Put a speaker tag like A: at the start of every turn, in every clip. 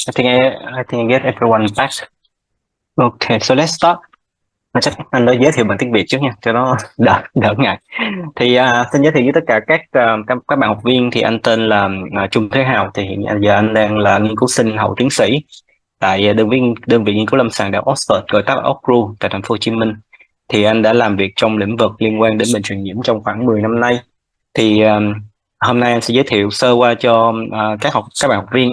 A: I think I get everyone back. Okay, so let's start. Chắc anh nói giới thiệu bằng tiếng Việt trước nha, cho nó đỡ đỡ ngại. Thì xin giới thiệu với tất cả các bạn học viên. Thì anh tên là Trung Thế Hào. Thì hiện giờ anh đang là nghiên cứu sinh hậu tiến sĩ tại đơn vị nghiên cứu lâm sàng đại học Oxford, gọi tắt là OCRU, tại thành phố Hồ Chí Minh. Thì anh đã làm việc trong lĩnh vực liên quan đến bệnh truyền nhiễm trong khoảng 10 năm nay. Thì hôm nay anh sẽ giới thiệu sơ qua cho các bạn học viên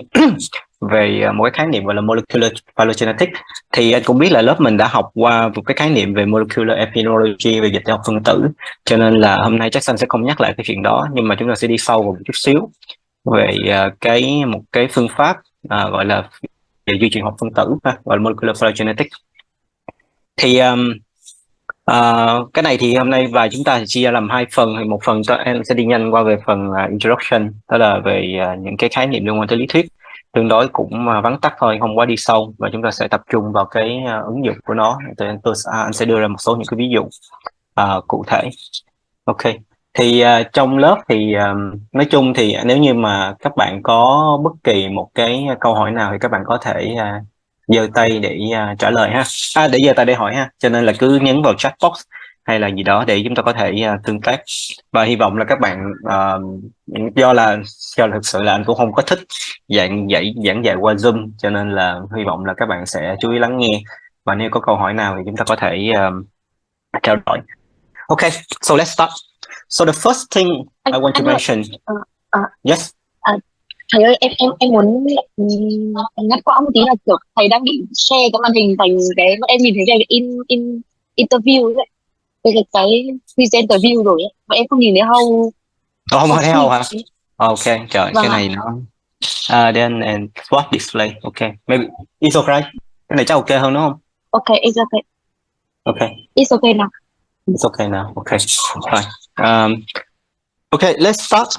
A: về một cái khái niệm gọi là molecular phylogenetics. Thì anh cũng biết là lớp mình đã học qua một cái khái niệm về molecular epidemiology, về dịch tễ học phân tử, cho nên là hôm nay chắc anh sẽ không nhắc lại cái chuyện đó, nhưng mà chúng ta sẽ đi sâu vào một chút xíu về một cái phương pháp gọi là về di truyền học phân tử, gọi là molecular phylogenetics. Thì cái này thì hôm nay và chúng ta sẽ chia làm hai phần. Thì một phần em sẽ đi nhanh qua về phần introduction, đó là về những cái khái niệm liên quan tới lý thuyết, tương đối cũng vắn tắt thôi, không quá đi sâu, và chúng ta sẽ tập trung vào cái ứng dụng của nó. Anh sẽ đưa ra một số những cái ví dụ cụ thể. Ok, thì trong lớp thì nói chung thì nếu như mà các bạn có bất kỳ một cái câu hỏi nào thì các bạn có thể giơ tay để trả lời ha, để giơ tay để hỏi ha, cho nên là cứ nhấn vào chat box hay là gì đó để chúng ta có thể tương tác. Và hy vọng là các bạn do là thực sự là anh cũng không có thích giảng dạy qua Zoom, cho nên là hy vọng là các bạn sẽ chú ý lắng nghe, và nếu có câu hỏi nào thì chúng ta có thể trao đổi. Okay, so let's start. So the first thing I want to
B: Anh ơi,
A: mention,
B: ờ, ờ,
A: yes.
B: thầy ơi, em muốn ngắt quãng một tí, là kiểu thầy đang bị share cái màn hình thành cái bọn em nhìn thấy cái in interview ấy, cái presenter view rồi ấy, mà em không nhìn thấy how
A: Không
B: how
A: có thấy không
B: speak
A: hả?
B: ấy.
A: Okay, trời,
B: Vâng
A: cái
B: ạ.
A: này nó then and swap display. Okay, maybe it's okay. Cái này chắc ok hơn đúng không?
B: Okay, it's okay.
A: Okay,
B: It's okay now.
A: it's okay now. Okay, fine. Okay, let's start.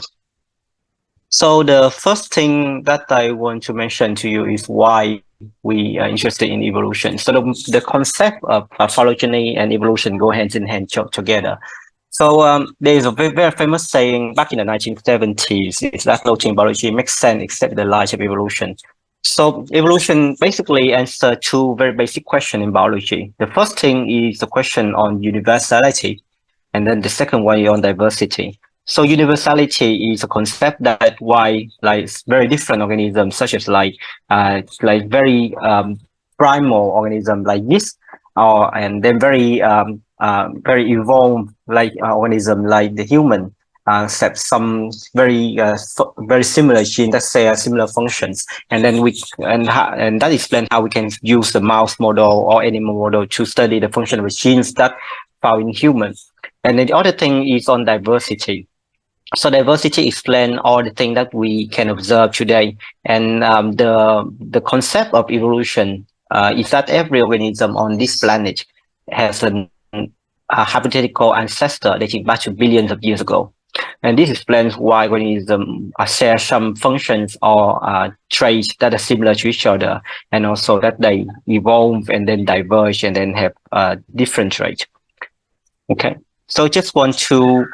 A: So the first thing that I want to mention to you is why we are interested in evolution. So the concept of phylogeny and evolution go hand in hand together. So there is a very, very famous saying back in the 1970s, is that no team biology makes sense except the lies of evolution. So evolution basically answers two very basic questions in biology. The first thing is the question on universality, and then the second one is on diversity. So universality is a concept that why like very different organisms, such as like very primal organism like yeast, or and then very evolved like organism like the human, accept some very similar gene that share similar functions, and then and that explains how we can use the mouse model or animal model to study the function of genes that found in humans. And then the other thing is on diversity. So diversity explains all the things that we can observe today. And the concept of evolution is that every organism on this planet has a hypothetical ancestor dating back to billions of years ago. And this explains why organisms share some functions or traits that are similar to each other, and also that they evolve and then diverge and then have different traits. Okay, so just want to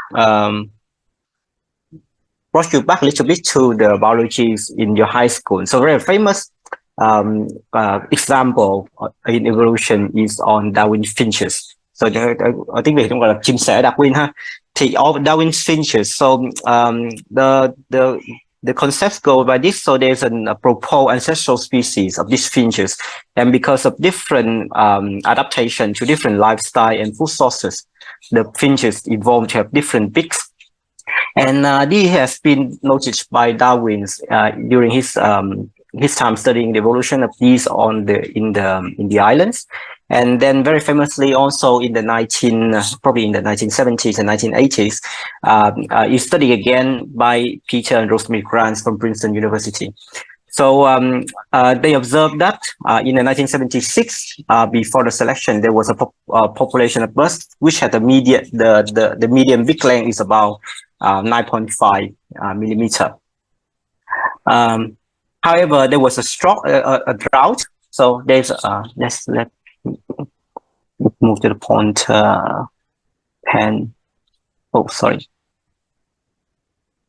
A: brought you back a little bit to the biologies in your high school. So very famous example in evolution is on Darwin finches. So ở tiếng Việt chúng gọi là chim sẻ Darwin ha. Thì all Darwin finches. So the concepts go by this. So there's a proposed ancestral species of these finches, and because of different adaptation to different lifestyle and food sources, the finches evolved to have different beaks. And this has been noticed by Darwin during his time studying the evolution of bees in the islands, and then very famously also in the probably in the 1970s and 1980s, he studied again by Peter and Rosemary Grant from Princeton University. So they observed that in the 1976, before the selection, there was a population of birds which had the median beak length is about 9.5 millimeter. However, there was a drought. So there's let's move to the point 10. Oh, sorry.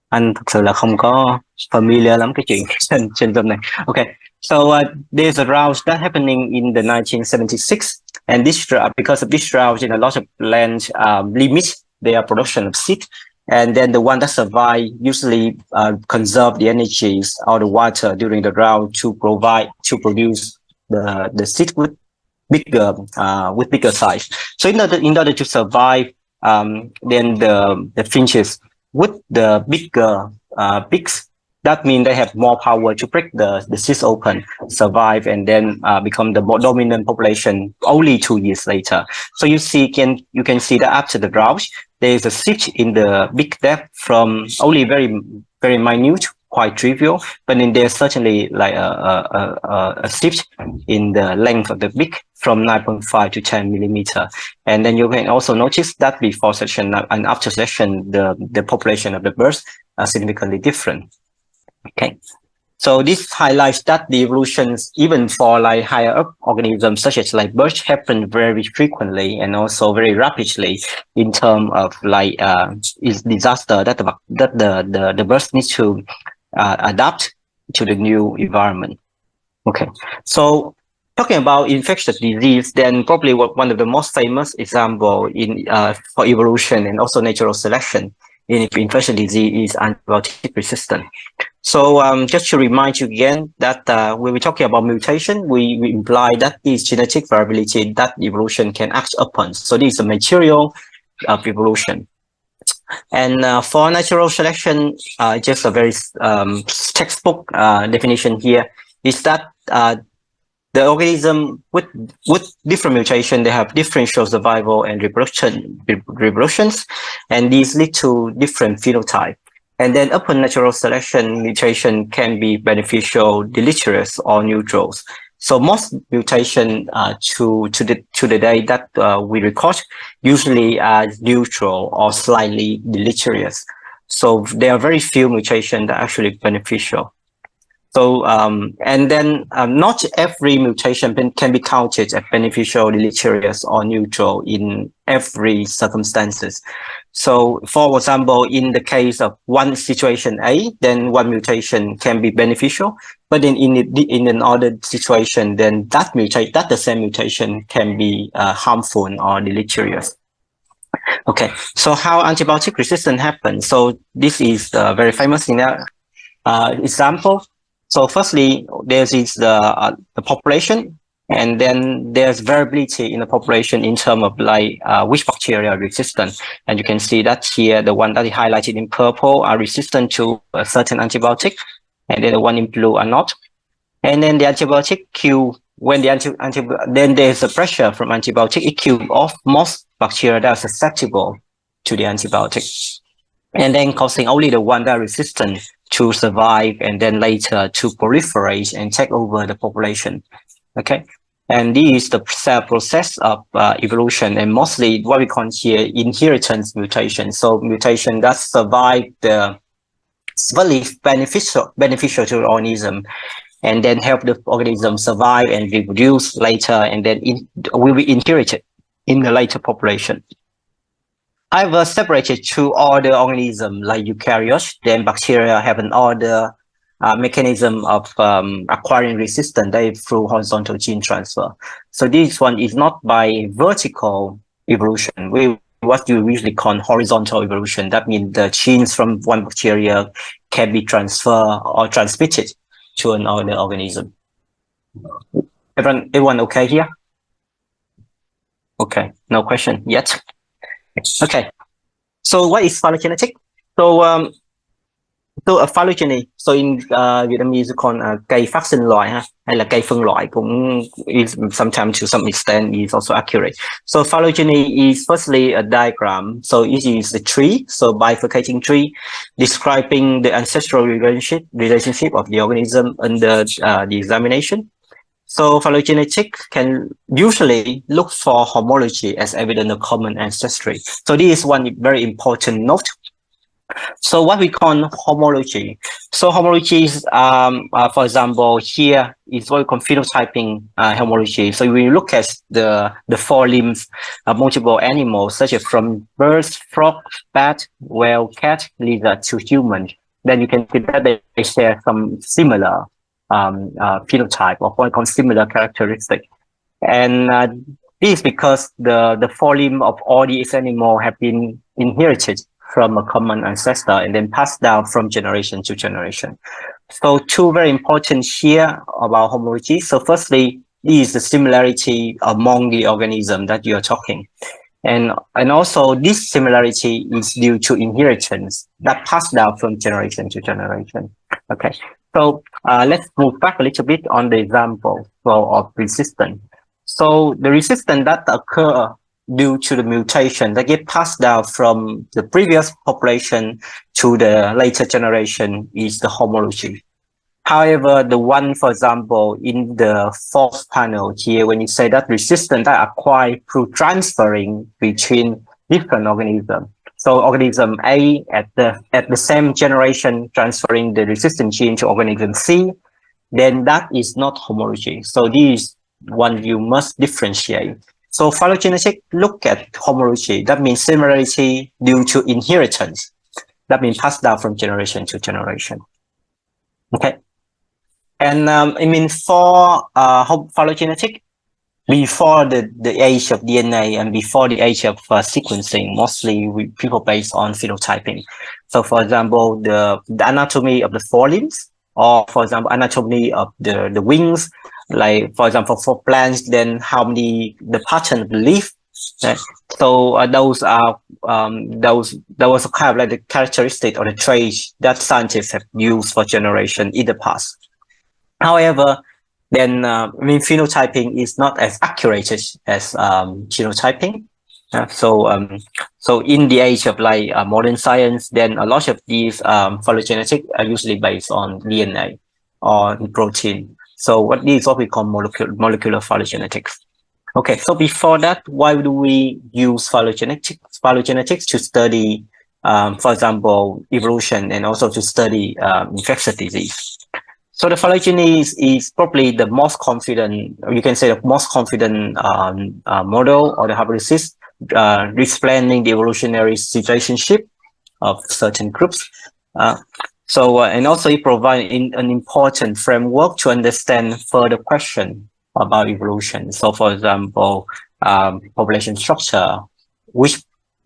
A: Anh thực sự là không có familiar lắm cái chuyện trên Zoom này. Okay, So there's a drought that happening in the 1976, and this drought, because of this drought, a lot of land limit their production of seed, and then the one that survive usually conserve the energies or the water during the drought to produce the seed with bigger size. So in order to survive, then the finches with the bigger beaks, that means they have more power to break the cyst open, survive, and then become the more dominant population only 2 years later. So you can see that after the drought, there is a shift in the beak depth from only very minute, quite trivial, but then there's certainly like a shift in the length of the beak from 9.5 to 10 millimeter. And then you can also notice that before section and after section, the population of the birds are significantly different. Okay, so this highlights that the evolutions, even for like higher up organisms such as like birds, happen very frequently and also very rapidly in terms of like is disaster that the birds need to adapt to the new environment. Okay, so talking about infectious disease, then probably one of the most famous example in for evolution and also natural selection in infectious disease is antibiotic resistance. So just to remind you again that when we're talking about mutation, we imply that is genetic variability that evolution can act upon. So this is a material of evolution. And for natural selection, just a very textbook definition here is that the organism with different mutation, they have differential survival and reproductions, and these lead to different phenotype. And then upon natural selection, mutation can be beneficial, deleterious, or neutral. So most mutation to the day that we record usually are neutral or slightly deleterious. So there are very few mutations that are actually beneficial. So and then not every mutation can be counted as beneficial, deleterious, or neutral in every circumstances. So for example, in the case of one situation A, then one mutation can be beneficial, but then in another situation, then that the same mutation can be harmful or deleterious. Okay, so how antibiotic resistance happens? So this is a very famous example. So firstly, there is the population, and then there's variability in the population in terms of like which bacteria are resistant. And you can see that here, the one that is highlighted in purple are resistant to a certain antibiotic, and then the one in blue are not. And then the antibiotic kill, when the then there's a pressure from antibiotic, it kills off most bacteria that are susceptible to the antibiotic, and then causing only the one that are resistant to survive, and then later to proliferate and take over the population. Okay, and this is the cell process of evolution, and mostly what we call here inheritance mutation. So mutation that survive the very beneficial to the organism, and then help the organism survive and reproduce later, and then will be inherited in the later population. I've separated two other organisms like eukaryotes. Then bacteria have an other mechanism of acquiring resistance through horizontal gene transfer. So this one is not by vertical evolution. What you usually call horizontal evolution. That means the genes from one bacteria can be transferred or transmitted to another organism. Everyone okay here? Okay, no question yet. Okay, so what is phylogenetic? So phylogeny, so in Vietnamese called cây phát sinh loại hay là cây phân loại cũng is sometimes to some extent is also accurate. So phylogeny is firstly a diagram. So it is a tree, so bifurcating tree, describing the ancestral relationship of the organism under the examination. So phylogenetic can usually look for homology as evidence of common ancestry. So this is one very important note. So what we call homology. So homology is, for example, here is what we call phenotyping homology. So when you look at the four limbs of multiple animals, such as from birds, frog, bat, whale, cat, lizard to human, then you can see that they share some similar phenotype, or what we call similar characteristic. And this is because the four-limb of all these animals have been inherited from a common ancestor and then passed down from generation to generation. So two very important here about homology. So firstly, this is the similarity among the organism that you are talking. And also this similarity is due to inheritance that passed down from generation to generation. Okay, so let's move back a little bit on the example of resistance. So the resistance that occur due to the mutation that get passed down from the previous population to the later generation is the homology. However, the one, for example, in the fourth panel here, when you say that resistance that acquired through transferring between different organisms. So organism A at the same generation transferring the resistant gene to organism C, then that is not homology. So this is one you must differentiate. So phylogenetic look at homology. That means similarity due to inheritance. That means passed down from generation to generation. Okay. And I mean, for phylogenetic, before the age of DNA and before the age of sequencing, mostly people based on phenotyping. So, for example, the anatomy of the forelimbs, or for example, anatomy of the wings, like for example, for plants, then how many the pattern of the leaf. Right? So those are that was kind of like the characteristic or the traits that scientists have used for generation in the past. However, then I mean, phenotyping is not as accurate as genotyping. So in the age of like modern science, then a lot of these phylogenetic are usually based on DNA or protein. So what is what we call molecular phylogenetics. Okay, so before that, why do we use phylogenetics to study, for example, evolution and also to study infectious disease? So the phylogeny is probably the most confident, you can say the most confident model or the hypothesis explaining the evolutionary situationship of certain groups. And also it provides an important framework to understand further question about evolution. So for example, population structure, which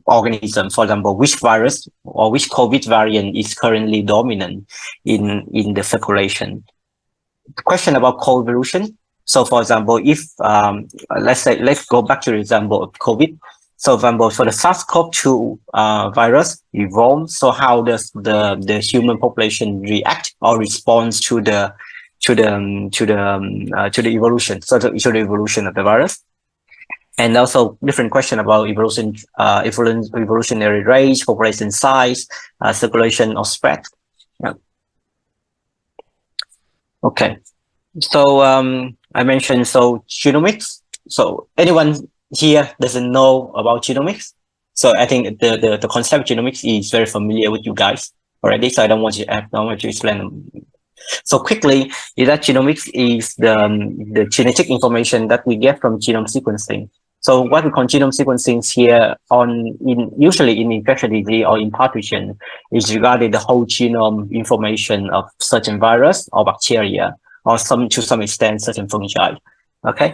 A: organism, for example, which virus or which COVID variant is currently dominant in the circulation. The question about co-evolution. So for example, if let's go back to the example of COVID. So for example, for the SARS-CoV-2 virus evolved, so how does the human population react or responds to the evolution, so to the evolution of the virus? And also different question about evolutionary range, population size, circulation or spread. Yeah. Okay. So I mentioned genomics. So anyone here doesn't know about genomics? So I think the concept of genomics is very familiar with you guys already. So I don't want to explain. So quickly, is that genomics is the genetic information that we get from genome sequencing. So what we call genome sequencing here usually in infectious disease or in pathogen is regarding the whole genome information of certain virus or bacteria or to some extent certain fungi. Okay,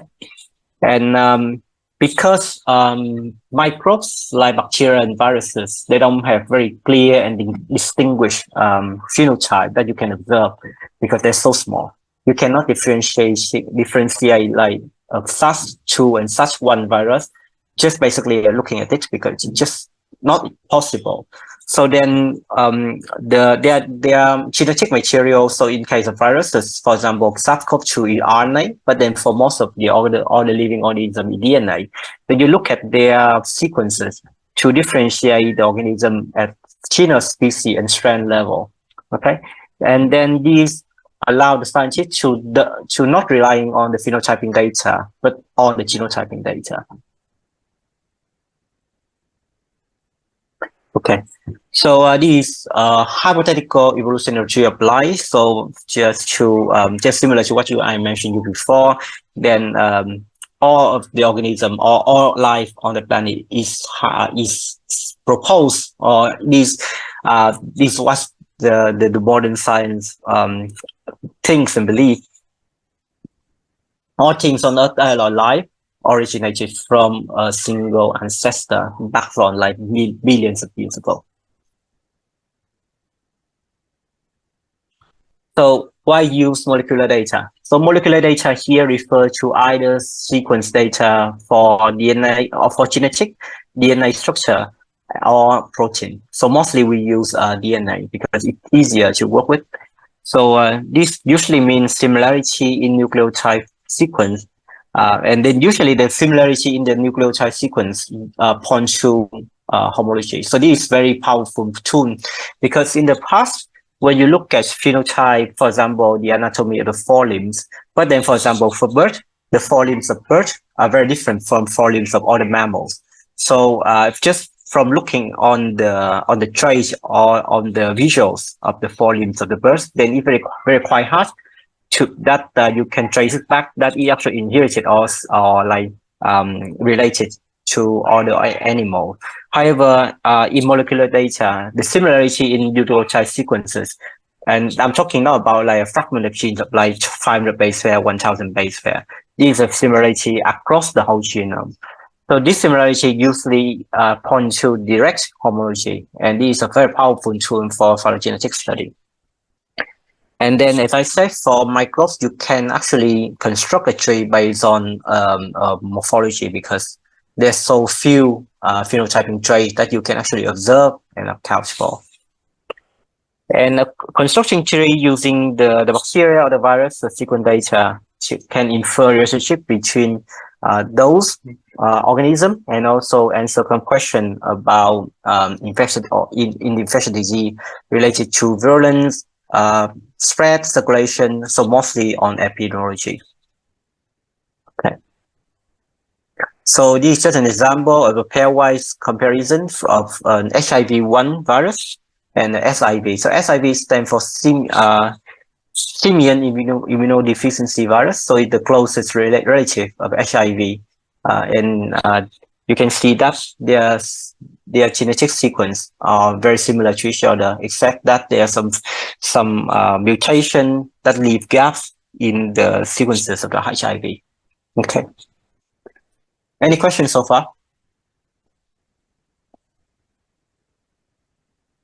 A: and because microbes like bacteria and viruses, they don't have very clear and distinguished phenotype that you can observe because they're so small. You cannot differentiate like SARS-2 and SARS-1 virus just basically looking at it because it's just not possible. So then their genetic material, so in case of viruses, for example, SARS-CoV-2 is RNA, but then for most of all the living organisms, DNA. Then you look at their sequences to differentiate the organism at genus, species, and strand level. Okay, and then these allow the scientists to not relying on the phenotyping data, but on the genotyping data. Okay, so this hypothetical evolutionary tree applies. So just similar to what I mentioned you before, then all of the organism or all life on the planet is proposed, or this was the modern science thinks and believe. All things on Earth are alive originated from a single ancestor back from like billions of years ago. So why use molecular data? So molecular data here refer to either sequence data for DNA or for genetic DNA structure or protein. So mostly we use DNA because it's easier to work with. So this usually means similarity in nucleotide sequence. And then usually the similarity in the nucleotide sequence points to homology. So this is very powerful tool because in the past, when you look at phenotype, for example, the anatomy of the forelimbs, but then, for example, for bird, the forelimbs of bird are very different from forelimbs of other mammals. So just from looking on the trace or on the visuals of the forelimbs of the birds, then it's very quite hard to that you can trace it back that it actually inherited or like related to other animals. However, in molecular data, the similarity in nucleotide sequences, and I'm talking now about like a fragment of genes of like 500 base pair, 1000 base pair. These are similarity across the whole genome. So this similarity usually points to direct homology, and this is a very powerful tool for phylogenetic study. And then, as I said, for microbes, you can actually construct a tree based on morphology because there's so few phenotyping traits that you can actually observe and account for. And constructing tree using the bacteria or the virus, the sequence data can infer relationship between those organisms and also answer some question about infection or in infectious disease related to virulence, spread, circulation, so mostly on epidemiology. Okay. So this is just an example of a pairwise comparison of an HIV-1 virus and SIV. So SIV stands for simian immunodeficiency virus. So it's the closest relative of HIV. And you can see that their genetic sequence are very similar to each other, except that there are some mutation that leave gaps in the sequences of the HIV. Okay. Any questions so far?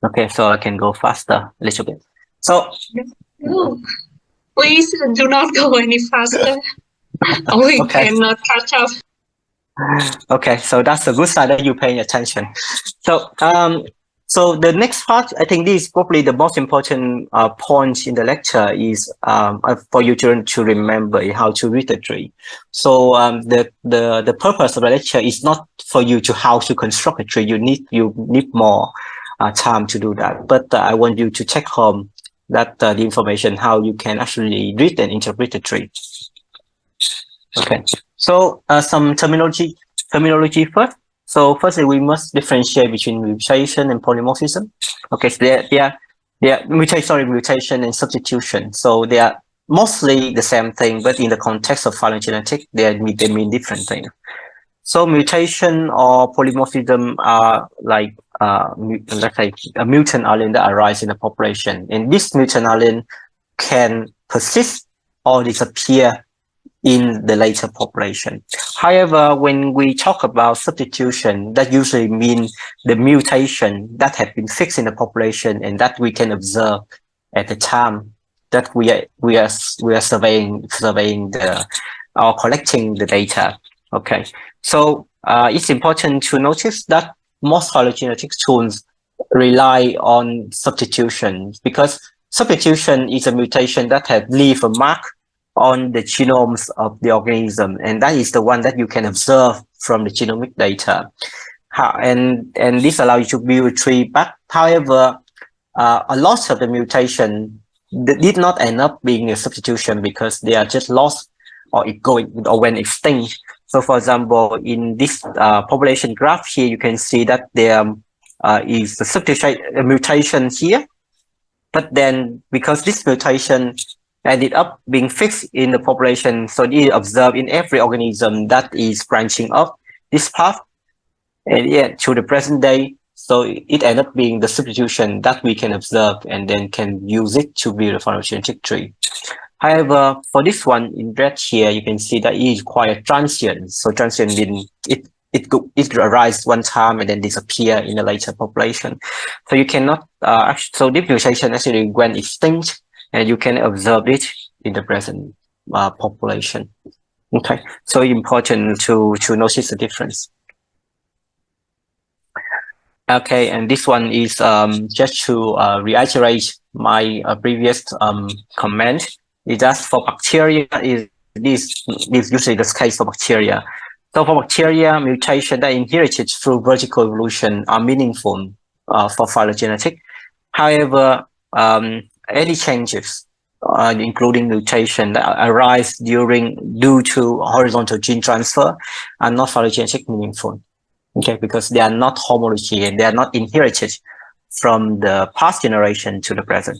A: Okay, so I can go faster a little bit. So,
C: no, please do not go any faster. We cannot catch up.
A: Okay, so that's a good sign that you're paying attention. So, so the next part, I think this is probably the most important point in the lecture is for you to remember how to read the tree. So the purpose of the lecture is not for you to how to construct a tree. You need more time to do that. But I want you to take home that the information how you can actually read and interpret the tree. Okay. So some terminology first. So firstly, we must differentiate between mutation and polymorphism. Okay, so mutation and substitution. So they are mostly the same thing, but in the context of phylogenetic, they mean different things. So mutation or polymorphism are like let's say a mutant allele that arise in the population, and this mutant allele can persist or disappear in the later population. However, when we talk about substitution, that usually means the mutation that have been fixed in the population and that we can observe at the time that we are surveying or collecting the data. Okay, so it's important to notice that most phylogenetic tools rely on substitution because substitution is a mutation that has leave a mark on the genomes of the organism, and that is the one that you can observe from the genomic data. And this allows you to build a tree back. However, a lot of the mutation did not end up being a substitution because they are just lost or went extinct. So, for example, in this population graph here, you can see that there is a mutation here, but then because this mutation ended up being fixed in the population, so it is observed in every organism that is branching off this path, and yet to the present day, So it ends up being the substitution that we can observe and then can use it to build a phylogenetic tree. However, for this one in red here, you can see that it is quite transient. So transient means it arises one time and then disappear in a later population. So you cannot so this mutation actually went extinct, and you can observe it in the present population. Okay, so important to notice the difference. Okay, and this one is just to reiterate my previous comment. Is that for bacteria this usually the case for bacteria. So for bacteria, mutation that inherited through vertical evolution are meaningful for phylogenetic. However, any changes, including mutation that arise due to horizontal gene transfer, are not phylogenetic meaningful. Okay, because they are not homology and they are not inherited from the past generation to the present.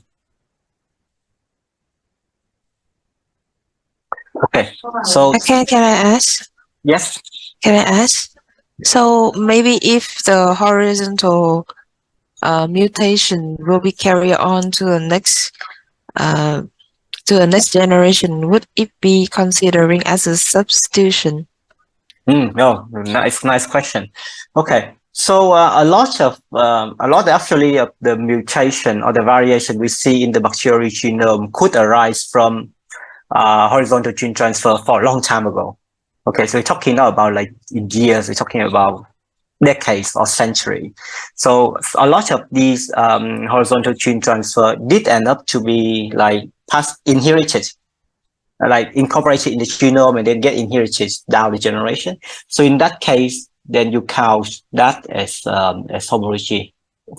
A: Okay, so
D: can I ask?
A: Yes.
D: Can I ask? So maybe if the horizontal mutation will be carried on to the next generation, would it be considering as a substitution?
A: No, nice question. Okay, so a lot actually of the mutation or the variation we see in the bacterial genome could arise from horizontal gene transfer for a long time ago. Okay, so we're talking now about like in years, we're talking about decades or century. So a lot of these horizontal gene transfer did end up to be like inherited, like incorporated in the genome and then get inherited down the generation. So in that case, then you count that as homology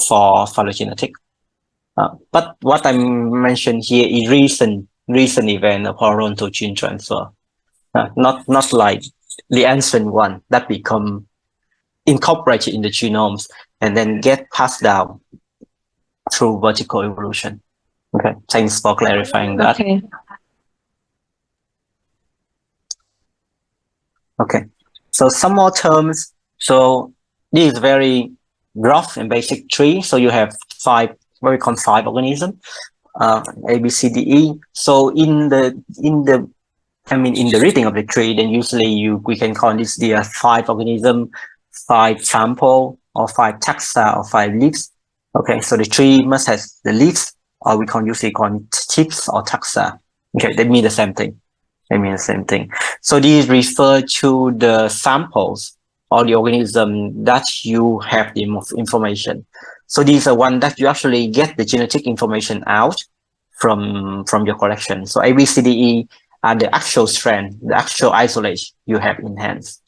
A: for phylogenetic. But what I mentioned here is recent event of horizontal gene transfer, not like the ancient one that become incorporated in the genomes and then get passed down through vertical evolution. Okay, thanks for clarifying that.
D: Okay.
A: Okay, so some more terms. So this is very rough and basic tree. So you have what we call five organisms, A, B, C, D, E. So in the reading of the tree, then usually we can call this the 5 organism, 5 sample, or 5 taxa, or 5 leaves. Okay, so the tree must have the leaves, or we can usually call it tips or taxa. Okay, they mean the same thing. So these refer to the samples or the organism that you have the information. So these are one that you actually get the genetic information out from your collection. So A, B, C, D, E are the actual strand, the actual isolate you have in hands.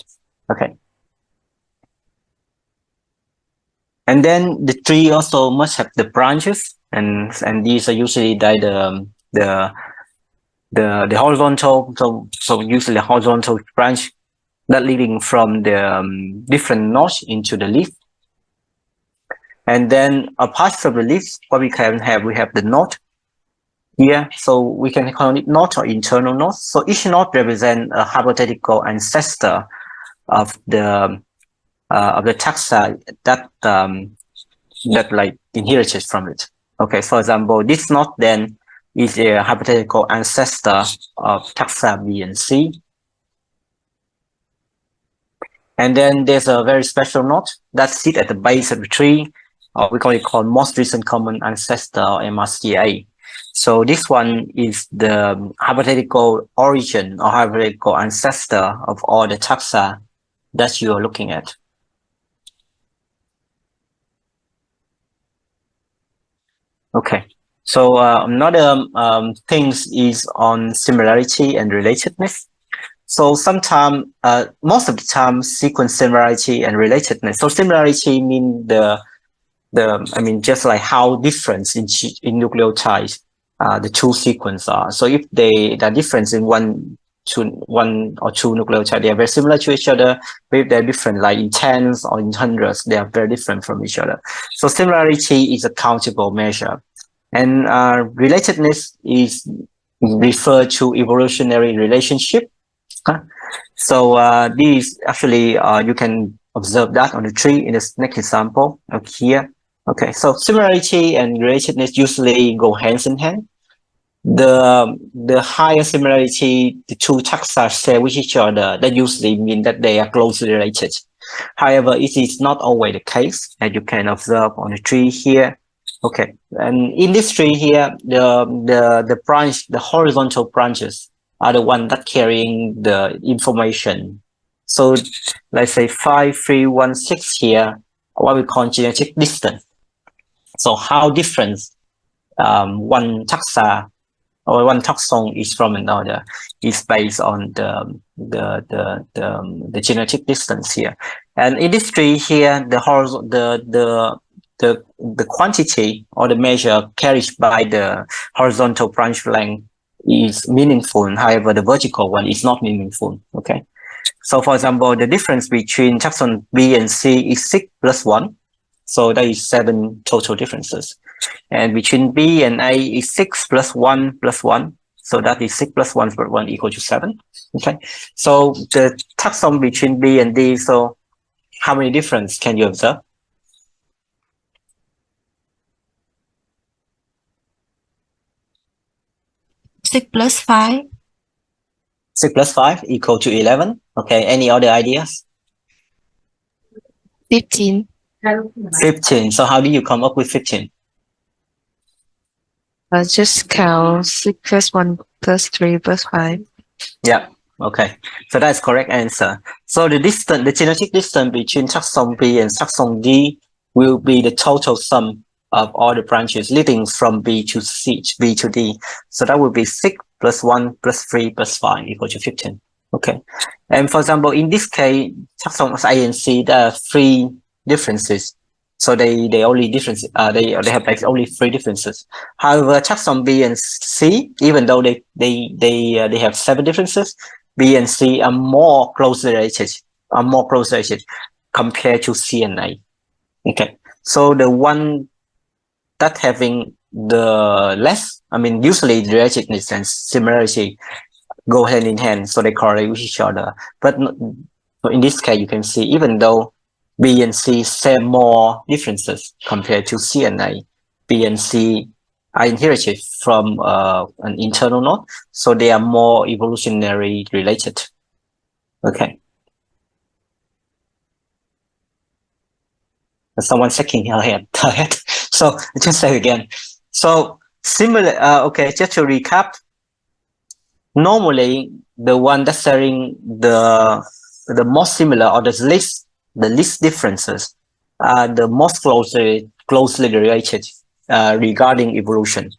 A: Okay. And then the tree also must have the branches, and these are usually the horizontal. So usually the horizontal branch that leading from the different nodes into the leaf. And then apart from the leaf, what we have the node here. So we can call it node or internal node. So each node represents a hypothetical ancestor of the taxa that like inherited from it. Okay, for example, this node then is a hypothetical ancestor of taxa B and C. And then there's a very special node that sits at the base of the tree, or we call most recent common ancestor, or MRCA. So this one is the hypothetical origin or hypothetical ancestor of all the taxa that you are looking at. Okay, so another things is on similarity and relatedness. So sometimes, most of the time, sequence similarity and relatedness. So similarity mean just like how different in nucleotides the two sequences are. So if they are different in one or two nucleotides, they are very similar to each other. But if they're different, like in tens or in hundreds, they are very different from each other. So similarity is a countable measure, and relatedness is referred to evolutionary relationship. So these actually you can observe that on the tree in this next example here. Okay, so similarity and relatedness usually go hands in hand. The higher similarity the two taxa share with each other, that usually mean that they are closely related. However, it is not always the case, as you can observe on the tree here. Okay, and in this tree here, the branch, the horizontal branches are the one that carrying the information. So let's say 5, 3, 1, 6 here, what we call genetic distance. So how different one taxa or one taxon is from another is based on the genetic distance here. And in this tree here, the quantity or the measure carried by the horizontal branch length is meaningful. However, the vertical one is not meaningful. Okay. So for example, the difference between taxon B and C is 6 plus 1. So that is 7 total differences. And between B and A is 6 plus 1 plus 1. So that is 6 plus 1 plus 1 equal to 7. Okay. So the taxon between B and D, so how many difference can you observe?
D: 6 plus 5.
A: 6 plus 5 equal to 11. Okay. Any other ideas?
D: 15.
A: 15. So how do you come up with 15?
D: Just count 6 plus 1 plus 3 plus 5.
A: Yeah. Okay. So that's correct answer. So the distance, the genetic distance between taxon B and taxon D will be the total sum of all the branches leading from B to C, B to D. So that will be 6 plus 1 plus 3 plus 5 equal to 15. Okay. And for example, in this case, taxons A and C, there are 3 differences. So they only difference, they have like only 3 differences. However, taxon B and C, even though they have 7 differences, B and C are more closely related, compared to C and A. Okay. So the one that having the less, I mean, usually the relatedness and similarity go hand in hand, so they correlate with each other. But so in this case, you can see even though B and C share more differences compared to C and A, B and C are inherited from an internal node, so they are more evolutionary related. Okay. Someone shaking her head. So just say again. So similar. Okay, just to recap. Normally, the one that's sharing the most similar or the least differences are the most closely related regarding evolution.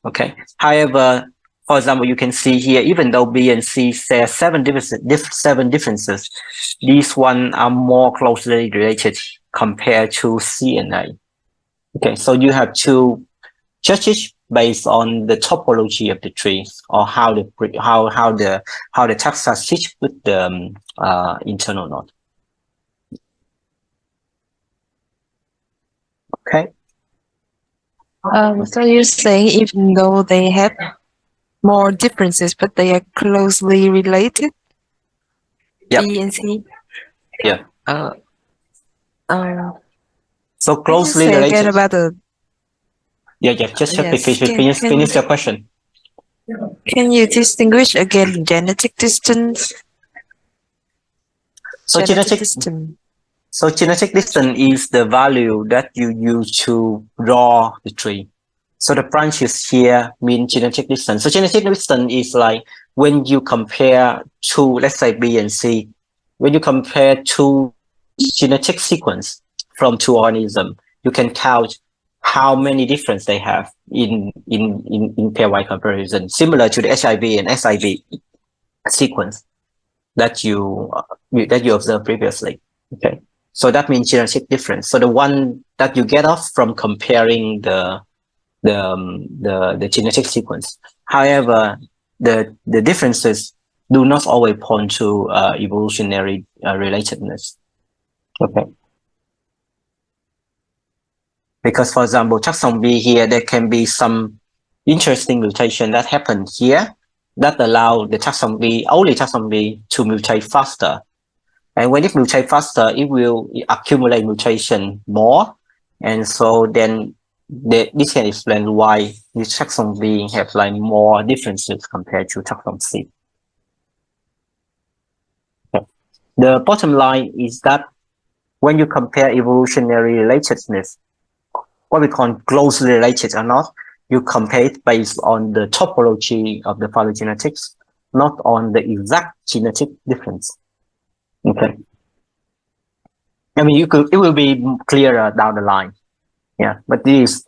A: Okay. However, for example, you can see here, even though B and C share 7 differences, these one are more closely related compared to C and A. Okay, so you have to judge it based on the topology of the trees or how the taxa sit with the internal node. Okay.
D: So you're saying even though they have more differences, but they are closely related?
A: Yep.
D: B and C?
A: Yeah. So
D: Can
A: closely
D: you say again
A: related.
D: about the...
A: Yeah, just
D: Yes,
A: finish your question.
D: Can you distinguish again genetic distance?
A: So genetic
D: distance.
A: So genetic distance is the value that you use to draw the tree. So the branches here mean genetic distance. So genetic distance is like when you compare two, let's say B and C, when you compare two genetic sequence from 2 organisms, you can count how many difference they have in pairwise comparison, similar to the HIV and SIV sequence that you observed previously. Okay. So that means genetic difference. So the one that you get off from comparing the genetic sequence. However, the differences do not always point to evolutionary relatedness. Okay. Because, for example, taxon B here, there can be some interesting mutation that happen here that allow the taxon B, only taxon B, to mutate faster And when it mutate faster, it will accumulate mutation more. And so then this can explain why this taxon B have like more differences compared to taxon C. Okay. The bottom line is that when you compare evolutionary relatedness, what we call closely related or not, you compare it based on the topology of the phylogenetics, not on the exact genetic difference. Okay. I mean, it will be clearer down the line. Yeah, but this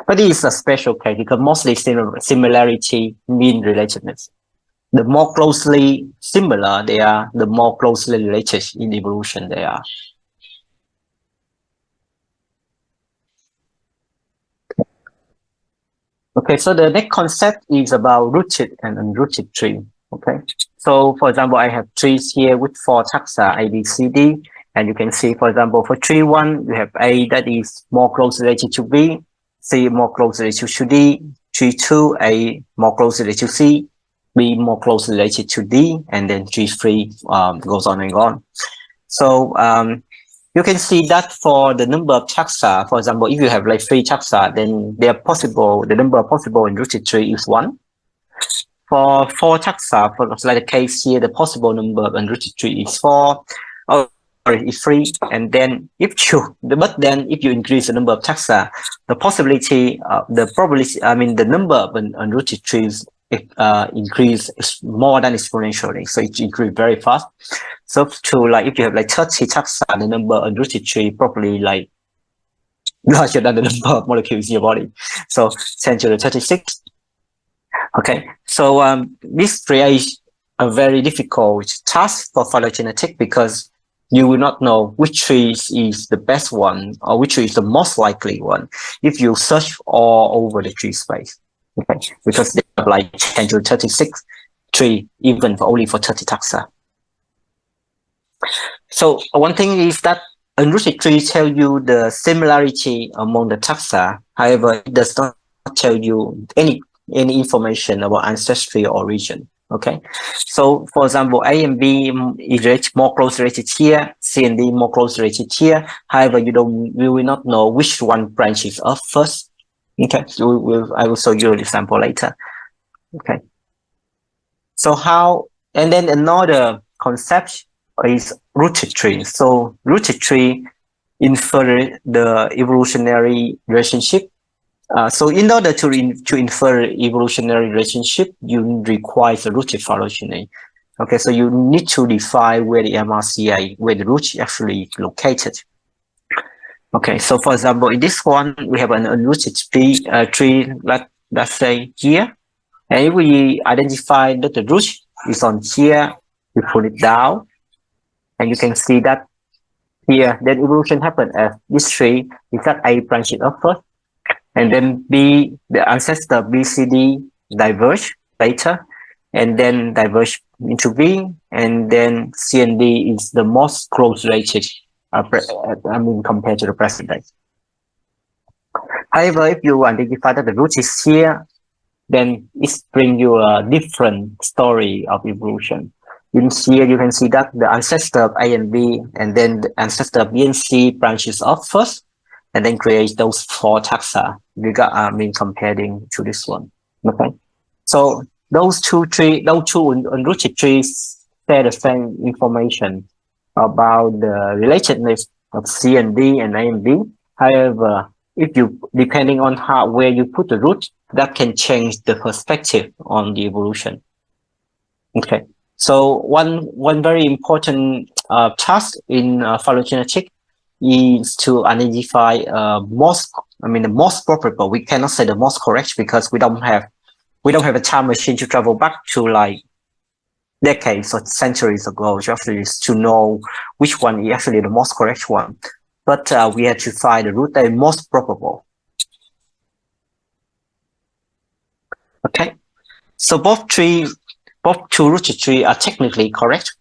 A: is a special case because mostly similarity mean relatedness. The more closely similar they are, the more closely related in evolution they are. Okay, so the next concept is about rooted and unrooted tree. Okay, so for example, I have trees here with 4 taxa A, B, C, D, and you can see, for example, for tree 1, you have A that is more closely related to B, C more closely related to D, tree 2, A more closely related to C, B more closely related to D, and then tree 3 goes on and on. So you can see that for the number of taxa, for example, if you have like 3 taxa, then the number of possible in rooted tree is 1. For 4 taxa, for like the case here, the possible number of unrooted tree is 4. Oh, sorry, is 3. And then if you increase the number of taxa, the possibility, the probability, I mean, the number of unrooted trees increase more than exponentially. So it increases very fast. So to like, if you have like 30 taxa, the number of unrooted tree probably like larger than the number of molecules in your body. So 10 to the 36. Okay, so this creates a very difficult task for phylogenetic because you will not know which tree is the best one or which tree is the most likely one if you search all over the tree space. Okay, because they have like 10 to 36 tree even only for 30 taxa. So one thing is that unrooted tree tell you the similarity among the taxa. However, it does not tell you any information about ancestry or origin. Okay, so for example, A and B is more closely related here, C and D more closely related here. However, you will not know which one branches off first. Okay, so I will show you an example later. Okay, so and then another concept is rooted tree. So rooted tree infer the evolutionary relationship. So in order to infer evolutionary relationship, you require a rooted phylogeny. Okay, so you need to define where the MRCA, where the root actually is located. Okay, so for example, in this one, we have an unrooted tree, let's say here. And if we identify that the root is on here, we pull it down. And you can see that here, then evolution happened as this tree is that A branch it up first. And then B, the ancestor BCD diverge later, and then diverge into B, and then C and D is the most close related, compared to the present. However, if you identify that the root is here, then it brings you a different story of evolution. In here, you can see that the ancestor of A and B, and then the ancestor of B and C branches off first, and then create those 4 taxa comparing to this one. Okay, so those two unrooted trees share the same information about the relatedness of C and D and A and B. However, if you depending on where you put the root, that can change the perspective on the evolution. Okay, so one very important task in phylogenetic is to identify the most probable. We cannot say the most correct because we don't have a time machine to travel back to like decades or centuries ago just to know which one is actually the most correct one. But we have to find the root that is most probable. Okay, so both two rooted trees are technically correct,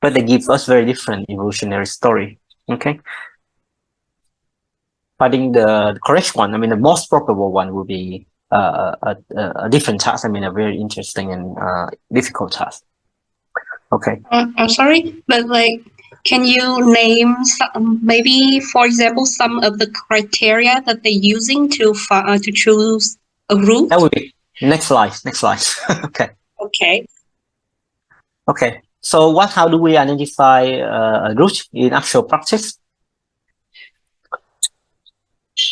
A: but they give us very different evolutionary story. Okay, finding the correct one, the most probable one will be a different task. A very interesting and difficult task. Okay.
C: I'm sorry, but like Can you name some, maybe for example, some of the criteria that they're using to choose a route?
A: That would be next slide. Next slide. Okay.
C: Okay.
A: Okay. So how do we identify a route in actual practice?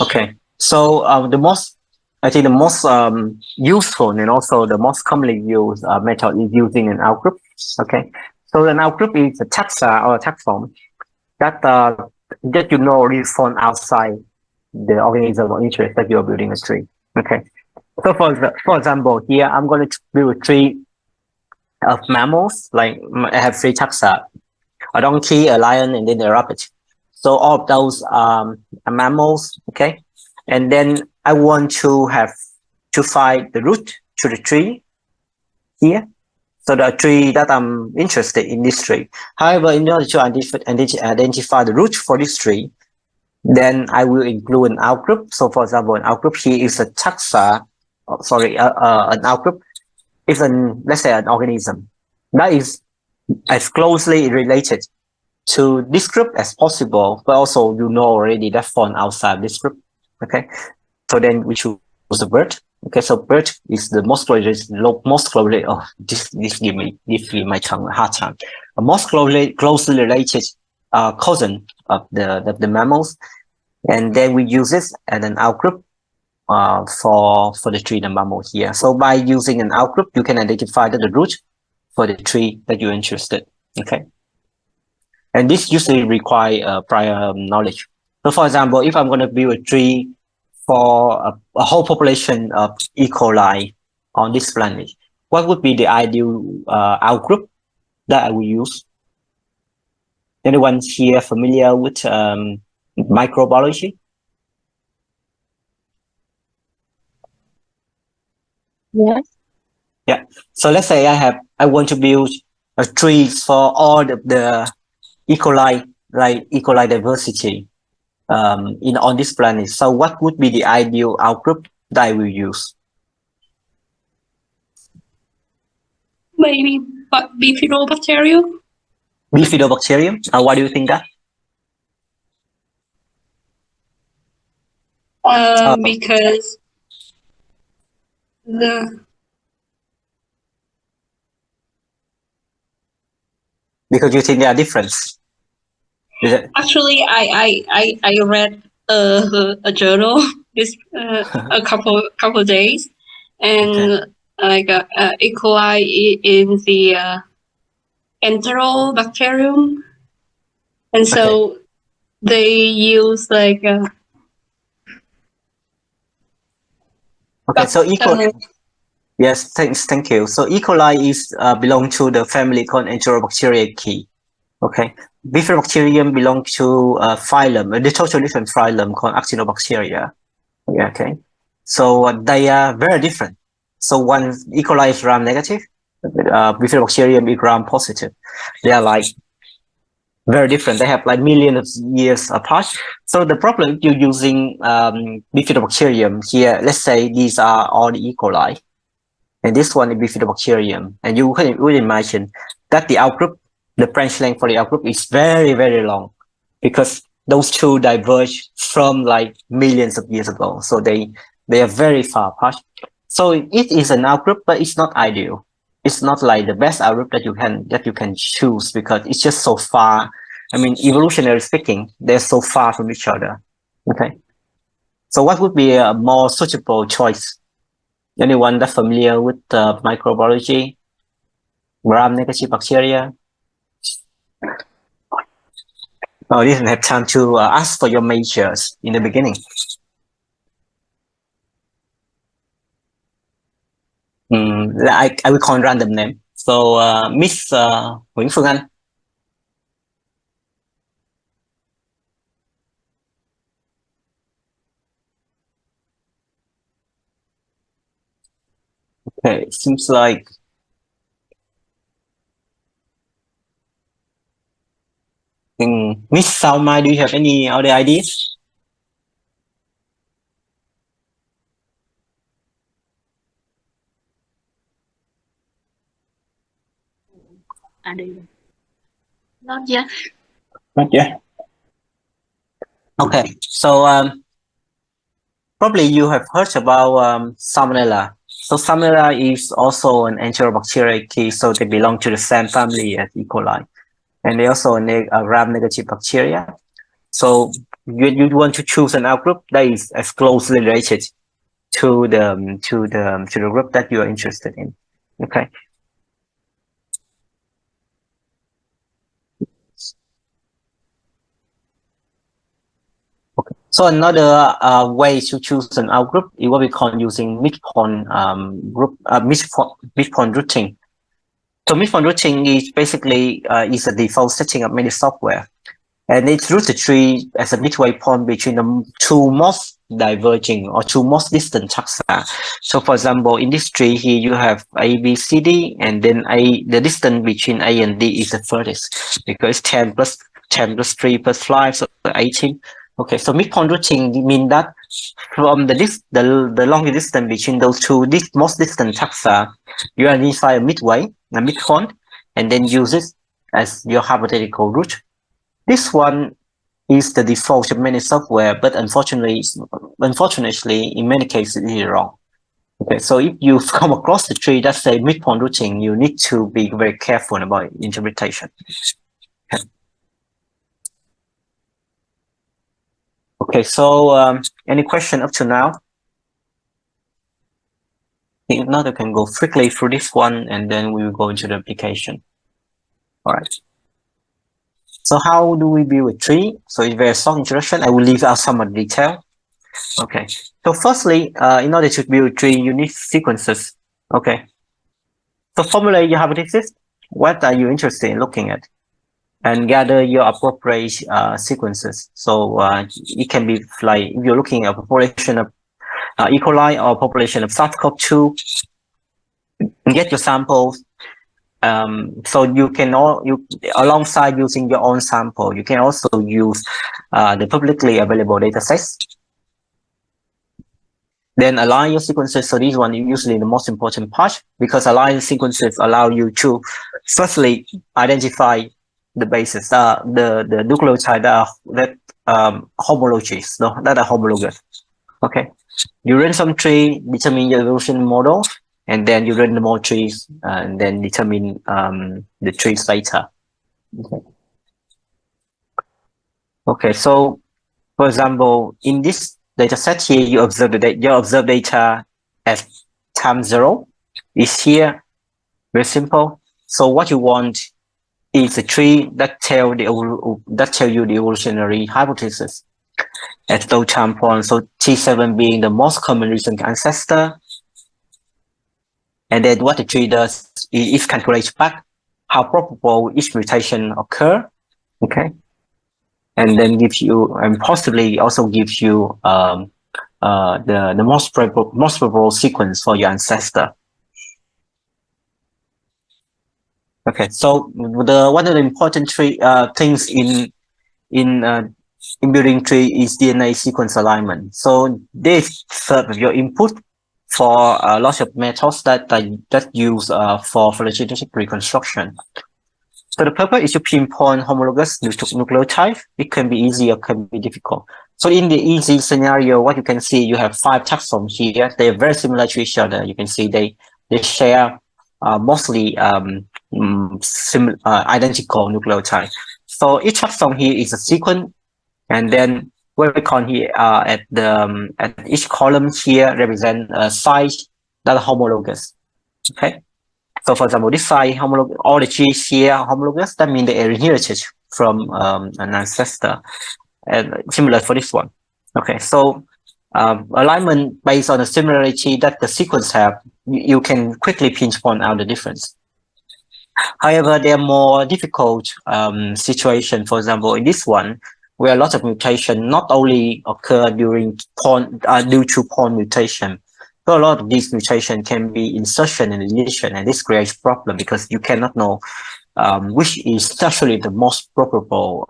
A: Okay. So I think the most useful and also the most commonly used method is using an outgroup. Okay. So an outgroup is a taxa or a taxon that you know is found outside the organism of interest that you're building a tree. Okay. So for example, here I'm going to build a tree of mammals. Like I have three taxa: a donkey, a lion, and then a rabbit. So all of those are mammals. Okay. And then I want to find the root to the tree here. So the tree that I'm interested in this tree. However, in order to identify the root for this tree, then I will include an outgroup. So for example, an outgroup here is a taxa, an outgroup is let's say an organism that is as closely related to this group as possible, but also you know already that found outside this group. Okay. So then we choose the bird. Okay, so bird is the most closely. Oh, this give my tongue a hard time. A most closely related cousin of the mammals, and then we use this as an outgroup for the tree and mammal here. So by using an outgroup, you can identify the root for the tree that you're interested. Okay, and this usually require prior knowledge. So for example, if I'm going to build a tree for a whole population of E. coli on this planet, what would be the ideal outgroup that I will use? Anyone here familiar with microbiology?
B: Yes.
A: Yeah. So let's say I want to build a tree for all the E. coli, like E. coli diversity on this planet. So what would be the ideal outgroup that I will use?
C: Maybe Bifidobacterium.
A: Bifidobacterium. Why do you think that?
C: Because the
A: Because you think they are different. Is it?
C: actually I read a journal this a couple days, and like E. coli in the Enterobacterium, and so they use like
A: Okay, so E. coli. Yes, thank you. So E. coli is belong to the family called Enterobacteriaceae. Okay, Bifidobacterium belong to phylum, a totally different phylum called Actinobacteria. Yeah, okay, so they are very different. So one E. coli is gram negative, Bifidobacterium is gram positive. They are like very different. They have like millions of years apart. So the problem you're using Bifidobacterium here, let's say these are all the E. coli, and this one is Bifidobacterium, and you would imagine that the outgroup, the branch length for the outgroup is very, very long, because those two diverge from like millions of years ago. So they are very far apart. So it is an outgroup, but it's not ideal. It's not like the best outgroup that you can choose, because it's just so far. I mean, evolutionary speaking, they're so far from each other. Okay. So what would be a more suitable choice? Anyone that familiar with microbiology, gram-negative bacteria? Oh, you didn't have time to ask for your majors in the beginning. I will call random name. So Miss Nguyễn Phương Anh. Okay, seems like Miss Sao Mai, do you have any other ideas?
B: Not yet.
A: Not yet. Okay, so probably you have heard about Salmonella. So Salmonella is also an Enterobacteriaceae, so they belong to the same family as E. coli, and they also are gram-negative bacteria. So you want to choose an outgroup that is as closely related to the group that you are interested in. Okay. Okay. So another way to choose an outgroup is what we call using midpoint midpoint routing. So midpoint routing is basically is a default setting of many software, and it routes the tree as a midway point between the two most diverging or two most distant taxa. So for example, in this tree here, you have A, B, C, D, and then the distance between A and D is the furthest because 10 plus 3 plus 5, so 18. Okay, so midpoint routing means that from the longer distance between those two most distant taxa, you identify a midway, a midpoint, and then use it as your hypothetical route. This one is the default of many software, but unfortunately, in many cases, it is wrong. Okay, so if you come across the tree that say midpoint routing, you need to be very careful about interpretation. Okay, so any question up to now? If not, I can go quickly through this one, and then we will go into the application. All right. So how do we build a tree? So it's very short introduction. I will leave out some of the detail. Okay. So firstly, in order to build a tree, you need sequences. Okay. So formulate your hypothesis. What are you interested in looking at? And gather your appropriate sequences. So it can be like if you're looking at a population of E. coli or population of SARS-CoV-2, get your samples. So you can alongside using your own sample, you can also use the publicly available datasets. Then align your sequences. So this one is usually the most important part because aligned sequences allow you to firstly identify the bases, the nucleotide that homologous, no, that are homologous. Okay, you run some tree, determine your evolution model, and then you run the more trees, and then determine the trees later. Okay. Okay, so for example, in this data set here, you observe data at time 0 is here. Very simple. So what you want is a tree that tell you the evolutionary hypothesis at those time points. So T7 being the most common recent ancestor. And then what the tree does is calculate back how probable each mutation occur. Okay. And then gives you, and possibly also gives you the most probable sequence for your ancestor. Okay, so one of the important things in building tree is DNA sequence alignment. So this serves as your input for lots of methods that use for phylogenetic reconstruction. So the purpose is to pinpoint homologous nucleotide. It can be easy or can be difficult. So in the easy scenario, what you can see, you have 5 taxons here. They are very similar to each other. You can see they share mostly identical nucleotide. So each taxon here is a sequence, and then what we call here at each column here represent a site that are homologous. Okay. So for example, this side homologous, all the G's here are homologous. That means they are inherited from an ancestor, and similar for this one. Okay, so alignment based on the similarity that the sequence have, you can quickly pinpoint out the difference. However, there are more difficult situations. For example, in this one, where a lot of mutation not only occur during due to point mutation. So a lot of these mutations can be insertion and deletion, and this creates problem because you cannot know which is actually the most probable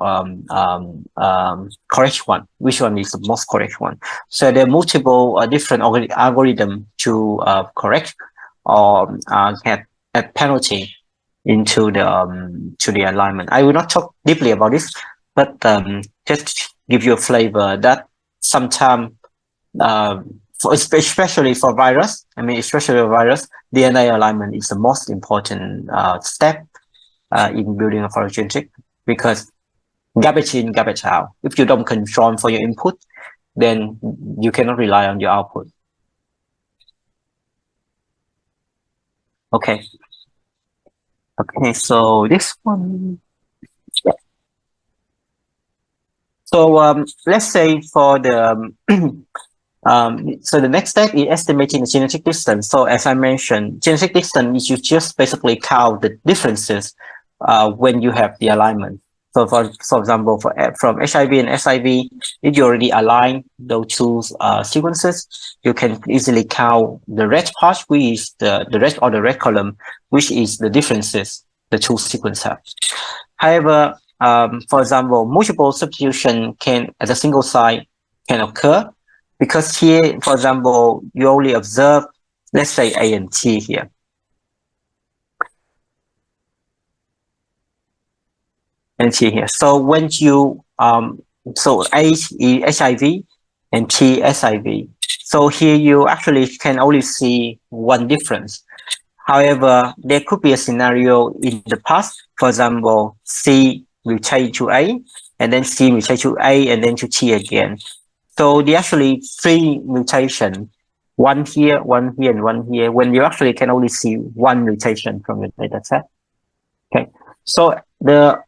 A: correct one. Which one is the most correct one? So there are multiple different algorithms to correct or add penalty into the alignment. I will not talk deeply about this, but just to give you a flavor that sometimes, especially for virus, especially for virus, DNA alignment is the most important step in building a phylogenetic, because garbage in, garbage out. If you don't control for your input, then you cannot rely on your output. Okay. Okay, so this one. So let's say for the so the next step is estimating the genetic distance. So as I mentioned, genetic distance is you just basically count the differences when you have the alignment. So for example, from HIV and SIV, if you already align those two sequences, you can easily count the red part, which is the red or the red column, which is the differences the two sequences have. However, for example, multiple substitution can at a single site can occur, because here, for example, you only observe, let's say A and T here. And T here. So when you so A is HIV and T SIV. So here you actually can only see one difference. However, there could be a scenario in the past, for example, C mutate to A, and then C mutate to A, and then to T again. So the actually 3 mutation, one here, and one here, when you actually can only see one mutation from the data set. Okay, so the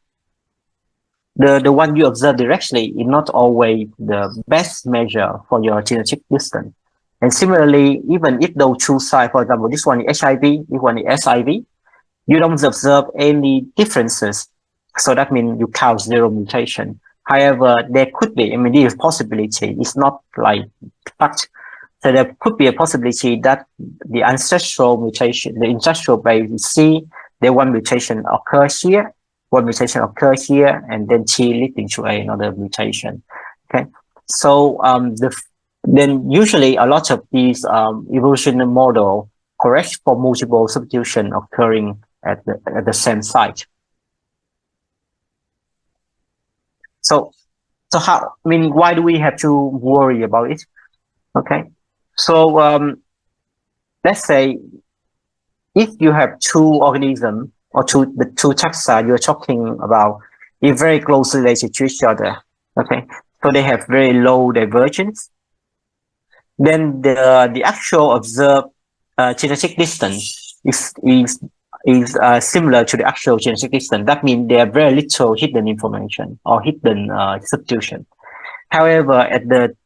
A: one you observe directly is not always the best measure for your genetic distance. And similarly, even if those two sites, for example, this one is HIV, this one is SIV, you don't observe any differences. So that means you count 0 mutation. However, there could be, this possibility. It's not like fact. So there could be a possibility that the ancestral mutation, the ancestral base C, the one mutation occurs here, one mutation occurs here, and then T leading to another mutation. Okay, so then usually a lot of these evolutionary model correct for multiple substitution occurring at the same site. So how, why do we have to worry about it? Okay, so let's say if you have 2 organisms or the 2 taxa you're talking about is very closely related to each other. Okay, so they have very low divergence. Then the actual observed genetic distance is similar to the actual genetic distance. That means there are very little hidden information or hidden substitution. However, at the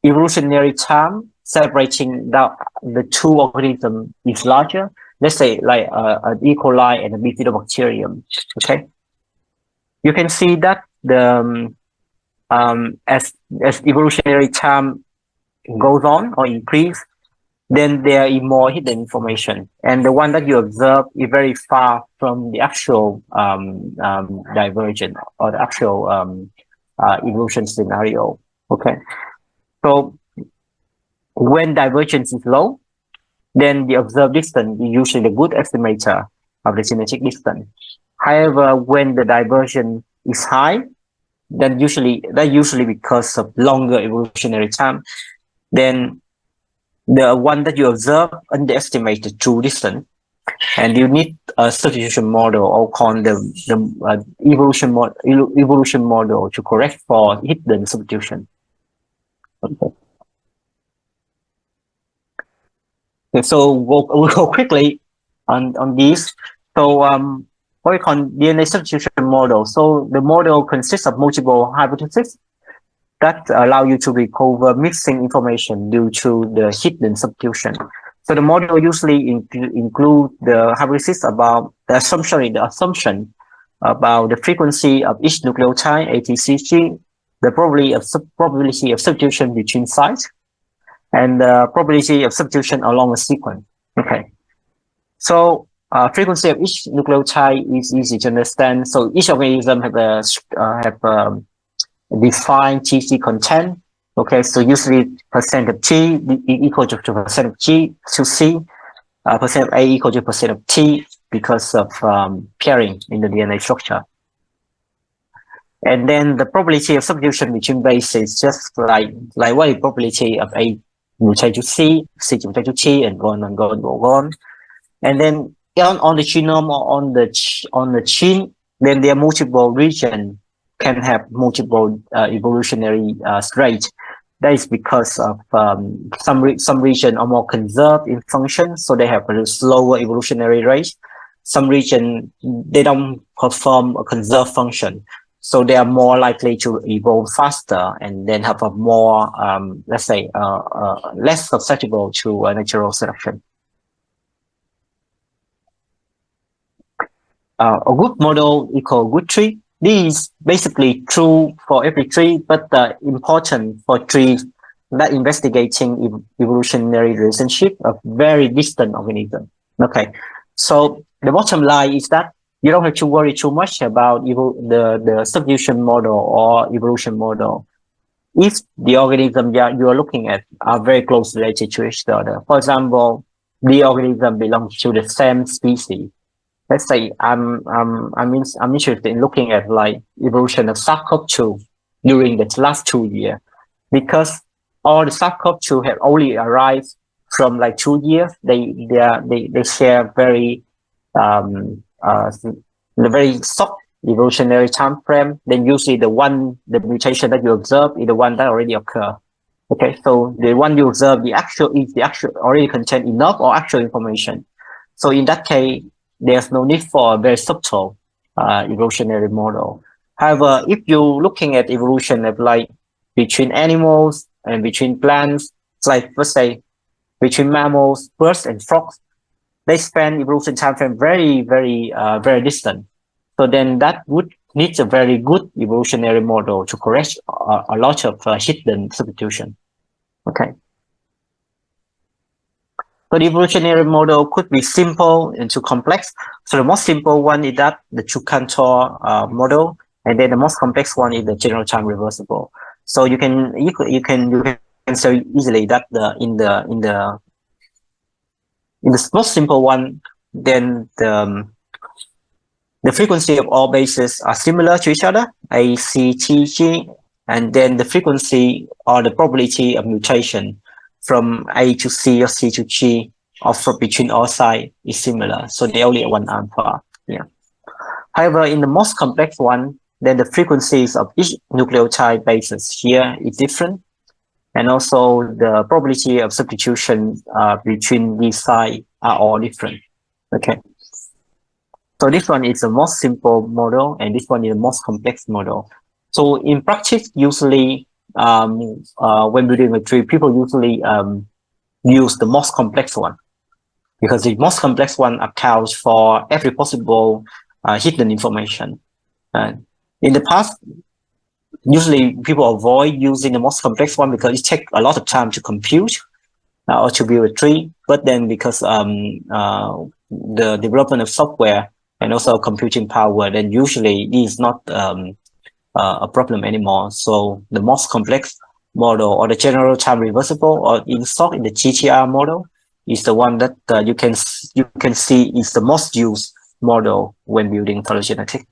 A: evolutionary time, separating the 2 organisms is larger. Let's say like an E. coli and a bifidobacterium. Okay, you can see that the as evolutionary time goes on or increase, then there is more hidden information, and the one that you observe is very far from the actual divergence or the actual evolution scenario. Okay, so when divergence is low, then the observed distance is usually the good estimator of the genetic distance. However, when the divergence is high, then usually because of longer evolutionary time, then the one that you observe underestimate the true distance, and you need a substitution model, or called the evolution model, to correct for hidden substitution. Okay. So we'll go quickly on these. So what we call DNA substitution model. So the model consists of multiple hypotheses that allow you to recover missing information due to the hidden substitution. So the model usually include the hypothesis about the assumption about the frequency of each nucleotide, ATCG, the probability of substitution between sites, and the probability of substitution along a sequence. Okay, so frequency of each nucleotide is easy to understand. So each organism have defined TC content. Okay, so usually percent of T equal to percent of G to C, percent of A equal to percent of T, because of pairing in the DNA structure. And then the probability of substitution between bases, just like what is probability of A mutate to C, C mutate to T, and go on and go on, go on. And then on the genome or on the gene, then there are multiple regions can have multiple evolutionary rates. That is because of some region are more conserved in function, so they have a slower evolutionary rate. Some region they don't perform a conserved function, so they are more likely to evolve faster and then have a more, let's say, less susceptible to natural selection. A good model equal good tree. This is basically true for every tree, but important for trees that investigating evolutionary relationship of very distant organisms. Okay, so the bottom line is that you don't have to worry too much about the substitution model or evolution model if the organism you are looking at are very close related to each other. For example, the organism belongs to the same species. Let's say I'm interested in looking at like evolution of SARS-CoV-2 during the last 2 years, because all the SARS-CoV-2 have only arrived from like 2 years. They share very the very short evolutionary time frame. Then usually the mutation that you observe is the one that already occurred. Okay, so the one you observe the actual already contain enough or actual information. So in that case, there's no need for a very subtle evolutionary model. However, if you're looking at evolution of like between animals and between plants, it's like let's say between mammals, birds, and frogs, they span evolution time frame very distant. So then that would need a very good evolutionary model to correct a lot of hidden substitution. Okay. So the evolutionary model could be simple into complex. So the most simple one is that the True-Cantor model, and then the most complex one is the general time reversible. So you can say easily that in the most simple one, then the frequency of all bases are similar to each other, A, C, T, G, and then the frequency or the probability of mutation from A to C or C to G or from between all sides is similar. So they only have one alpha. Yeah. However, in the most complex one, then the frequencies of each nucleotide bases here is different. And also the probability of substitution between these sides are all different. Okay. So this one is the most simple model, and this one is the most complex model. So in practice, usually when building a tree, people usually use the most complex one, because the most complex one accounts for every possible hidden information. In the past, usually people avoid using the most complex one because it takes a lot of time to compute or to build a tree. But then because the development of software and also computing power, then usually it is not a problem anymore. So the most complex model, or the general time reversible, or in short, in the GTR model, is the one that you can see is the most used model when building phylogenetic.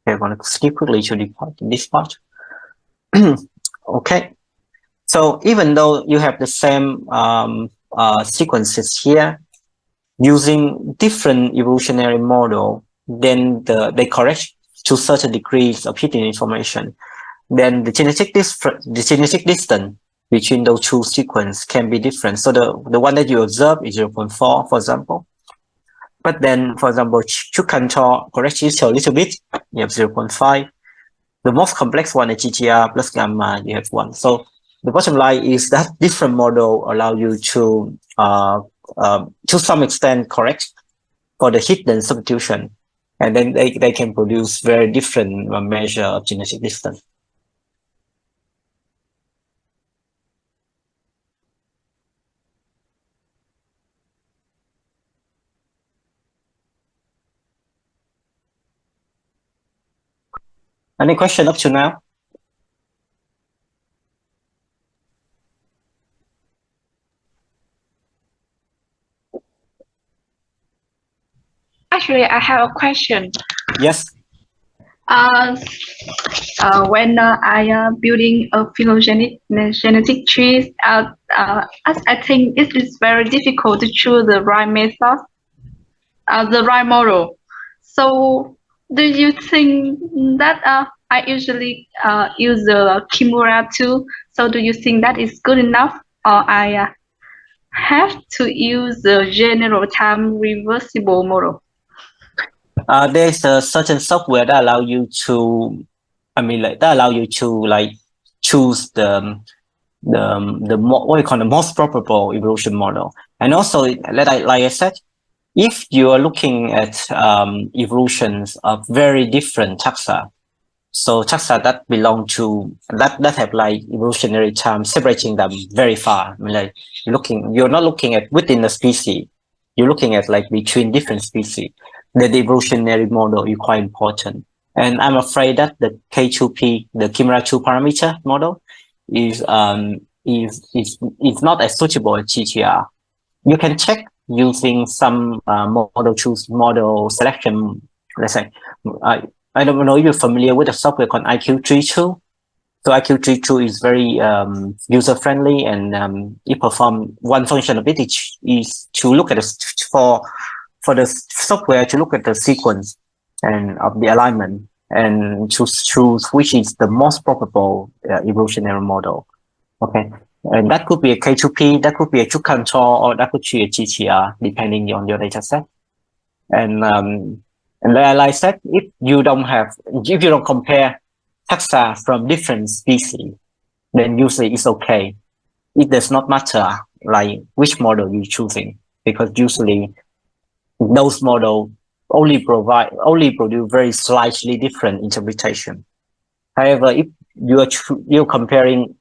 A: Okay, I'm going to skip quickly to this part. Okay, so even though you have the same sequences here, using different evolutionary model, then they correct to certain degrees of hidden information. Then the genetic distance between those two sequences can be different. So the one that you observe is 0.4, for example. But then, for example, True-Cantor corrects it a little bit, you have 0.5. The most complex one is GTR plus gamma, you have 1. So the bottom line is that different model allow you to some extent correct for the hidden substitution, and then they can produce very different measure of genetic distance. Any question up to now?
E: Actually, I have a question.
A: Yes.
E: When I building a phylogenetic tree, I think it is very difficult to choose the right method, the right model. So, do you think that I usually use the Kimura too? So, do you think that is good enough, or I have to use the general time reversible model?
A: There's a certain software that allow you to, that allow you to like choose what we call the most probable evolution model. And also, like I said, if you are looking at evolutions of very different taxa, so taxa that belong to that have like evolutionary time separating them very far. Like you're not looking at within the species, you're looking at like between different species. The evolutionary model is quite important. And I'm afraid that the K2P, the Kimura 2 parameter model, is not as suitable as GTR. You can check using some model selection. Let's say, I don't know if you're familiar with a software called IQ32. So IQ32 is very user friendly, and it performs one function of it is to look at for the software to look at the sequence and of the alignment and to choose which is the most probable evolutionary model. Okay. And that could be a K2P, that could be a true control, or that could be a GTR, depending on your data set. And like I said, if you don't compare taxa from different species, then usually it's okay. It does not matter like which model you're choosing, because usually those models only produce very slightly different interpretation. However, if you're comparing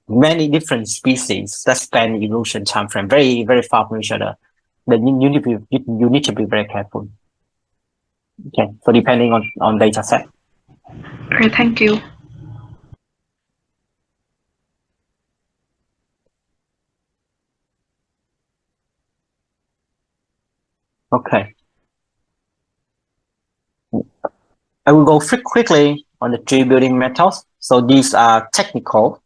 A: many different species that span evolution time frame very, very far from each other, then you need to be very careful. Okay, so depending on data set.
E: Great, thank you.
A: Okay. I will go quickly on the tree building methods. So these are technical.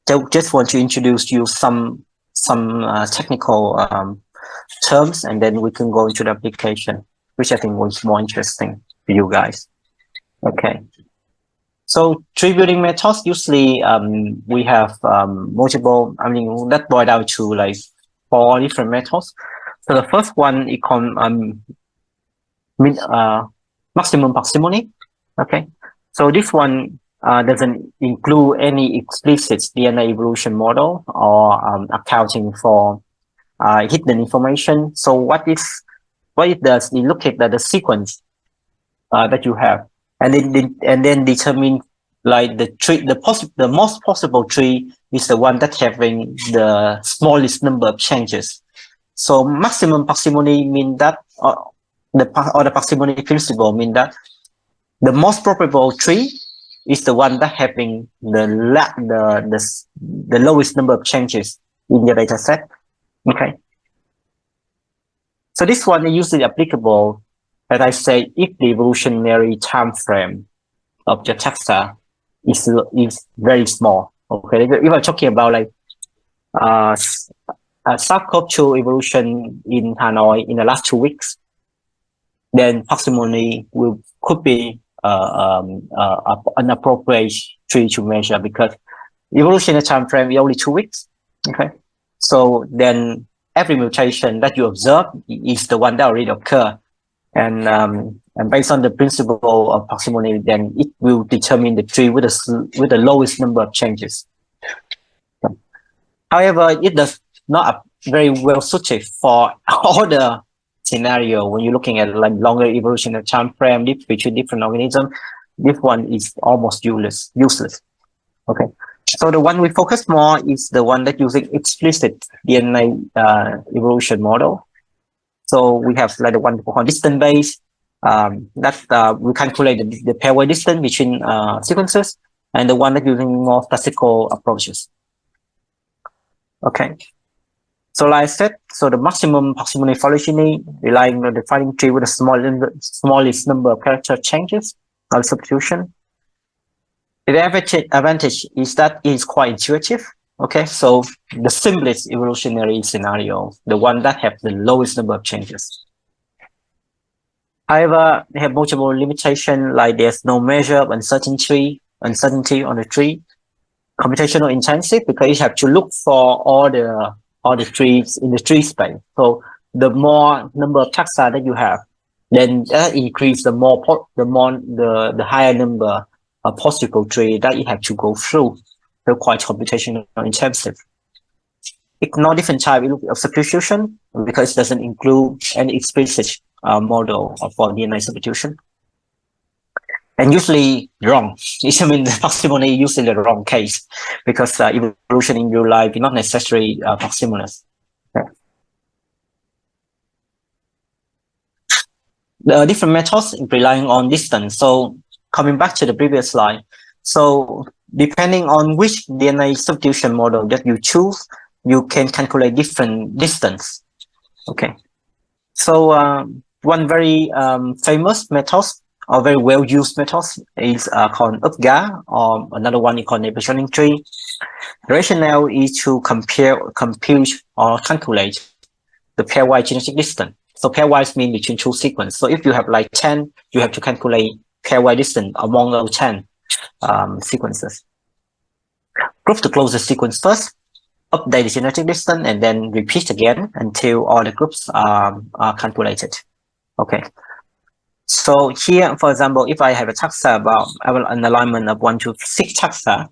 A: I just want to introduce you some technical terms, and then we can go into the application, which I think was more interesting for you guys. Okay. So tree building methods, usually we have multiple, that boiled down to like 4 different methods. So the first one is called maximum parsimony. Okay. So this one doesn't include any explicit DNA evolution model or accounting for hidden information. So what it does, it look at the sequence that you have, and then determine like the most possible tree is the one that having the smallest number of changes. So maximum parsimony mean that the parsimony principle mean that the most probable tree is the one that having the lowest number of changes in your data set. Okay. So this one is usually applicable, as I say, if the evolutionary time frame of the taxa is very small. Okay, if I'm talking about like SARS-CoV-2 evolution in Hanoi in the last 2 weeks, then parsimony could be an appropriate tree to measure, because evolutionary time frame is only 2 weeks. Okay, so then every mutation that you observe is the one that already occurred, and based on the principle of parsimony, then it will determine the tree with the lowest number of changes. However, it does not very well suited for all the scenario when you're looking at like longer evolutionary time frame between different organisms. This one is almost useless. Okay, so the one we focus more is the one that using explicit DNA evolution model. So we have like the one called distance based, that we calculate the pairwise distance between sequences, and the one that using more classical approaches. Okay. So like I said, so the maximum parsimony phylogeneity relying on defining tree with the smallest number of character changes or substitution. The advantage is that it is quite intuitive. Okay, so the simplest evolutionary scenario, the one that have the lowest number of changes. However, they have multiple limitations, like there's no measure of uncertainty on the tree. Computational intensive because you have to look for all the trees in the tree space. So the more number of taxa that you have, then that increase the higher number of possible tree that you have to go through. So quite computational intensive. Ignore different type of substitution because it doesn't include any explicit model for DNA substitution. And usually wrong. I mean, the parsimony is usually the wrong case because evolution in real life is not necessarily parsimonious. Okay. The different methods relying on distance. So coming back to the previous slide. So depending on which DNA substitution model that you choose, you can calculate different distance. Okay. So one very famous method or very well-used method is called UPGA, or another one is called neighbor-joining tree. The rationale is to compute or calculate the pairwise genetic distance. So pairwise means between two sequences. So if you have like 10, you have to calculate pairwise distance among those 10 sequences. Group the closest sequence first, update the genetic distance, and then repeat again until all the groups are calculated. Okay. So here, for example, if I have a taxa about an alignment of 1 to 6 taxa,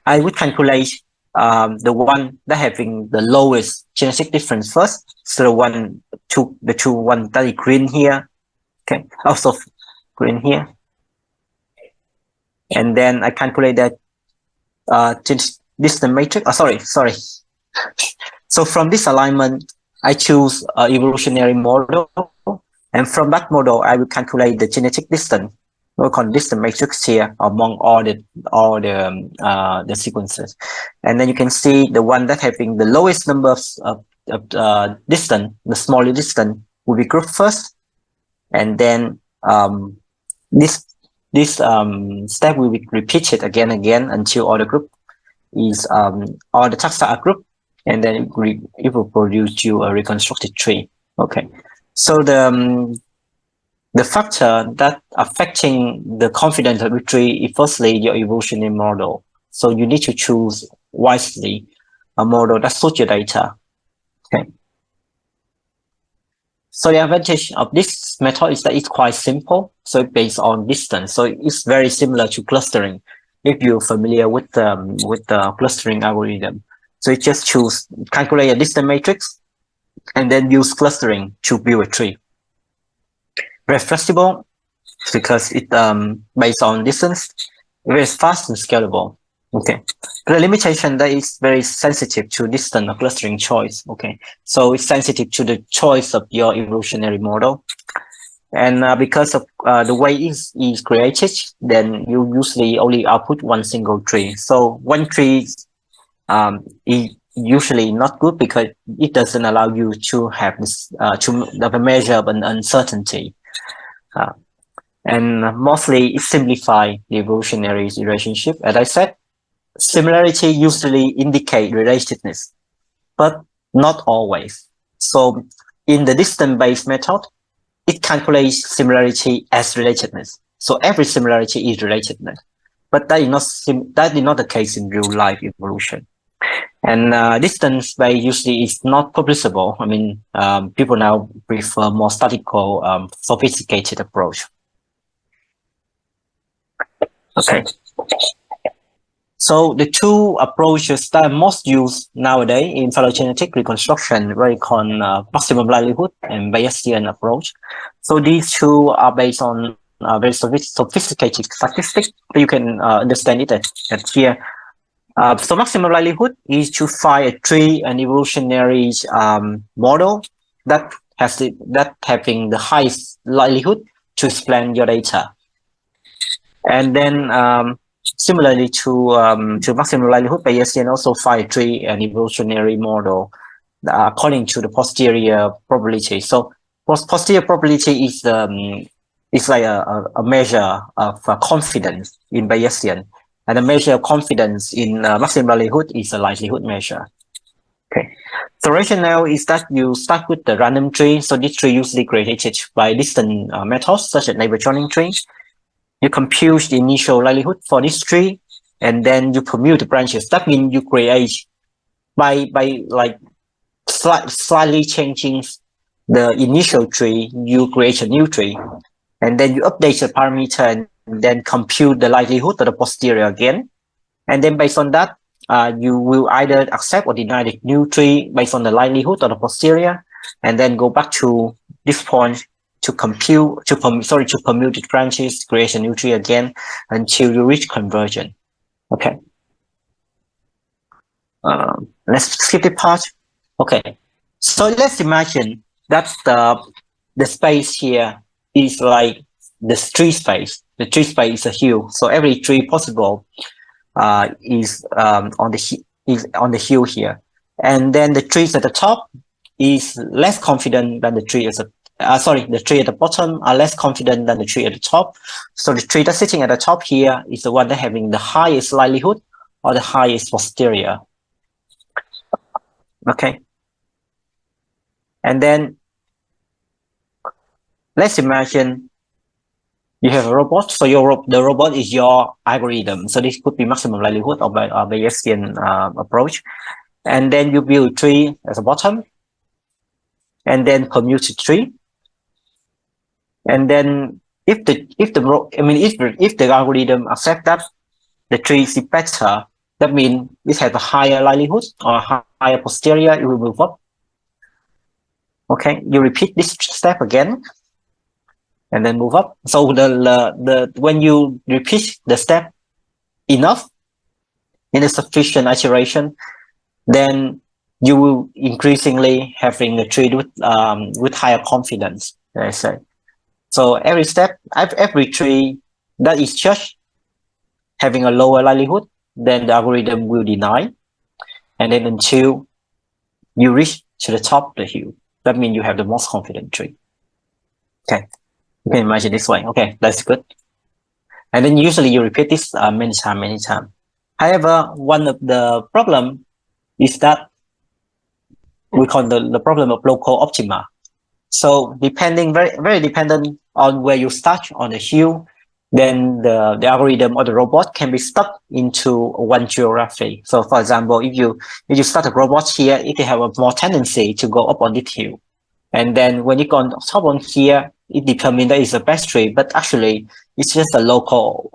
A: I would calculate the one that having the lowest genetic difference first. So the two one that is green here, okay, also green here, and then I calculate that distance matrix. Sorry. So from this alignment, I choose an evolutionary model. And from that model, I will calculate the genetic distance. We call distance matrix here among all the sequences. And then you can see the one that having the lowest number of distance, the smaller distance, will be grouped first. And then this step will be repeated again and again until all the group is all the taxa are grouped, and then it will produce you a reconstructed tree. Okay. So the factor that affecting the confidence of the tree is firstly your evolutionary model. So you need to choose wisely a model that suits your data. Okay. So the advantage of this method is that it's quite simple. So it's based on distance. So it's very similar to clustering. If you're familiar with the clustering algorithm, so you just calculate a distance matrix, and then use clustering to build a tree. Very flexible because it based on distance, very fast and scalable. Okay. The limitation that is very sensitive to distance or clustering choice. Okay. So it's sensitive to the choice of your evolutionary model. And because of the way it is created, then you usually only output one single tree. So one tree is usually not good because it doesn't allow you to have this to have a measure of an uncertainty, and mostly it simplifies the evolutionary relationship. As I said, similarity usually indicate relatedness, but not always. So in the distance-based method, it calculates similarity as relatedness. So every similarity is relatedness, but that is not the case in real life evolution. And distance-based usually is not publishable. I mean, people now prefer more statistical, sophisticated approach. Okay. So the two approaches that are most used nowadays in phylogenetic reconstruction, what we call maximum likelihood and Bayesian approach. So these two are based on very sophisticated statistics. You can understand it at here. So maximum likelihood is to find a tree, an evolutionary model that having the highest likelihood to explain your data. And then similarly to maximum likelihood, Bayesian also find a tree, an evolutionary model according to the posterior probability. So posterior probability is like a measure of confidence in Bayesian, and a measure of confidence in maximum likelihood is a likelihood measure. Okay, the rationale is that you start with the random tree. So this tree usually created by distant methods such as neighbor joining tree. You compute the initial likelihood for this tree, and then you permute the branches. That means you create by like slightly changing the initial tree, you create a new tree, and then you update the parameter and then compute the likelihood of the posterior again. And then based on that, you will either accept or deny the new tree based on the likelihood of the posterior, and then go back to this point to permute the branches, create a new tree again until you reach conversion. Okay. Let's skip the part. Okay. So let's imagine that the space here is like the tree space. The tree space is a hill. So every tree possible is on the hill here, and then the trees at the top is less confident than the tree at the tree at the bottom are less confident than the tree at the top. So the tree that's sitting at the top here is the one that having the highest likelihood or the highest posterior. Okay, and then let's imagine you have a robot. So the robot is your algorithm. So this could be maximum likelihood of a Bayesian approach. And then you build a tree at the bottom, and then permute the tree. And then if the algorithm accepts that the tree is better, that means it has a higher likelihood or a higher posterior, it will move up. Okay, you repeat this step again, and then move up. So when you repeat the step enough in a sufficient iteration, then you will increasingly having a tree with higher confidence, I say. So every step, every tree that is just having a lower likelihood, then the algorithm will deny, and then until you reach to the top of the hill, that means you have the most confident tree. Okay, you can imagine this way. Okay, that's good. And then usually you repeat this many times. However, one of the problem is that we call the problem of local optima. So very dependent on where you start on the hill, then the algorithm or the robot can be stuck into one geography. So for example, if you start a robot here, it can have a more tendency to go up on this hill. And then when you go on top on here, it determines that it's the best tree, but actually it's just the local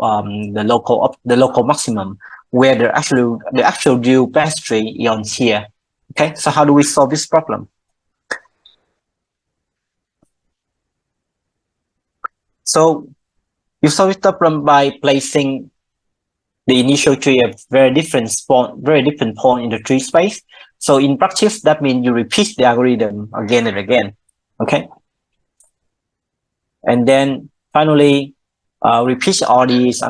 A: maximum where the actual real best tree is on here. Okay, so how do we solve this problem? So you solve this problem by placing the initial tree at very different point in the tree space. So in practice, that means you repeat the algorithm again and again. Okay, and then finally repeat all these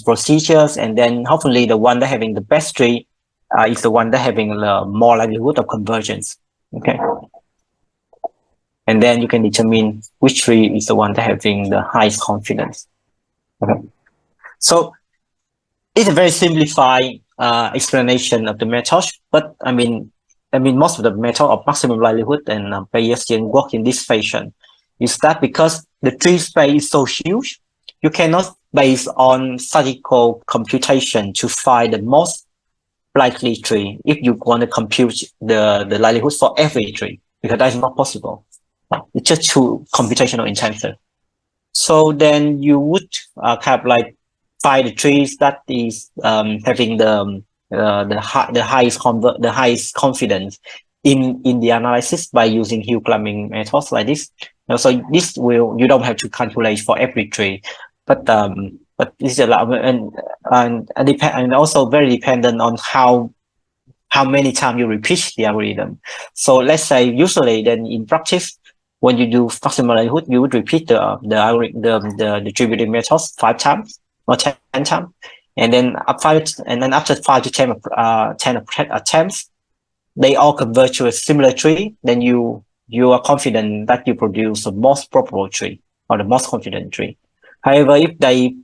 A: procedures, and then hopefully the one that having the best tree is the one that having the more likelihood of convergence. Okay, and then you can determine which tree is the one that having the highest confidence. Okay, so it's a very simplified explanation of the method, but I mean most of the method of maximum likelihood and Bayesian work in this fashion. Is that because the tree space is so huge, you cannot base on statistical computation to find the most likely tree if you want to compute the likelihood for every tree, because that is not possible. It's just too computational intensive. So then you would kind of like find the trees that is having the highest confidence in the analysis by using hill climbing methods like this. So this you don't have to calculate for every tree, but this is a lot, and also very dependent on how many times you repeat the algorithm. So let's say usually then in practice, when you do maximum likelihood, you would repeat the distributed methods 5 times or 10 times, and then after 5 to 10 attempts, they all converge to a similar tree, then you are confident that you produce the most probable tree or the most confident tree. However, if they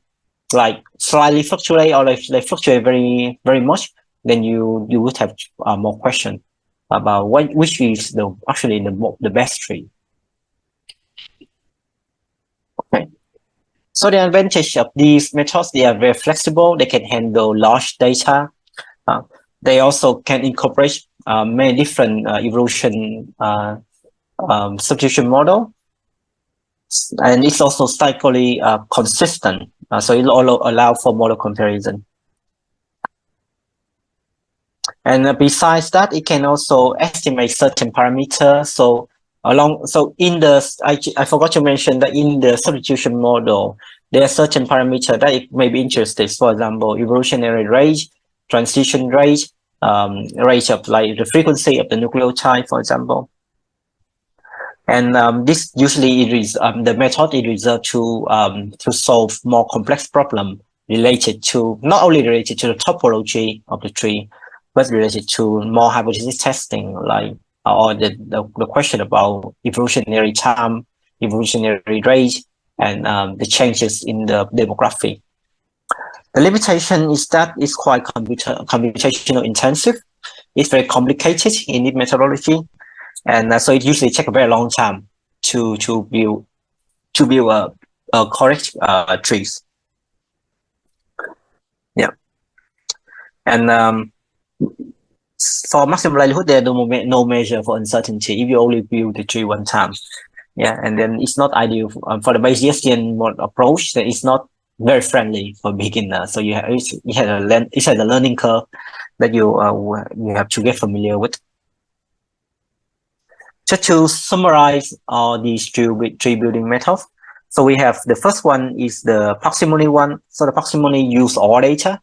A: like slightly fluctuate or they fluctuate very much, then you would have more question about which is the best tree. Okay. So the advantage of these methods, they are very flexible. They can handle large data. They also can incorporate many different evolution substitution model, and it's also statistically consistent. So it will allow for model comparison. And besides that, it can also estimate certain parameters. So in the, I forgot to mention that in the substitution model, there are certain parameters that it may be interested. For example, evolutionary rate, transition rate, rate of like the frequency of the nucleotide, for example. And this usually is the method is reserved to solve more complex problem related to not only related to the topology of the tree, but related to more hypothesis testing, like or the question about evolutionary time, evolutionary rate, and the changes in the demography. The limitation is that it's quite computational intensive. It's very complicated in its methodology, and so it usually takes a very long time to build a correct trees. Yeah, and for maximum likelihood, there's no measure for uncertainty if you only build the tree one time. Yeah, and then it's not ideal for the Bayesian approach. That it's not very friendly for beginners. So it has a learning curve that you have to get familiar with. Just to summarize these tree building methods. So we have the first one is the parsimony one. So the parsimony use all data.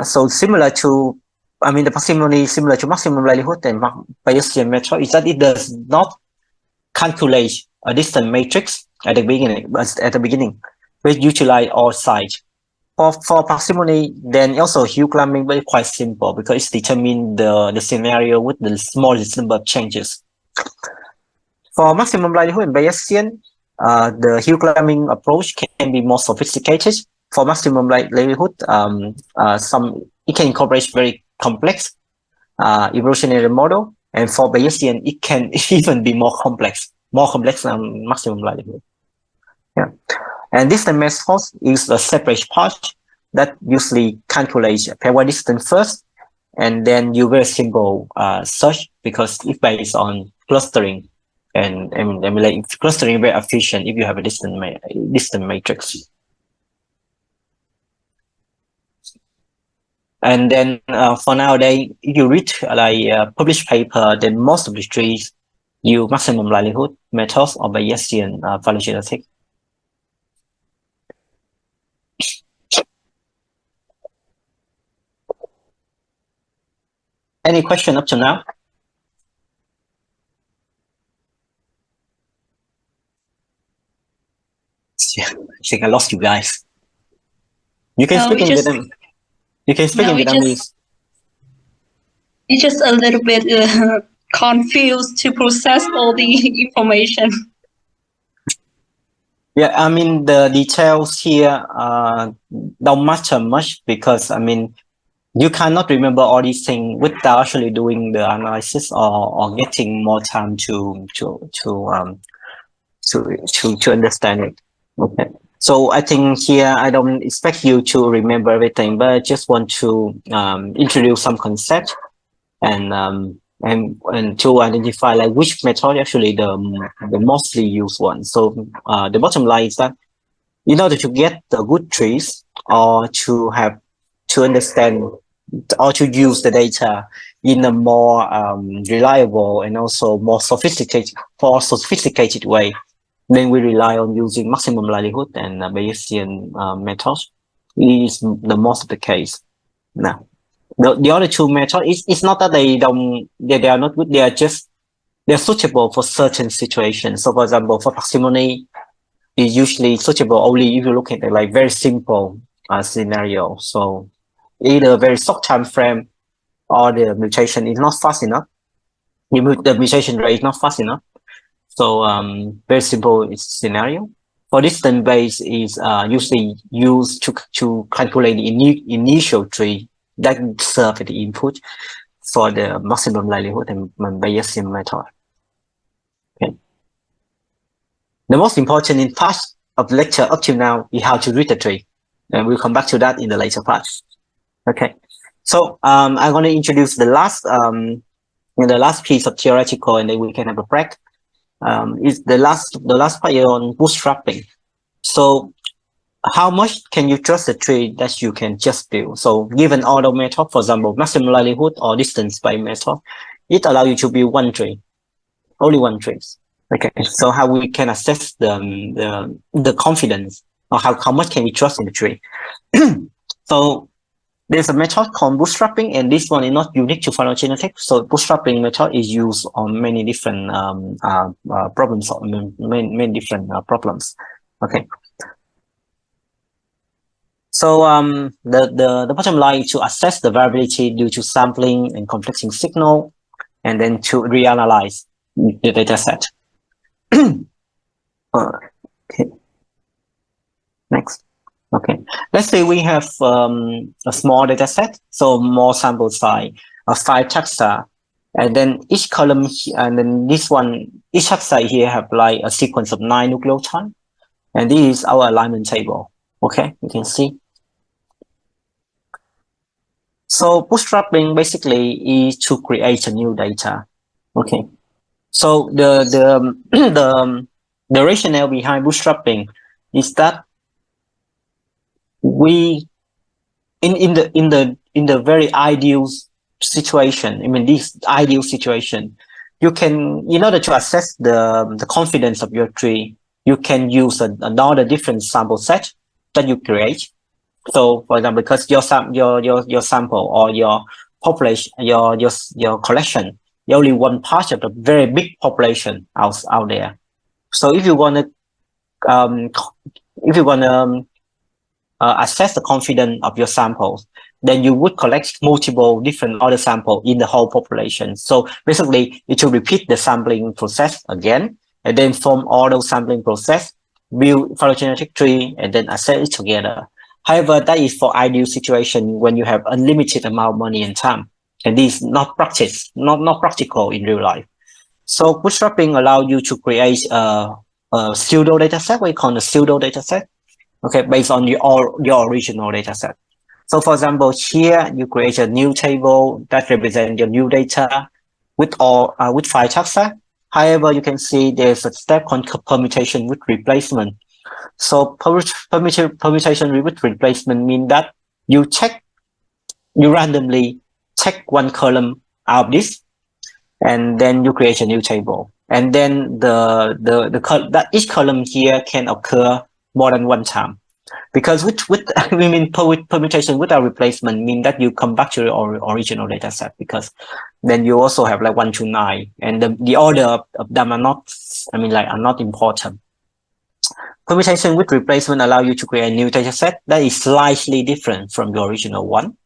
A: So similar to, the parsimony similar to maximum likelihood and Bayesian method is that it does not calculate a distance matrix at the beginning, but utilize all sides. For parsimony, then also Hill climbing, but quite simple because it's determine the scenario with the smallest number of changes. For maximum likelihood and Bayesian, the hill climbing approach can be more sophisticated. For maximum likelihood, it can incorporate very complex evolutionary model, and for Bayesian, it can even be more complex than maximum likelihood. Yeah, and distance method is a separate part that usually calculates pairwise distance first, and then you very simple search because it's based on clustering, and clustering is very efficient if you have a distance matrix. And then for nowadays, if you read published paper, then most of the trees use maximum likelihood methods or Bayesian phylogenetic. Any question up to now? Yeah, I think I lost you guys. You can speak in Vietnamese. You can speak in Vietnamese.
C: It's just a little bit confused to process all the information.
A: Yeah, the details here don't matter much because you cannot remember all these things without actually doing the analysis or getting more time to understand it. Okay. So I think here I don't expect you to remember everything, but I just want to introduce some concepts and to identify like which method actually the mostly used one. So the bottom line is that in order to get the good trees or to understand or to use the data in a more reliable and also more sophisticated way, then we rely on using maximum likelihood and Bayesian methods. Is the most of the case. Now, the other two methods, it's not that they are not good. They're suitable for certain situations. So, for example, for parsimony, is usually suitable only if you look at the like very simple scenario. So, either very short time frame or the mutation is not fast enough. The mutation rate is not fast enough. So very simple scenario. For distance base is usually used to calculate the initial tree that serve the input for the maximum likelihood and Bayesian method. Okay. The most important in part of the lecture up to now is how to read the tree, and we'll come back to that in the later part. Okay. So I'm going to introduce the last piece of theoretical, and then we can have a break. Is the last part on bootstrapping. So how much can you trust the tree that you can just build? So given order method, for example, maximum likelihood or distance by method, it allows you to build one tree, only one tree. Okay, so how we can assess the confidence, or how much can we trust in the tree? So there's a method called bootstrapping, and this one is not unique to phylogenetics. So bootstrapping method is used on many different problems, or many different problems. Okay. So the bottom line is to assess the variability due to sampling and conflicting signal, and then to reanalyze the data set. Okay. Next. Okay. Let's say we have a small data set, so more sample size of 5 taxa, and then each column, and then this one, each taxa here have like a sequence of 9 nucleotides, and this is our alignment table. Okay, you can see. So bootstrapping basically is to create a new data. Okay. So the rationale behind bootstrapping is that we in the very ideal situation, I mean this ideal situation, you can, in order to assess the confidence of your tree, you can use another different sample set that you create. So for example, because your sample or your population, your collection, you're only one part of the very big population out there. So if you want to assess the confidence of your samples, then you would collect multiple different other samples in the whole population. So basically, it will repeat the sampling process again, and then from all those sampling process, build phylogenetic tree, and then assess it together. However, that is for ideal situation when you have unlimited amount of money and time, and this is not practical in real life. So bootstrapping allows you to create a pseudo data set, we call it a pseudo data set. Okay, based on your original data set. So for example, here you create a new table that represents your new data with 5 taxa. However, you can see there's a step called permutation with replacement. So permutation with replacement means that you randomly check one column out of this, and then you create a new table. And then that each column here can occur more than one time, because with permutation without replacement mean that you come back to your original data set, because then you also have like 1 to 9, and the order of them are not important. Permutation with replacement allow you to create a new data set that is slightly different from the original one.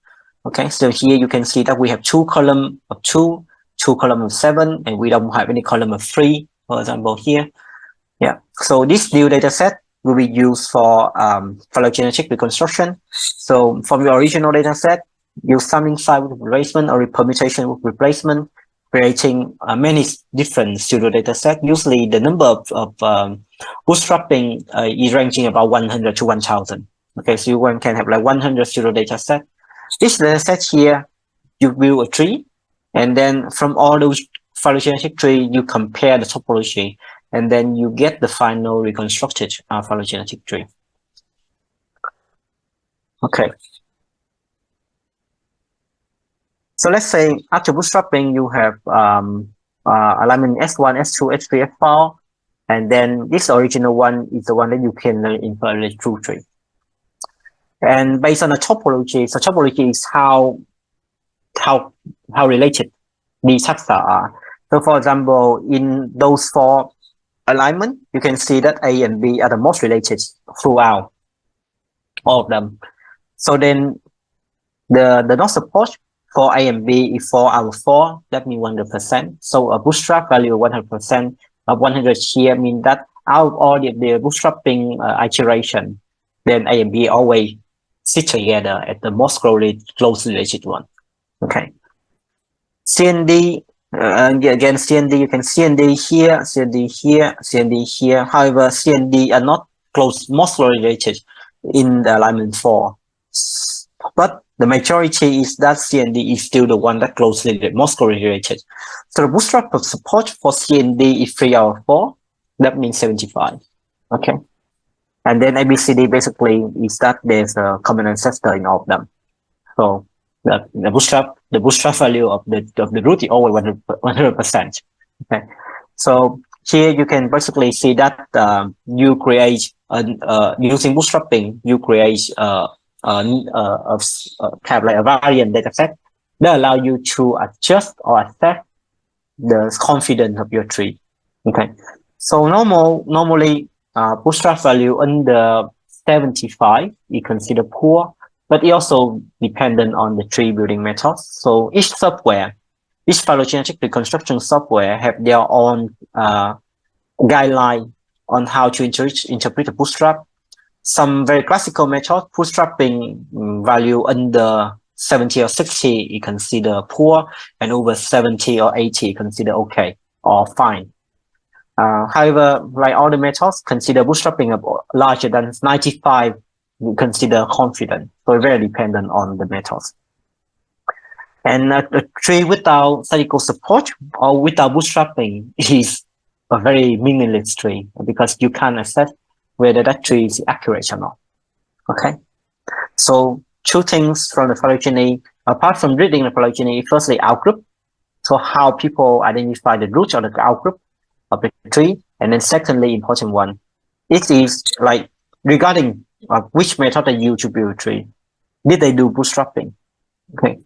A: Okay, so here you can see that we have 2 columns of 2, 2 columns of 7, and we don't have any column of 3, for example, here. Yeah, so this new data set will be used for phylogenetic reconstruction. So from your original data set, use sampling size with replacement or permutation with replacement, creating many different pseudo data sets. Usually the number of bootstrapping is ranging about 100 to 1000. Okay, so one can have like 100 pseudo data set. This data set here, you build a tree, and then from all those phylogenetic tree, you compare the topology, and then you get the final reconstructed phylogenetic tree. Okay. So let's say after bootstrapping, you have alignment S1, S2, S3, S4, and then this original one is the one that you can infer the true tree. And based on the topology, so topology is how related these taxa are. So for example, in those 4 alignment, you can see that A and B are the most related throughout all of them. So then the north support for A and B is 4 out of 4, that means 100%. So a bootstrap value 100% of 100 here means that out of all the bootstrapping iteration, then A and B always sit together at the most closely related one. Okay. CND, again, CND, you can CND here, CND here, CND here. However, CND are not most related in the alignment 4. But the majority is that CND is still the one that most closely related. So the bootstrap support for CND is 3 out of 4. That means 75. Okay. And then ABCD basically is that there's a common ancestor in all of them. So the bootstrap value of the root is always 100%. Okay. So here you can basically see that you create using bootstrapping, you create kind of like a variant data set that allow you to adjust or assess the confidence of your tree. Okay. So normally bootstrap value under 75 is considered poor, but it also dependent on the tree building methods. So each phylogenetic reconstruction software have their own guideline on how to interpret a bootstrap. Some very classical methods, bootstrapping value under 70 or 60 is considered poor, and over 70 or 80 considered okay or fine. However, like all the methods, consider bootstrapping of larger than 95, we consider confident. So very dependent on the methods. And a tree without statistical support or without bootstrapping is a very meaningless tree because you can't assess whether that tree is accurate or not. Okay. So 2 things from the phylogeny, apart from reading the phylogeny, firstly outgroup. So how people identify the root or the outgroup of the tree, and then secondly, important one, it is like regarding which method they use to build a tree. Did they do bootstrapping? Okay,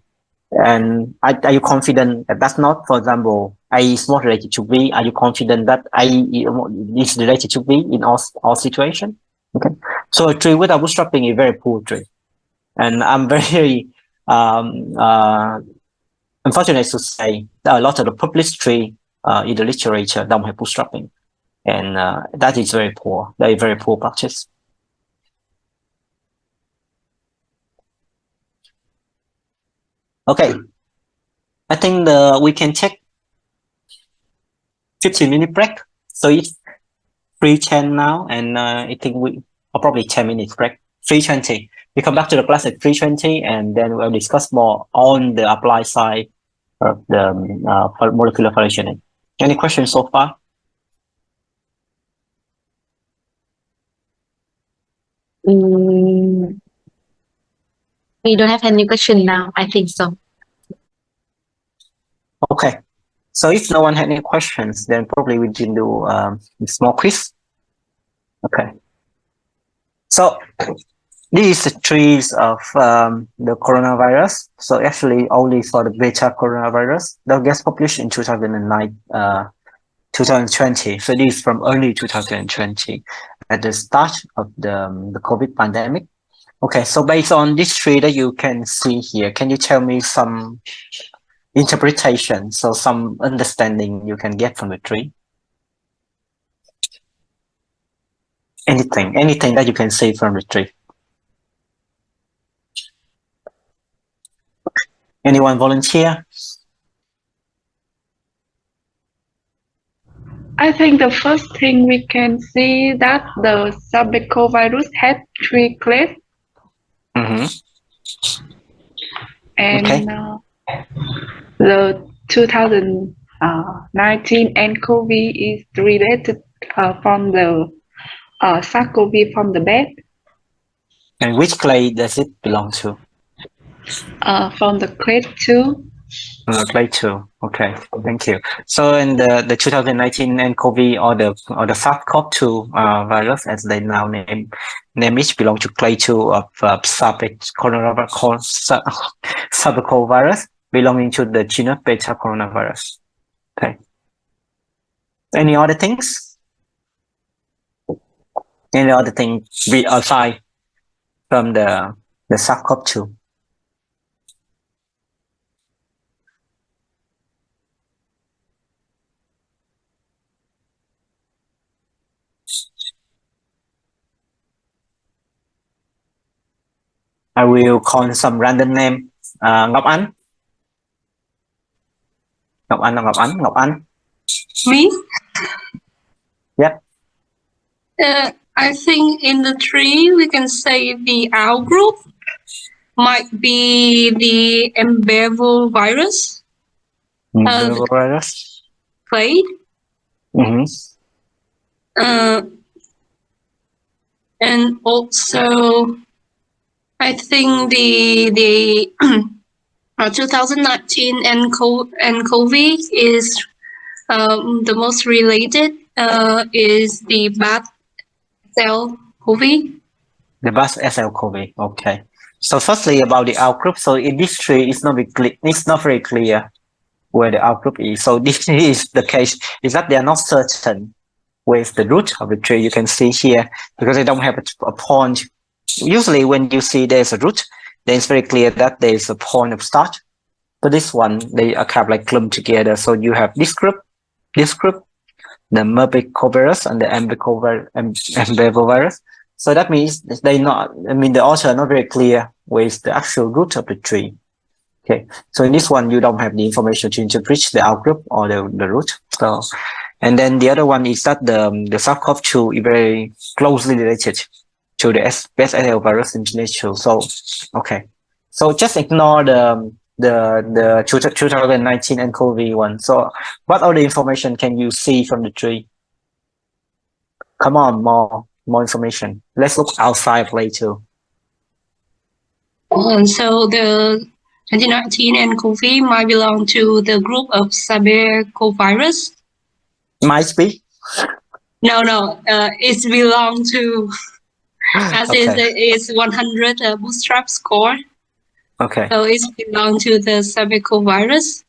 A: and are you confident that that's not, for example, A is not related to B? Are you confident that A is related to B in all situations? Okay, so a tree without bootstrapping is a very poor tree, and I'm very unfortunate to say that a lot of the published tree in the literature don't have bootstrapping, and that is very poor. That is very poor practice. Okay, I think we can take 15-minute break. So it's 3:10 now, and I think probably 10 minutes break. 3:20. We come back to the class at 3:20, and then we'll discuss more on the applied side of the molecular phylogeny. Any questions so far?
B: We don't have any question now. I think so.
A: Okay. So if no one had any questions, then probably we can do a small quiz. Okay. So these are the trees of the coronavirus. So actually only for the beta coronavirus that gets published in 2020. So this is from early 2020 at the start of the COVID pandemic. Okay, so based on this tree that you can see here, can you tell me some interpretation, so some understanding you can get from the tree? Anything that you can see from the tree. Anyone volunteer?
E: I think the first thing we can see that the Sabecovirus had 3 clades,
A: Mm-hmm.
E: and
A: Okay.
E: the 2019 nCoV is related from the SARS-CoV from the bat.
A: And which clade does it belong to?
E: From the clade 2.
A: Clade 2. Okay, thank you. So in the 2019 nCoV or the SARS-CoV-2 virus, as they now name it, belong to clade 2 of Sabecovirus, belonging to the genus beta coronavirus. Okay. Any other things? Any other thing aside from the SARS-CoV-2? I will call some random name. Ngọc Anh. Ngọc Anh, Ngọc Anh, Ngọc Anh.
C: Me?
A: Yep.
C: I think in the tree we can say the owl group might be the Embevovirus
A: Virus.
C: clade.
A: Mm-hmm.
C: And also I think the 2019 nCoV is the most related is the bat cell COVID.
A: The bus SL-CoV. Okay. So firstly about the outgroup. So in this tree, it's not very clear where the outgroup is. So this is the case is that they are not certain with the root of the tree. You can see here because they don't have a point. Usually when you see there's a root, then it's very clear that there's a point of start. But this one, they are kind of like clumped together. So you have this group, the Merbicovirus and the Embevovirus. So that means the author are not very clear with the actual root of the tree. Okay, so in this one, you don't have the information to interpret the outgroup or the root. So, and then the other one is that the SARS-CoV-2 is very closely related to the SARS virus in nature. So, okay, so just ignore the 2019 nCoV one. So, what other information can you see from the tree? Come on, more information. Let's look outside play too.
C: So the 2019 nCoV might belong to the group of Sabecovirus.
A: Might be.
C: No, it's belong to as
A: Okay.
C: it's 100 bootstrap score.
A: Okay.
C: So it's belong to the Sabecovirus.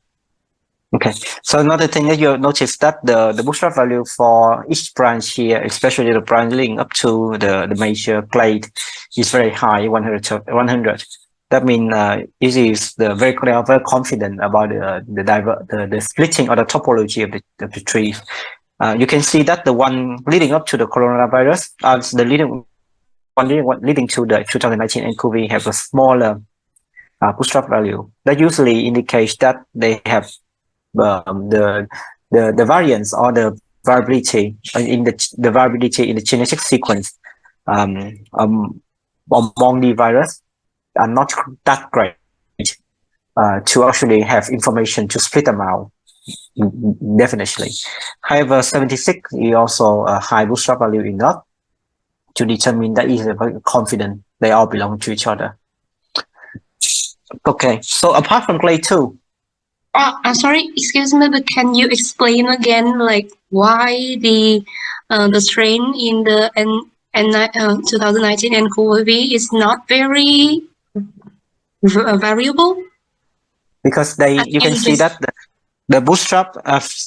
A: Okay. So another thing that you notice that the bootstrap value for each branch here, especially the branch leading up to the major clade, is very high, 100. That means it is very confident about the splitting or the topology of the trees. You can see that the one leading up to the coronavirus, the leading to the 2019 nCoV have a smaller bootstrap value. That usually indicates that they have the variance or the variability in the variability in the genetic sequence among the virus are not that great to actually have information to split them out. Definitely. However, 76 is also a high bootstrap value enough to determine that is very confident they all belong to each other. Okay, so apart from clade 2,
C: I'm sorry, excuse me, but can you explain again, like why the strain in the 2019 nCoV is not very variable?
A: because you can see that the bootstrap,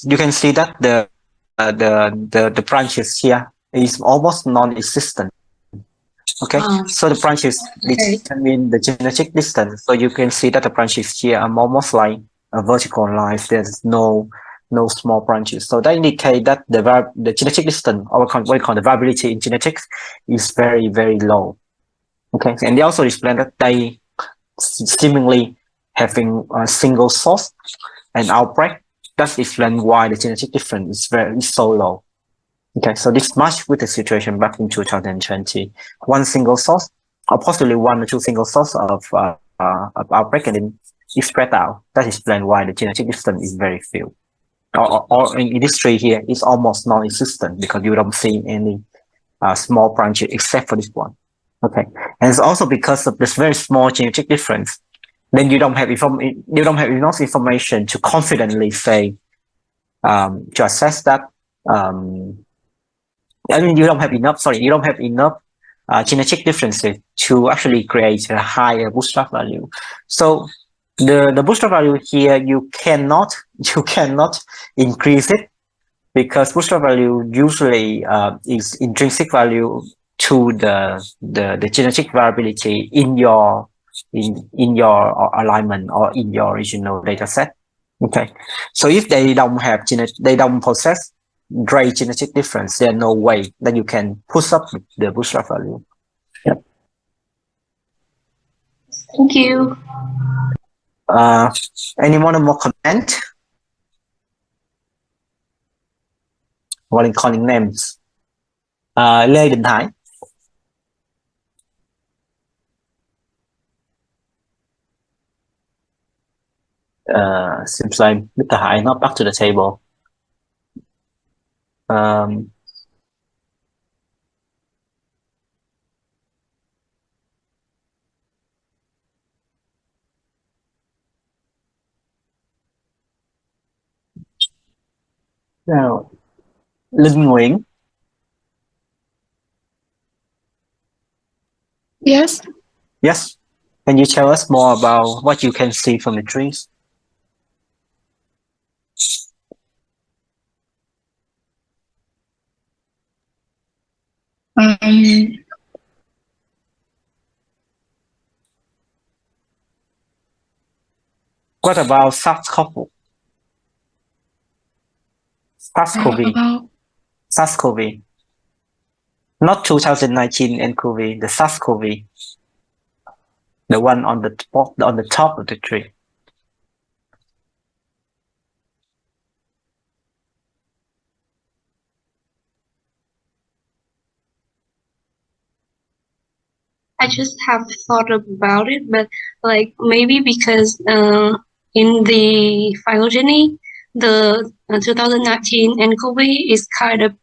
A: you can see that the branches here is almost non-existent. Okay, so the branches determine the genetic distance. So you can see that the branches here are almost like a vertical line. There's no small branches. So that indicates that the genetic distance, or what we call the variability in genetics, is very, very low. Okay, and they also explain that they seemingly having a single source and outbreak. That's explain why the genetic difference is so low. Okay, so this matched with the situation back in 2020. One single source, or possibly one or two single source of outbreak, and then it's spread out. That explains why the genetic distance is very few. Or in this tree here, it's almost non-existent because you don't see any small branches except for this one. Okay, and it's also because of this very small genetic difference. Then you don't have enough information to confidently say to assess that. You don't have enough. Sorry, you don't have enough genetic differences to actually create a higher bootstrap value. So the bootstrap value here, you cannot increase it because bootstrap value usually is intrinsic value to the genetic variability in your alignment or in your original data set. Okay, so if they don't possess great genetic difference, there's no way that you can push up the bootstrap value. Yep.
C: Thank you.
A: Anyone more comment? Calling names. Lê Đình Hải. Seems like Mr. Hải not back to the table. Now, Linh Nguyễn.
C: Yes.
A: Yes. Can you tell us more about what you can see from the trees? What about SARS-CoV? SARS-CoV. Not 2019 nCoV, the SARS-CoV. The one on the top of the tree.
C: I just have thought about it, but like maybe because in the phylogeny, the 2019 nCoV is kind of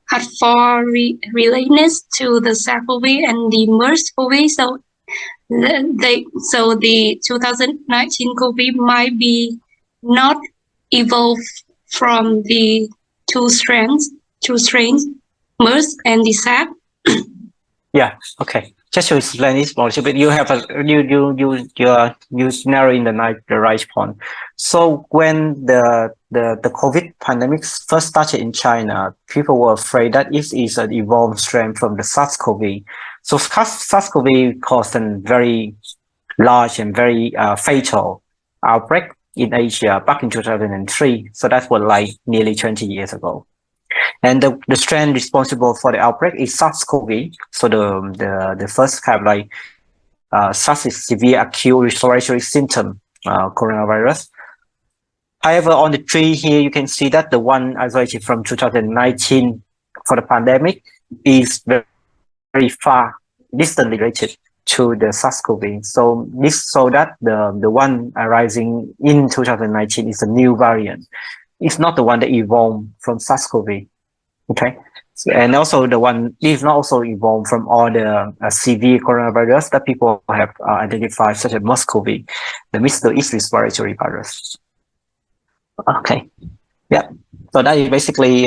C: had far relatedness to the SARS-CoV and the MERS-CoV, so the 2019 COVID might be not evolved from the two strains, MERS and the SARS.
A: Yeah. Okay. Just to explain this more a little bit, you have you narrowing the right point. So when the COVID pandemic first started in China, people were afraid that it is an evolved strain from the SARS-CoV. So SARS-CoV caused a very large and very fatal outbreak in Asia back in 2003. So that was like nearly 20 years ago. And the strain responsible for the outbreak is SARS-CoV. So the first kind of like SARS is severe acute respiratory symptom coronavirus. However, on the tree here, you can see that the one isolated from 2019 for the pandemic is very far distantly related to the SARS-CoV. So that the one arising in 2019 is a new variant. It's not the one that evolved from SARS-CoV. Okay. So, and also the one is not also evolved from all the severe coronavirus that people have identified, such as MERS-CoV, the Middle East respiratory virus. Okay. Yeah. So that is basically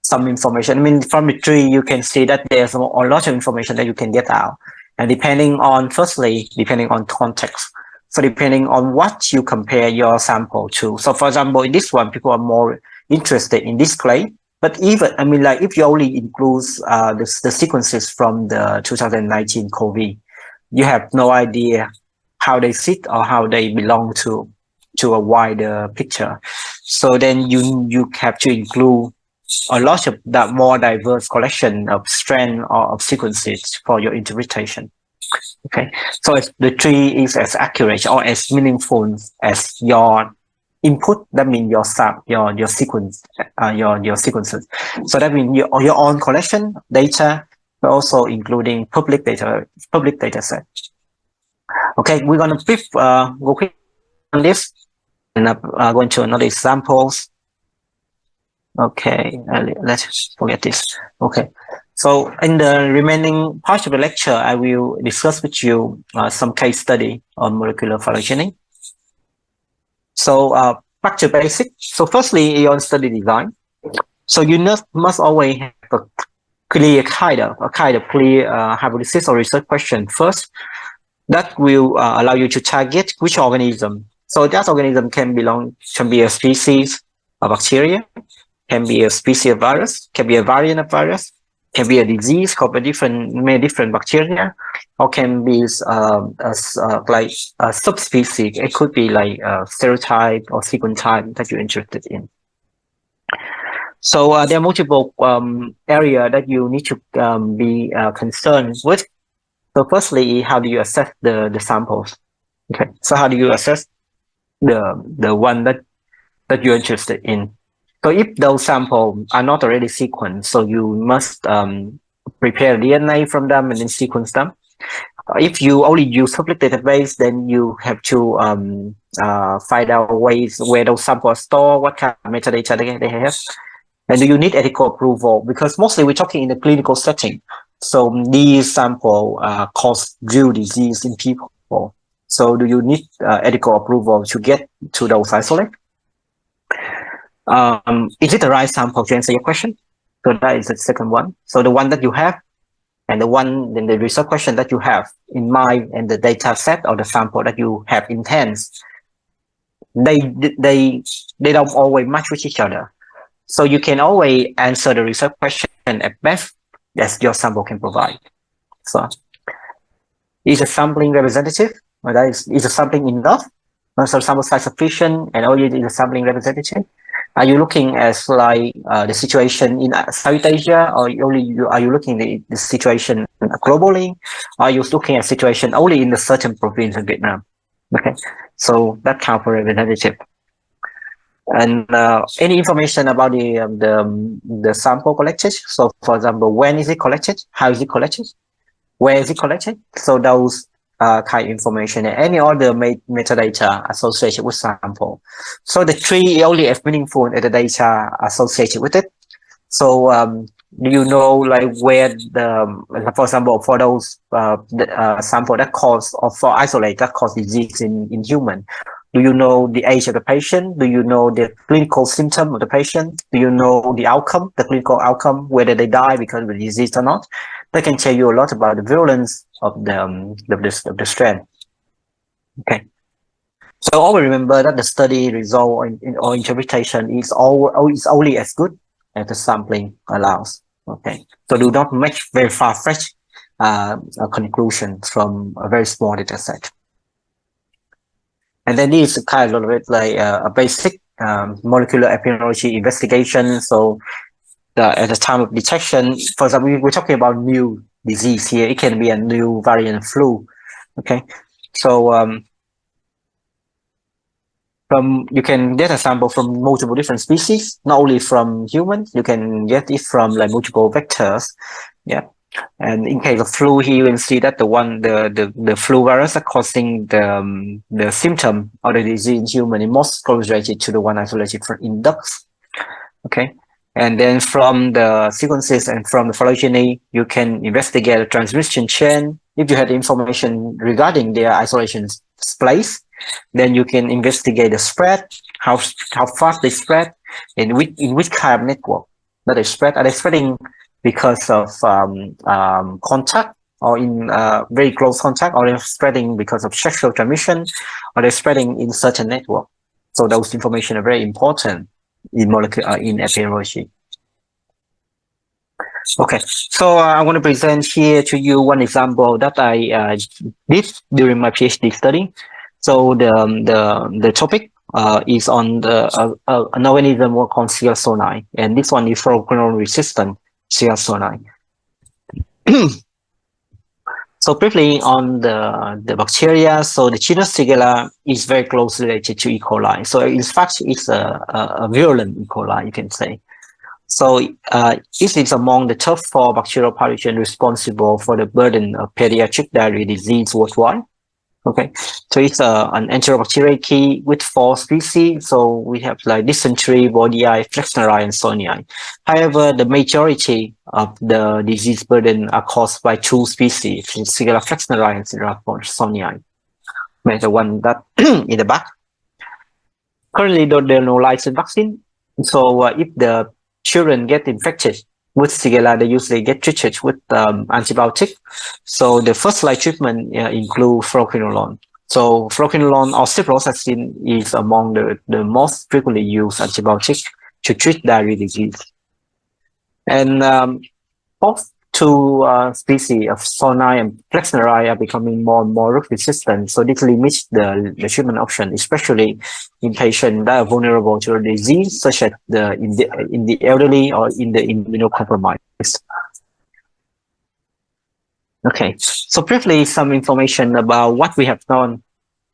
A: some information. I mean, from the tree, you can see that there's a lot of information that you can get out. And depending on context. So depending on what you compare your sample to. So for example, in this one, people are more interested in this clade. But even, I mean, like if you only include the sequences from the 2019 COVID, you have no idea how they sit or how they belong to a wider picture. So then you have to include a lot of that more diverse collection of strand or of sequences for your interpretation. Okay, so if the tree is as accurate or as meaningful as your input, that means your sequence, your sequences. So that means your own collection data, but also including public data set. Okay, we're gonna go quick on this, and going to another examples. Okay, let's forget this. Okay, so in the remaining part of the lecture, I will discuss with you some case study on molecular phylogeny. So back to basic. So firstly, your study design. So you must always have a clear kind of clear hypothesis or research question first that will allow you to target which organism. So that organism can be a species of bacteria, can be a species of virus, can be a variant of virus, can be a disease caused by many different bacteria, or can be like a subspecies. It could be like a serotype or sequence type that you're interested in. So there are multiple areas that you need to be concerned with. So firstly, how do you assess the samples? Okay, so how do you assess the one that you're interested in? So if those samples are not already sequenced, so you must prepare DNA from them and then sequence them. If you only use public database, then you have to find out ways where those samples are stored, what kind of metadata they have, and do you need ethical approval? Because mostly we're talking in the clinical setting. So these samples cause real disease in people. So do you need ethical approval to get to those isolate? Is it the right sample to answer your question? So that is the second one. So the one that you have, and then the research question that you have in mind, and the data set or the sample that you have in hands, they don't always match with each other. So you can always answer the research question at best as your sample can provide. So is the sampling representative? Or that is the sampling enough? So sample size sufficient, and only is the sampling representative? Are you looking at like the situation in South Asia, or are you looking at the situation globally? Or are you looking at situation only in the certain province of Vietnam? Okay, so that counts for representative. And any information about the sample collected. So, for example, when is it collected? How is it collected? Where is it collected? So those kind of information and any other metadata associated with sample. So the tree only have meaningful metadata associated with it. So do you know like where the, for example, for those sample that cause, or for isolate that cause disease in human? Do you know the age of the patient? Do you know the clinical symptom of the patient? Do you know the outcome, the clinical outcome, whether they die because of the disease or not? That can tell you a lot about the virulence of the strain. Okay. So always remember that the study result or interpretation is only as good as the sampling allows. Okay. So do not make very far-fetched conclusion from a very small data set. And then this is kind of like a basic molecular epidemiology investigation. So at the time of detection, for example, we're talking about new disease here. It can be a new variant flu. Okay, so you can get a sample from multiple different species, not only from humans. You can get it from like multiple vectors. Yeah. And in case of flu, here you can see that the flu virus are causing the symptom of the disease in human is most closely related to the one isolated in ducks. Okay, and then from the sequences and from the phylogeny, you can investigate the transmission chain. If you had information regarding their isolation place, then you can investigate the spread, how fast they spread, in which kind of network that they spread. Are they spreading because of contact, or in very close contact, or they're spreading because of sexual transmission, or they're spreading in certain network? So those information are very important in epidemiology. Okay, so I want to present here to you one example that I did during my PhD study. So the topic is on an organism called Celsoni, and this one is fluoroquinolone resistant Celsoni. So briefly on the bacteria, so the genus Shigella is very closely related to E. coli. So in fact, it's a virulent E. coli, you can say. So it is among the top 4 bacterial pathogens responsible for the burden of pediatric diarrhea disease worldwide. Okay, so it's an Enterobacteriaceae key with 4 species. So we have like dysentery, Bordeii, Flexneri, and Sonnei. However, the majority of the disease burden are caused by 2 species, Shigella flexneri and Shigella Sonnei. The one that in the back. Currently, there are no licensed vaccine. So if the children get infected with Shigella, they usually get treated with antibiotic. So the first line treatment include fluoroquinolone. So fluoroquinolone or ciprofloxacin is among the most frequently used antibiotic to treat diarrhea disease. And both 2 species of Sonnei and Flexneri are becoming more and more resistant. So this limits the treatment option, especially in patients that are vulnerable to the disease, such as in the elderly or in the immunocompromised. Okay, so briefly some information about what we have known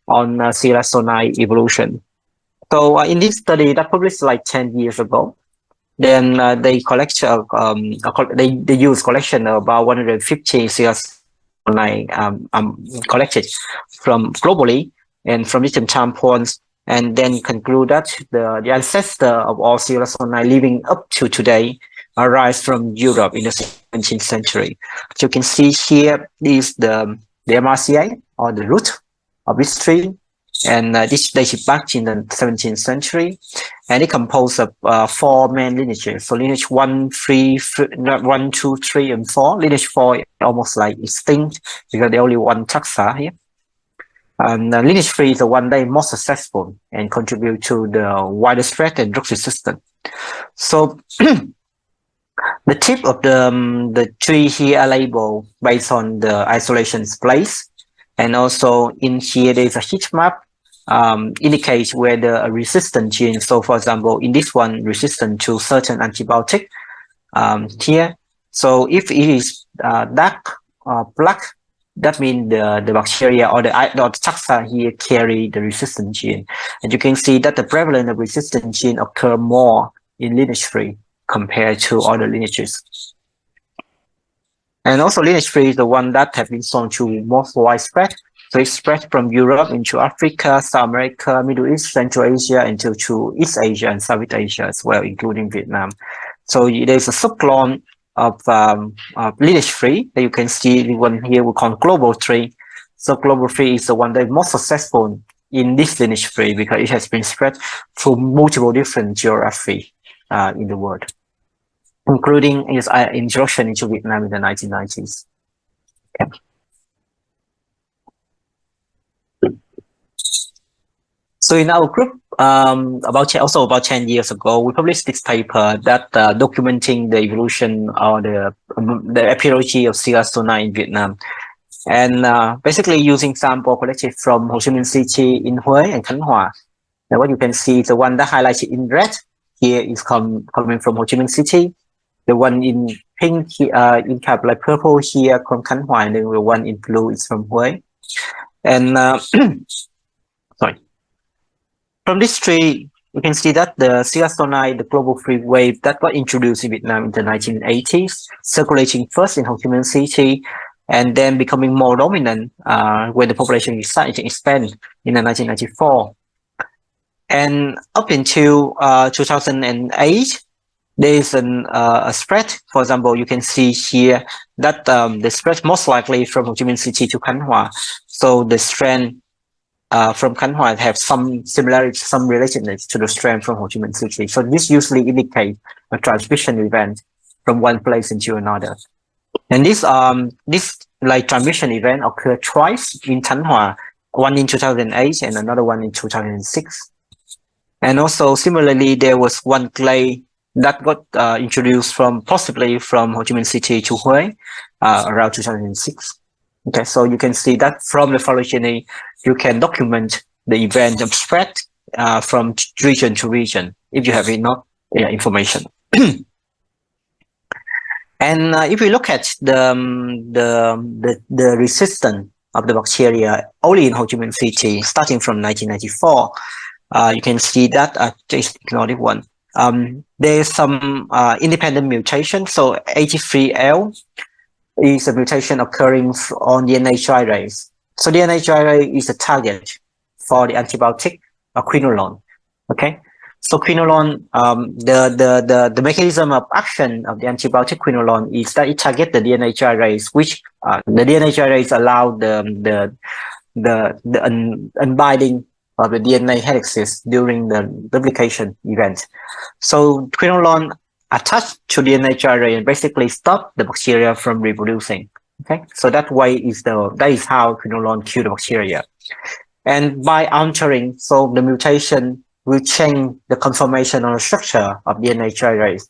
A: on CLS09 evolution. So in this study that published like 10 years ago, then they collect they use collection of about 150 CLS09 collected from globally and from different time points, and then conclude that the ancestor of all CLS09 living up to today arise from Europe in the 17th century. So you can see here is the MRCA, or the root of this tree, and this dates back in the 17th century, and it composed of 4 main lineages. So lineage 1, 3, 1, 2, 3, and 4. Lineage 4 is almost like extinct because there's only one taxa here. And lineage 3 is the one that is most successful and contribute to the wider spread and drug resistance. So the tip of the tree here are labeled based on the isolation place, and also in here there is a heat map indicates whether a resistant gene. So for example, in this one, resistant to certain antibiotic here. So if it is dark black, that means the bacteria or the taxa here carry the resistant gene. And you can see that the prevalence of resistant gene occur more in lineage 3 compared to other lineages. And also lineage 3 is the one that have been shown to most widespread. So it spread from Europe into Africa, South America, Middle East, Central Asia, into to East Asia and Southeast Asia as well, including Vietnam. So there's a subclone of lineage 3 that you can see. The one here we call global 3. So global 3 is the one that is most successful in this lineage 3 because it has been spread through multiple different geography in the world, including its introduction into Vietnam in the 1990s. Okay. So in our group, about 10 years ago, we published this paper that documenting the evolution or the epidemiology of CLS09 in Vietnam, and basically using sample collected from Ho Chi Minh City in Hue and Khánh Hòa. And what you can see is the one that highlighted in red here is coming from Ho Chi Minh City. The one in pink in cap like purple here from Khánh Hòa, and then the one in blue is from Hue. And sorry. From this tree, you can see that the CLS09, the global 3 wave that was introduced in Vietnam in the 1980s, circulating first in Ho Chi Minh City, and then becoming more dominant when the population is starting to expand in the 1994. And up until 2008, there is a spread. For example, you can see here that the spread most likely from Ho Chi Minh City to Khánh Hòa. So the strand from Khánh Hòa have some similarity, some relatedness to the strand from Ho Chi Minh City. So this usually indicates a transmission event from one place into another. And this like transmission event occurred twice in Khánh Hòa, one in 2008 and another one in 2006. And also similarly, there was one clade that got introduced possibly from Ho Chi Minh City to Hue around 2006. Okay, so you can see that from the phylogeny, you can document the event of spread from region to region if you have enough information. And if we look at the resistance of the bacteria only in Ho Chi Minh City, starting from 1994, you can see that just ignore this one. There's some independent mutation. So 83L is a mutation occurring on DNA gyrase. So DNA gyrase is a target for the antibiotic quinolone. Okay, so quinolone, the mechanism of action of the antibiotic quinolone is that it targets the DNA gyrase, which the DNA gyrase allow the unbinding of the DNA helices during the replication event. So quinolone attached to DNA gyrase and basically stop the bacteria from reproducing. Okay, so that is how quinolone kill the bacteria. And by altering, so the mutation will change the conformation or structure of DNA gyrase,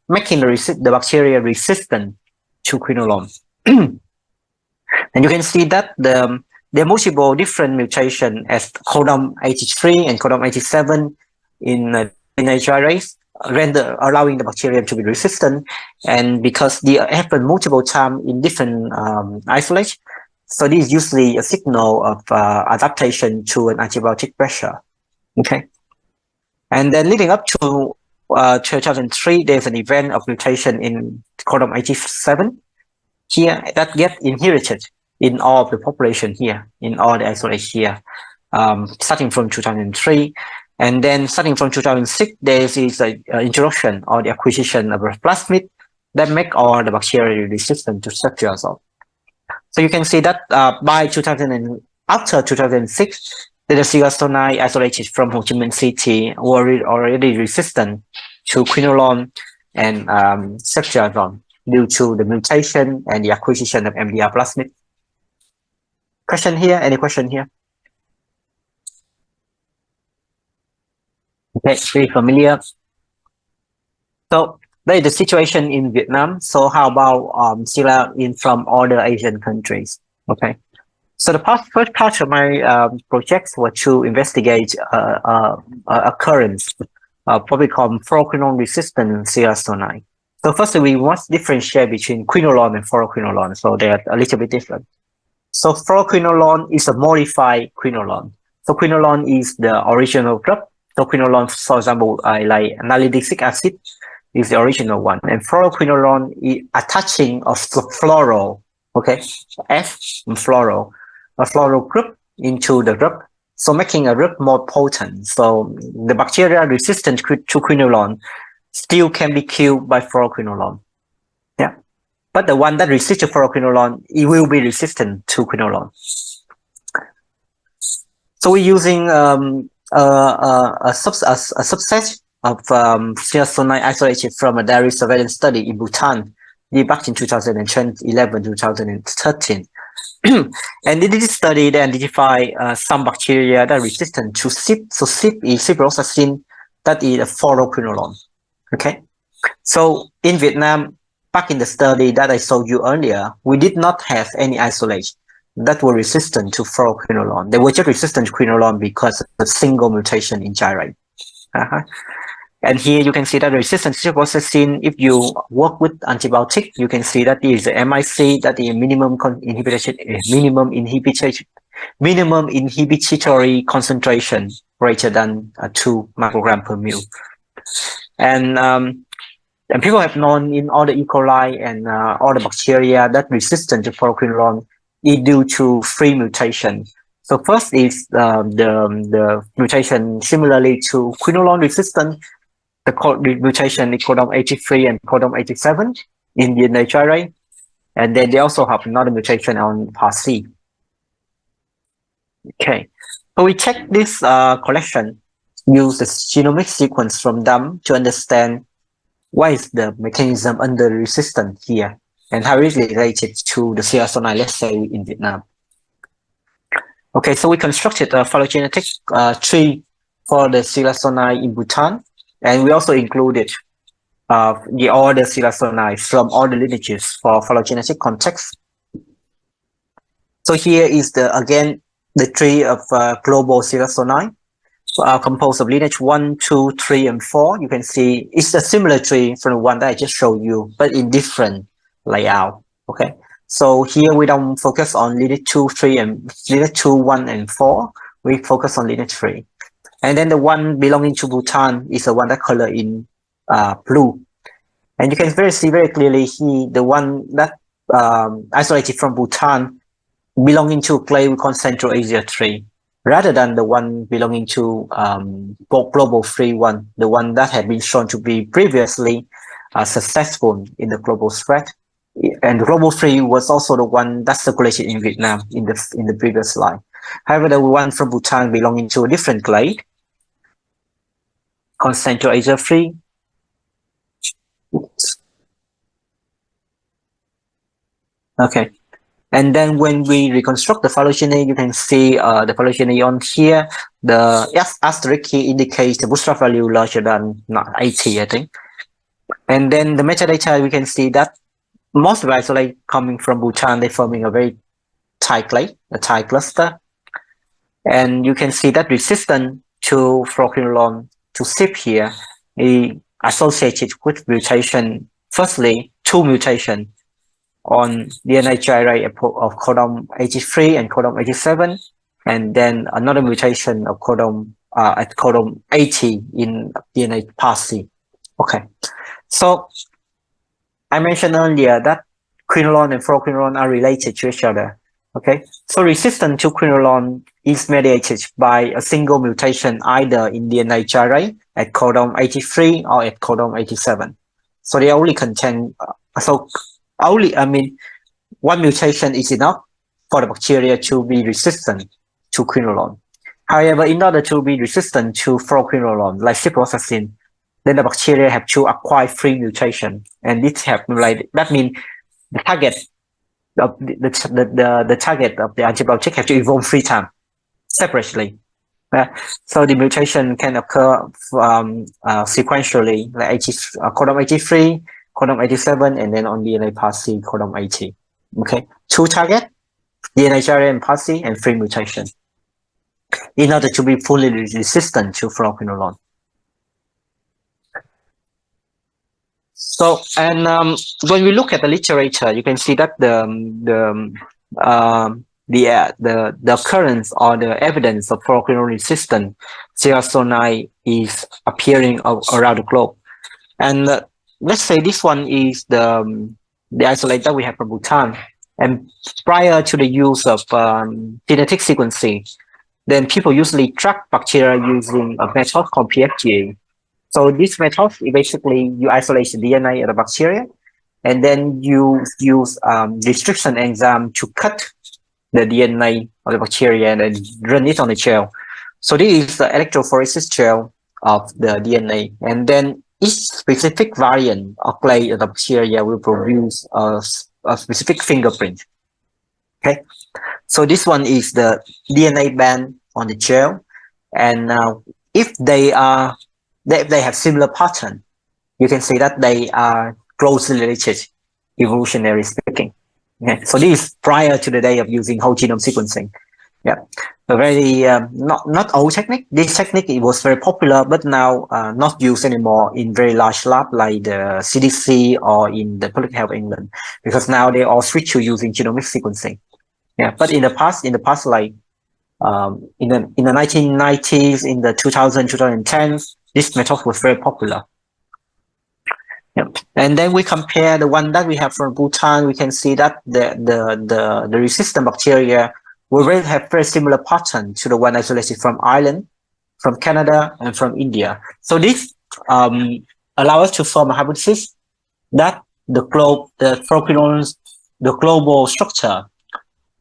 A: making the bacteria resistant to quinolone. And you can see that there are multiple different mutations as codon 83 and codon 87 in DNA gyrase. allowing the bacterium to be resistant. And because they happen multiple times in different isolates, so this is usually a signal of adaptation to an antibiotic pressure. Okay, and then leading up to 2003, there's an event of mutation in codon 87 here that get inherited in all of the population here, in all the isolates here, starting from 2003. And then starting from 2006, there is an introduction or the acquisition of a plasmid that make all the bacteria resistant to ceftriaxone. So you can see that by after 2006, the ceftriaxone isolated from Ho Chi Minh City were already resistant to quinolone and ceftriaxone due to the mutation and the acquisition of MDR plasmid. Question here? Any question here? Okay, very familiar. So that is the situation in Vietnam. So how about Sila in from other Asian countries? Okay. So the first part of my projects were to investigate occurrence of what we call fluoroquinolone resistant ceftriaxone. So firstly, we must differentiate between quinolone and fluoroquinolone. So they are a little bit different. So fluoroquinolone is a modified quinolone. So quinolone is the original drug. So quinolone, for example, like nalidixic acid is the original one, and fluoroquinolone is attaching of fluoro, okay, F fluoro, a fluoro group into the drug, so making a drug more potent. So the bacteria resistant to quinolone still can be killed by fluoroquinolone. Yeah, but the one that resists to fluoroquinolone, it will be resistant to quinolone. So we're using a subset of ceftriaxone isolated from a dairy surveillance study in Bhutan back in 2011, 2013. And in this study, they identify some bacteria that are resistant to CYP. So CYP is ciprofloxacin, that is a fluoroquinolone. Okay. So in Vietnam, back in the study that I showed you earlier, we did not have any isolate that were resistant to fluoroquinolone. They were just resistant to quinolone because of a single mutation in gyrate. And here you can see that the resistance to ciprofloxacin, if you work with antibiotic, you can see that is the MIC, that is minimum inhibitory concentration greater than 2 microgram per ml. And people have known in all the E. coli and all the bacteria that resistant to fluoroquinolone is due to 3 mutations. So first is the mutation similarly to quinolone resistant. The mutation is codon 83 and codon 87 in DNA gyrate, and then they also have another mutation on PAR-C. Okay, so we check this collection, use the genomic sequence from them to understand what is the mechanism under resistance here and how it is related to the ceftriaxone, let's say in Vietnam. Okay, so we constructed a phylogenetic tree for the ceftriaxone in Bhutan, and we also included the other ceftriaxone from all the lineages for phylogenetic context. So here is again the tree of global ceftriaxone, composed of lineage 1, 2, 3, and 4. You can see it's a similar tree from the one that I just showed you, but in different layout. Okay, so here we don't focus on lineage 2, 3, and lineage 2, 1, and 4. We focus on lineage 3. And then the one belonging to Bhutan is the one that color in blue. And you can see very clearly here, the one that isolated from Bhutan belonging to clade we call Central Asia 3, rather than the one belonging to global 3 one, the one that had been shown to be previously successful in the global spread. And the global 3 was also the one that circulated in Vietnam in the previous slide. However, the one from Bhutan belonging to a different clade, called Central Asia 3. Oops. Okay. And then when we reconstruct the phylogeny, you can see the phylogeny on here. The asterisk key indicates the bootstrap value larger than 80, I think. And then the metadata, we can see that most of the isolate coming from Bhutan, they're forming a very tight clade, a tight cluster. And you can see that resistant to fluoroquinolone, to CYP here, associated with mutation. Firstly, two mutation on DNA gyre of codon 83 and codon 87, and then another mutation of codon at codon 80 in DNA PAS-C. Okay, so I mentioned earlier that quinolone and fluoroquinolone are related to each other. Okay, so resistance to quinolone is mediated by a single mutation either in DNA gyre at codon 83 or at codon 87. So they only contain, one mutation is enough for the bacteria to be resistant to quinolone. However, in order to be resistant to fluoroquinolone, like ciprofloxacin, then the bacteria have to acquire 3 mutations, and this have like that means the target of the target of the antibiotic have to evolve 3 times separately. So the mutation can occur sequentially, like codon 83, codon 87, and then on DNA PAS-C codon 80. Okay, 2 target, DNA gyre and PAS-C, and 3 mutations in order to be fully resistant to fluoroquinolone. So, and when we look at the literature, you can see that the occurrence or the evidence of fluoroquinolone resistant CR09 is appearing around the globe. And let's say this one is the isolate that we have from Bhutan. And prior to the use of genetic sequencing, then people usually track bacteria using a method called PFGA. So this method, basically you isolate the DNA of the bacteria, and then you use restriction enzyme to cut the DNA of the bacteria and then run it on the gel. So this is the electrophoresis gel of the DNA, and then each specific variant of clay of the bacteria will produce a specific fingerprint. Okay, so this one is the DNA band on the gel, and if they have similar pattern, you can say that they are closely related, evolutionary speaking. Okay, so this is prior to the day of using whole genome sequencing. Yeah, a very not old technique. This technique, it was very popular, but now not used anymore in very large lab like the CDC or in the Public Health England, because now they all switch to using genomic sequencing. Yeah, but in the past, like in the 1990s, in the 2010s, this method was very popular. Yep. And then we compare the one that we have from Bhutan. We can see that the resistant bacteria will have very similar pattern to the one isolated from Ireland, from Canada, and from India. So this allows us to form a hypothesis that the global structure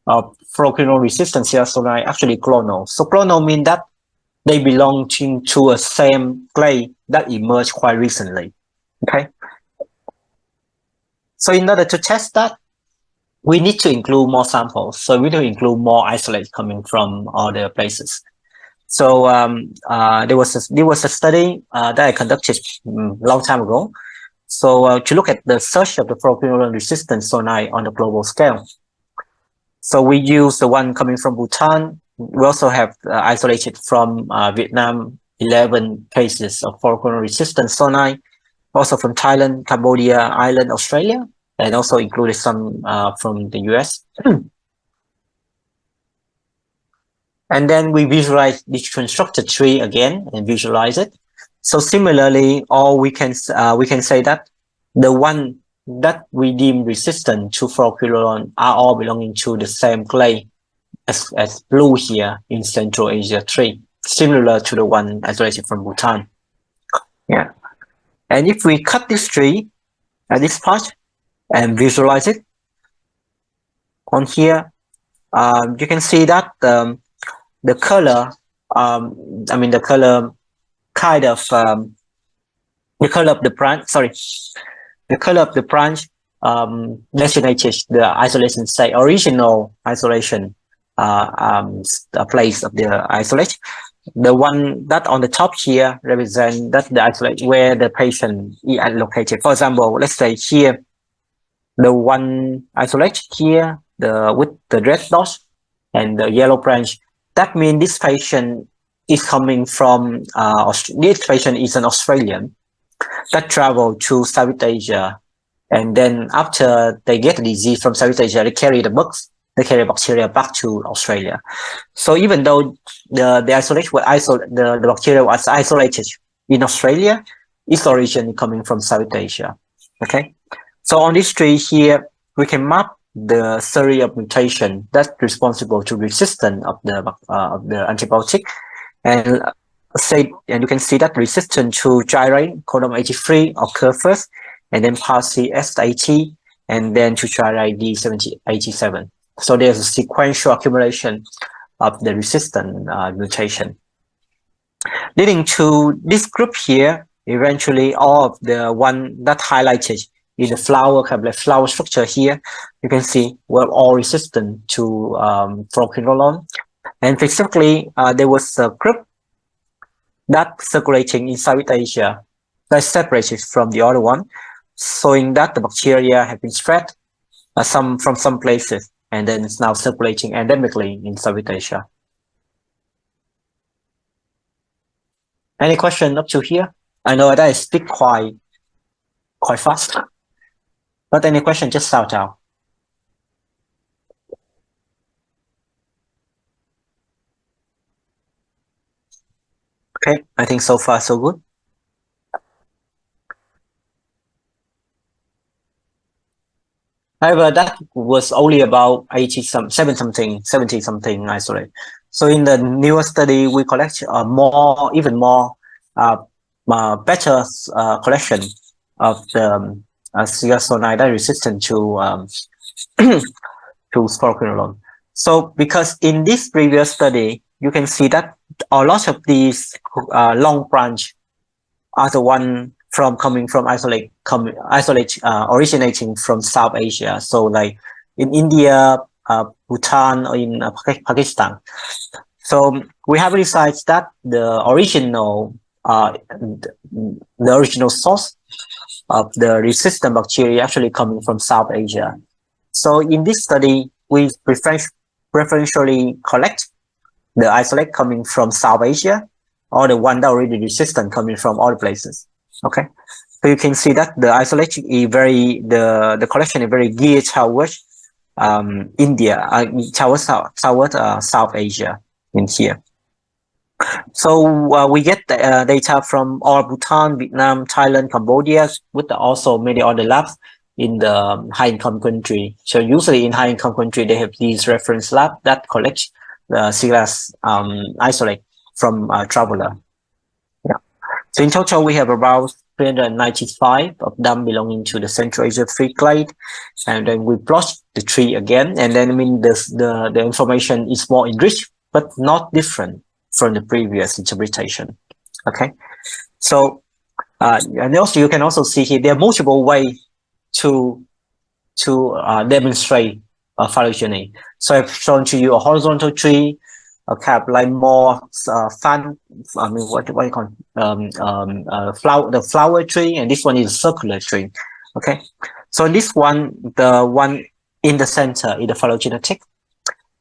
A: of fluoroquinolone resistant CR09 actually clonal. So clonal means that they belong to a same clay that emerged quite recently. Okay. So in order to test that, we need to include more samples. So we need to include more isolates coming from other places. So there was a study that I conducted a long time ago. So to look at the search of the fluoroquinolone resistant CR09 on the global scale. So we use the one coming from Bhutan. We also have isolated from Vietnam 11 cases of fluoroquinolone resistant CR09. Also from Thailand, Cambodia, Ireland, Australia, and also included some from the US. And then we visualize this constructed tree again and visualize it. So similarly, we can say that the one that we deem resistant to fluoroquinolone are all belonging to the same clay as blue here in Central Asia tree, similar to the one isolated from Bhutan. Yeah. And if we cut this tree at this part and visualize it on here, you can see that the color, the color kind of the color of the branch. Sorry, the color of the branch designated the isolation site, original isolation place of the isolate. The one that on the top here represent that the isolate where the patient is located. For example, let's say here, the one isolate here, with the red dot and the yellow branch. That means this patient is coming from this patient is an Australian, that travel to Southeast Asia. And then after they get the disease from Southeast Asia, they carry the bugs, they carry bacteria back to Australia. So even though the isolation the bacteria was isolated in Australia, its origin coming from Southeast Asia. Okay. So on this tree here, we can map the series of mutation that's responsible to resistance of the antibiotic, and you can see that resistance to gyrate codon 83 occur first, and then PARC S80, and then to gyrate D87. So there's a sequential accumulation of the resistant mutation, leading to this group here. Eventually, all of the one that highlighted in the flower, kind of like flower structure here, you can see were all resistant to fluoroquinolone. And specifically, there was a group that circulating in Southeast Asia that separated from the other one, showing that the bacteria have been spread from some places, and then it's now circulating endemically in Southeast Asia. Any question up to here? I know that I speak quite fast, but any question, just shout out. Okay, I think so far so good. However, that was only about 70 something isolate. So in the newer study, we collect even more better collection of the cigazonide that resistant to to fluoroquinolone. So because in this previous study, you can see that a lot of these long branch are the one coming from originating from South Asia. So like in India, Bhutan, or in Pakistan. So we have decided that the original source of the resistant bacteria actually coming from South Asia. So in this study, we preferentially collect the isolate coming from South Asia, or the one that already resistant coming from other places. Okay, so you can see that the isolate is the collection is very geared towards India, towards South Asia in here. So we get data from all Bhutan, Vietnam, Thailand, Cambodia, with also many other labs in the high-income country. So usually in high-income country, they have these reference lab that collect the CLAS isolate from traveler. Yeah. So in total, we have about 395 of them belonging to the Central Asia free clade, and then we plot the tree again, and then I mean the information is more enriched but not different from the previous interpretation. Okay, so and also you can also see here there are multiple ways to demonstrate phylogeny. So I've shown to you a horizontal tree, a kind of like more fan. I mean, what do you call the flower tree, and this one is a circular tree. Okay, so this one, the one in the center is the phylogenetic,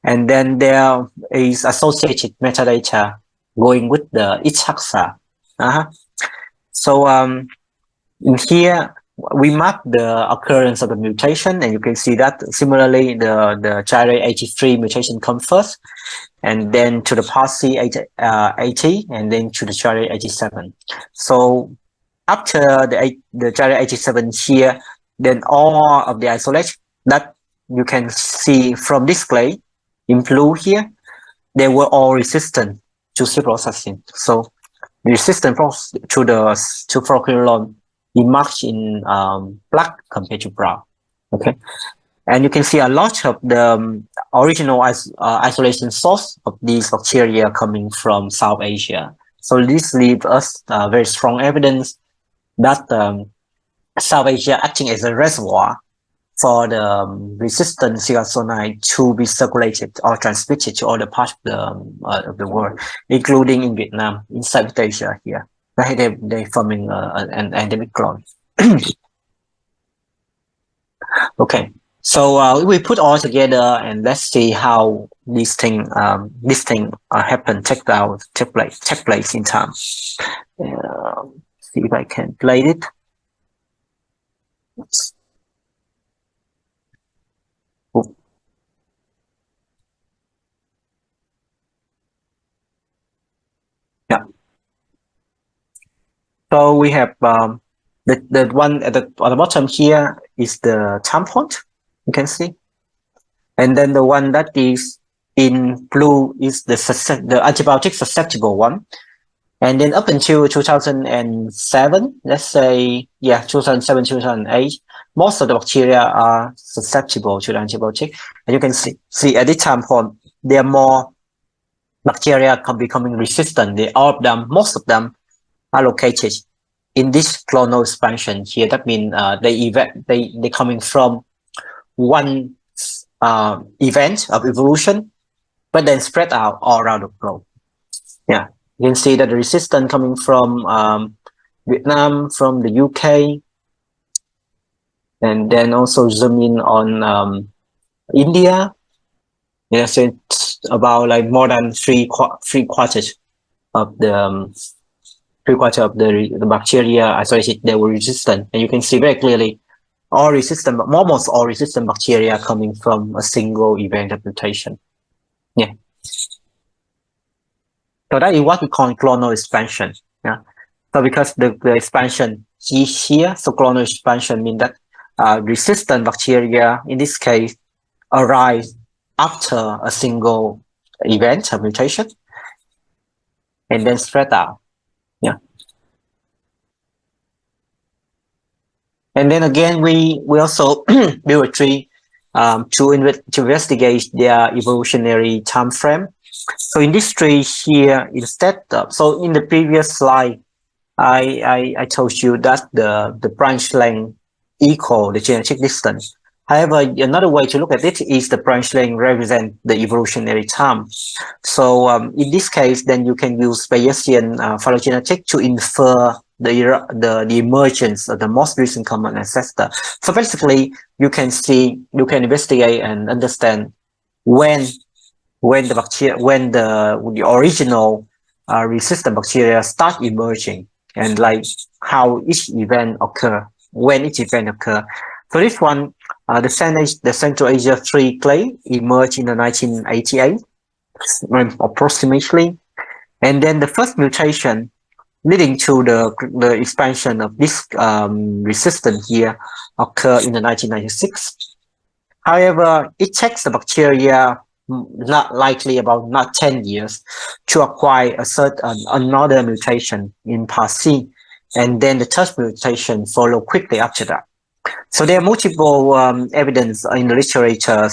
A: and then there is associated metadata going with the each taxa. So in here we map the occurrence of the mutation, and you can see that similarly the gyrate 83 mutation comes first, and then to the PARC 80, and then to the gyrate 87. So after the gyrate 87 here, then all of the isolates that you can see from this clade in blue here, they were all resistant to ciprofloxacin. So the resistance to fluoroquinolone is marked in black compared to brown. Okay, and you can see a lot of the original isolation source of these bacteria coming from South Asia. So this leaves us very strong evidence that South Asia acting as a reservoir for the resistant cigazonide to be circulated or transmitted to other parts of the world, including in Vietnam, in Southeast Asia here. They're forming an endemic clone. Okay, so we put all together and let's see how this thing happen, take place in time. see if I can play it. Oh. Yeah. So we have the one at on the bottom here is the time point, you can see, and then the one that is in blue is the antibiotic susceptible one. And then up until 2007, let's say, 2007, 2008, most of the bacteria are susceptible to the antibiotic. And you can see at this time point, there are more bacteria becoming resistant. All of them, most of them are located in this clonal expansion here. That means they coming from one event of evolution, but then spread out all around the globe. Yeah. You can see that the resistance coming from Vietnam, from the UK, and then also zoom in on India. Yeah, so it's about like more than three quarters of the the bacteria isolated they were resistant, and you can see very clearly almost all resistant bacteria coming from a single event of mutation. Yeah. So that is what we call clonal expansion. Yeah. So because the expansion is here, so clonal expansion means that resistant bacteria, in this case, arise after a single event of mutation and then spread out. Yeah. And then again, we also build a tree to investigate their evolutionary time frame. So in this tree here, instead of, so in the previous slide, I told you that the branch length equal the genetic distance. However, another way to look at it is the branch length represent the evolutionary time. So in this case, then you can use Bayesian phylogenetic to infer the emergence of the most recent common ancestor. So basically, you can investigate and understand when the original resistant bacteria start emerging, and like how each event occur, when each event occur. So this one, the Central Asia 3 clade emerged in the 1988, approximately, and then the first mutation leading to the expansion of this resistance here occurred in the 1996. However, it takes the bacteria not likely about not 10 years to acquire another mutation in PAS-C, and then the third mutation follow quickly after that. So there are multiple evidence in the literature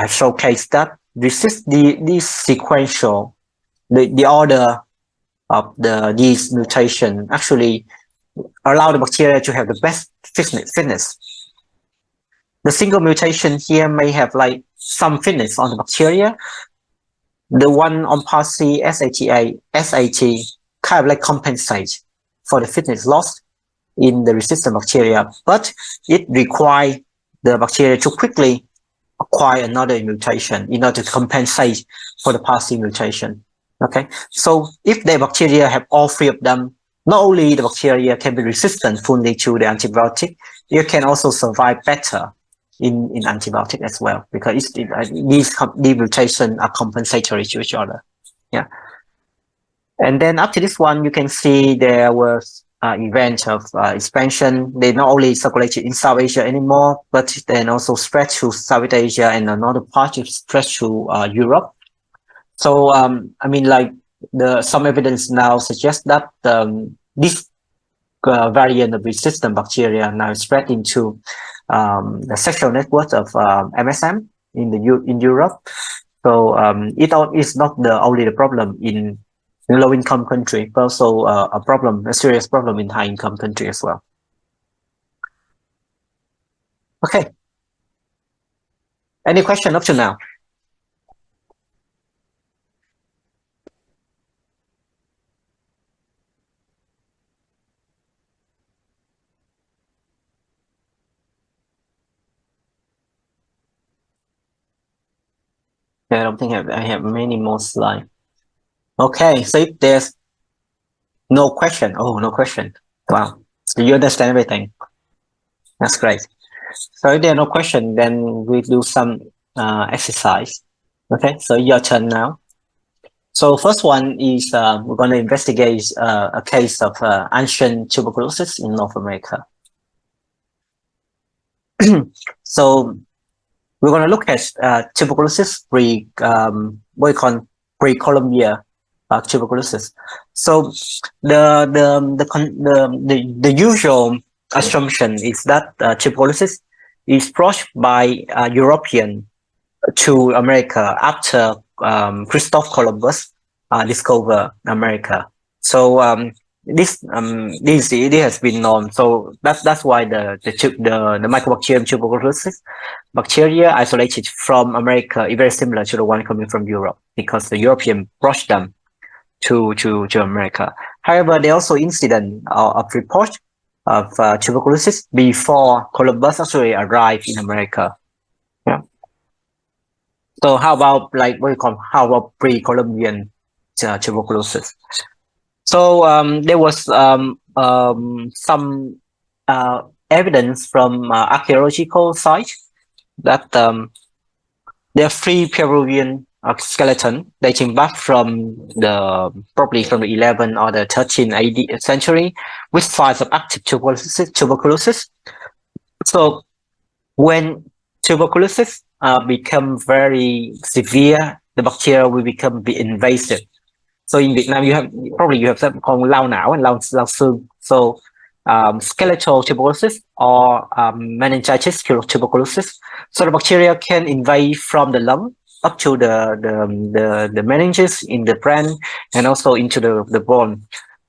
A: showcase that this sequential, the order of these mutation actually allow the bacteria to have the best fitness. The single mutation here may have like some fitness on the bacteria. The one on PAS-C, SAT kind of like compensate for the fitness loss in the resistant bacteria, but it requires the bacteria to quickly acquire another mutation in order to compensate for the PAS-C mutation. Okay, so if the bacteria have all three of them, not only the bacteria can be resistant fully to the antibiotic, it can also survive better in antibiotic as well, because these mutations are compensatory to each other. Yeah. And then after this one, you can see there was event of expansion. They not only circulated in South Asia anymore, but then also spread to South Asia, and another part is spread to Europe. So I mean, like some evidence now suggests that this variant of resistant bacteria now spread into the sexual network of MSM in Europe. So it is not only the problem in low-income country, but also a serious problem in high-income country as well. Okay. Any question up to now? I don't think I have many more slides. Okay, so if there's No question. Oh, no question. Wow. So you understand everything. That's great. So if there are no question, then we do some exercise. Okay, so your turn now. So first one is we're going to investigate a case of ancient tuberculosis in North America. So we're going to look at tuberculosis what we call pre-Columbia tuberculosis. So the usual assumption is that tuberculosis is brought by European to America after Christopher Columbus discovered America. So this it has been known. So that's why the Mycobacterium tuberculosis bacteria isolated from America is very similar to the one coming from Europe, because the European brought them to America. However, there are also incident of report of tuberculosis before Columbus actually arrived in America. Yeah. So how about how about pre-Columbian tuberculosis? So there was some evidence from archaeological sites that there are 3 Peruvian skeleton dating back from probably from the 11th or the 13th AD century with signs of active tuberculosis. So when tuberculosis become very severe, the bacteria will become invasive. So in Vietnam, you have something called lao não and lao xương. So skeletal tuberculosis or meningitis tuberculosis. So the bacteria can invade from the lung up to the meninges in the brain and also into the bone.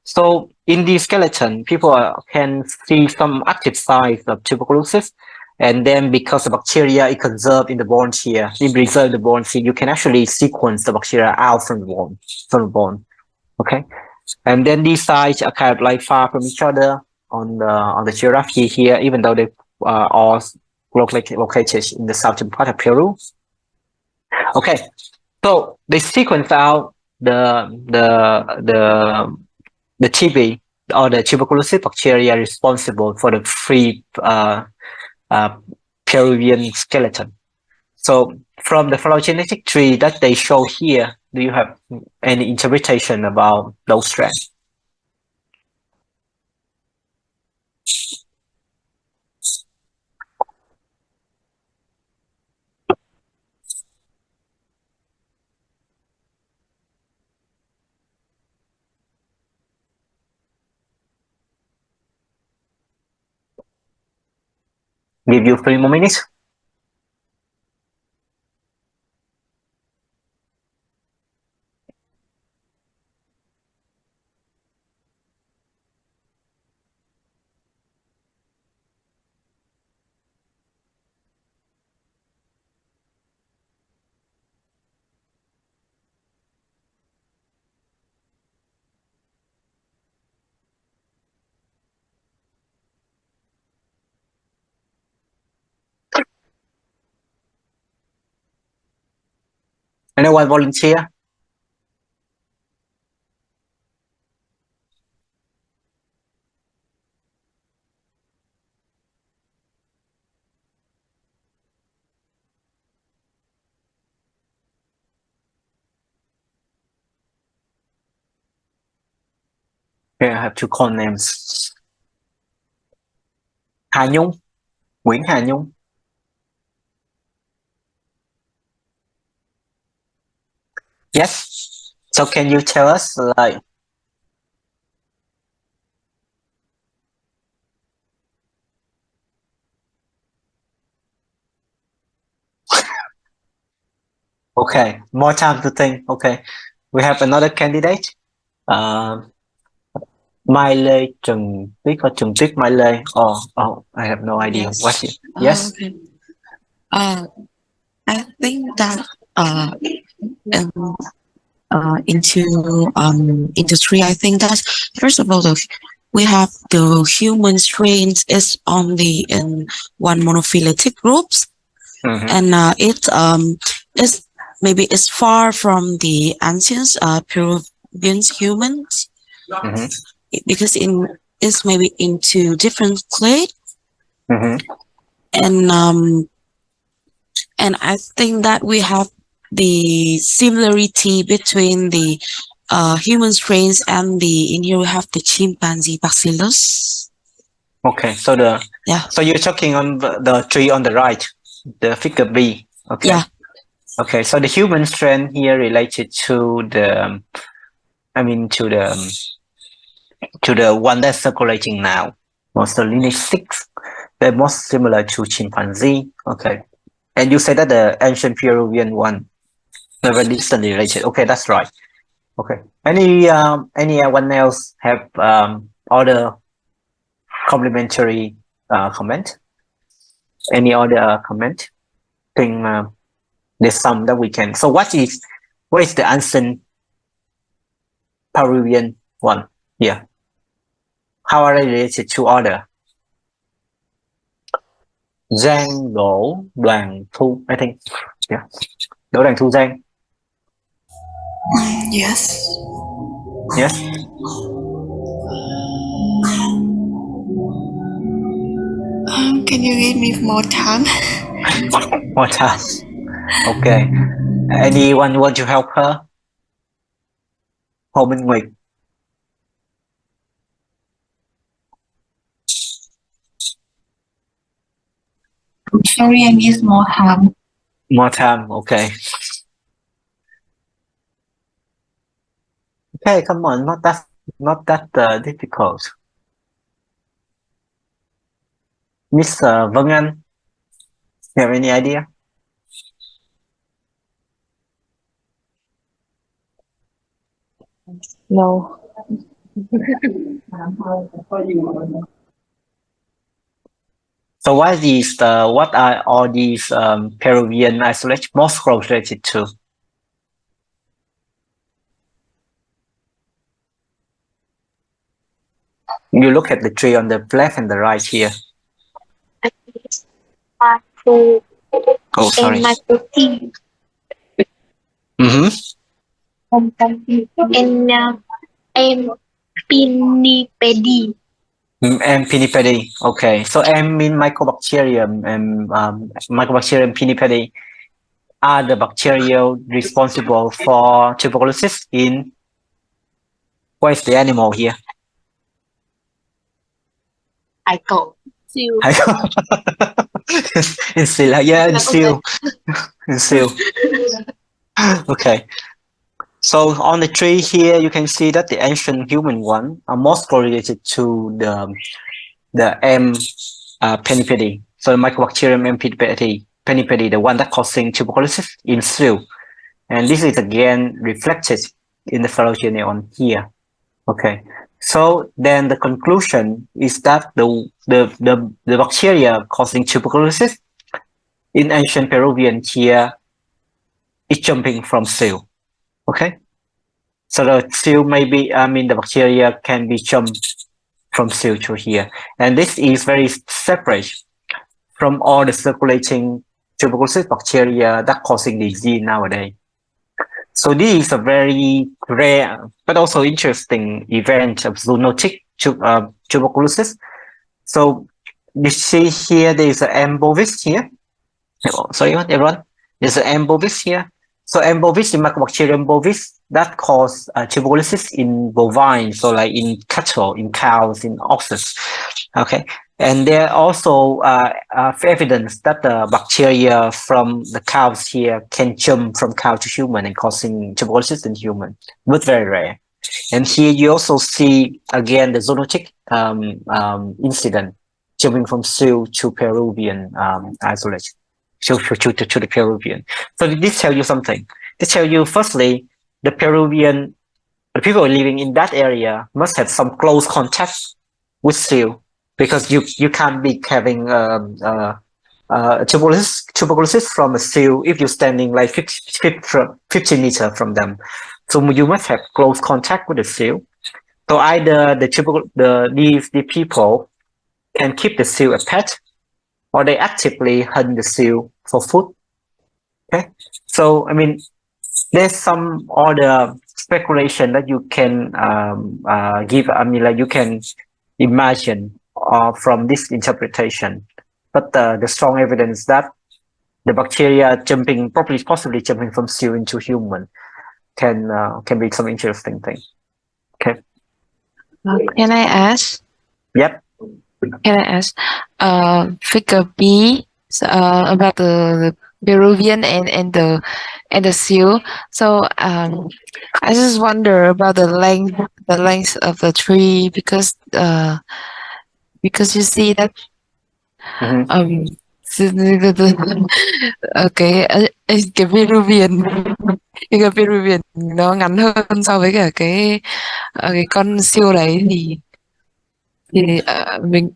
A: So in the skeleton, people can see some active signs of tuberculosis. And then because the bacteria is conserved in the bones here, it preserves the bones here, you can actually sequence the bacteria out from the bone. Okay. And then these sites are kind of like far from each other on the geography here, even though they are all located in the southern part of Peru. Okay. So they sequence out the TB or the tuberculosis bacteria responsible for the 3 Peruvian skeleton. So from the phylogenetic tree that they show here, do you have any interpretation about those strands? Give you 3 more minutes. Anyone volunteer? Here I have 2 call names. Hà Nhung, Nguyễn Hà Nhung. Yes. So can you tell us like okay, more time to think. Okay. We have another candidate. Mai Lê Trần Tuyết or Trần Tuyết Mai Lê. Oh, I have no idea.
F: Yes.
A: What's it? Yes.
F: Okay. I think that into industry, I think that first of all, we have the human strains is only in one monophyletic groups, and it's far from the ancient Peruvian humans.
A: Mm-hmm.
F: because it's maybe into different clade,
A: Mm-hmm.
F: and I think that we have the similarity between the human strains and in here we have the chimpanzee bacillus.
A: Okay, so so you're talking on the tree on the right, the figure B. Okay.
F: Yeah.
A: Okay, so the human strain here related to the, to the one that's circulating now. Was the lineage 6. They're most similar to chimpanzee. Okay. And you said that the ancient Peruvian one, they're very distantly related. Okay, that's right. Okay. Anyone else have other complementary comment? Any other comment? Think there's some that we can. So what is the ancient Peruvian one here? How are they related to other? Giang, Đỗ, Đoàn, Thu, I think. Yeah. Đỗ, Đoàn, Thu, Giang.
F: Yes.
A: Yes.
F: Can you give me more time?
A: More time. Okay. Anyone want to help her? Hồ Minh Nguyệt.
E: Sorry, I need more time.
A: More time. Okay. Okay, come on. Not that difficult. Miss Vân Anh, you have any idea?
B: No.
A: So what are all these Peruvian isolation most related to? You look at the tree on the left and the right here.
B: Macro
A: Oh, sorry.
B: and macrotein
A: Mm-hmm.
B: and Pinipedi.
A: And Pinipedi. Okay. So M mean Mycobacterium and Mycobacterium pinipedi are the bacteria responsible for tuberculosis in what is the animal here?
B: Hải cẩu. Siêu.
A: In seal, yeah, in seal. In seal. Okay. So on the tree here, you can see that the ancient human one are most correlated to the M pinipedi. So Mycobacterium M pinipedi, the one that causing tuberculosis in seal. And this is again reflected in the phylogeny on here. Okay. So then the conclusion is that the bacteria causing tuberculosis in ancient Peruvian here is jumping from seal. Okay. So the seal the bacteria can be jumped from seal to here. And this is very separate from all the circulating tuberculosis bacteria that causing disease nowadays. So this is a very rare but also interesting event of zoonotic tuberculosis. So you see here there is an M. bovis here. Sorry, everyone. There's an M. bovis here. So M. bovis is Mycobacterium bovis that cause tuberculosis in bovine, so like in cattle, in cows, in oxen. Okay. And there are also evidence that the bacteria from the cows here can jump from cow to human and causing tuberculosis in human, but very rare. And here you also see again the zoonotic incident jumping from seal to Peruvian isolation, to the Peruvian. So this tells you something. This tells you firstly the people living in that area must have some close contact with seal. Because you can't be having tuberculosis from a seal if you're standing like 50 meters from them. So you must have close contact with the seal. So either these people can keep the seal a pet, or they actively hunt the seal for food. Okay, so there's some other speculation that you can give. I mean, like you can imagine from this interpretation. But the strong evidence that the bacteria jumping, probably possibly jumping from seal into human, can be some interesting thing. Okay.
D: Can I ask?
A: Yep.
D: Can I ask? Figure B about the Peruvian and the seal. So I just wonder about the length of the tree because you see that
A: Mhm.
D: cái Peruvian cái Peruvian nó ngắn hơn so với cả cái con siêu đấy thì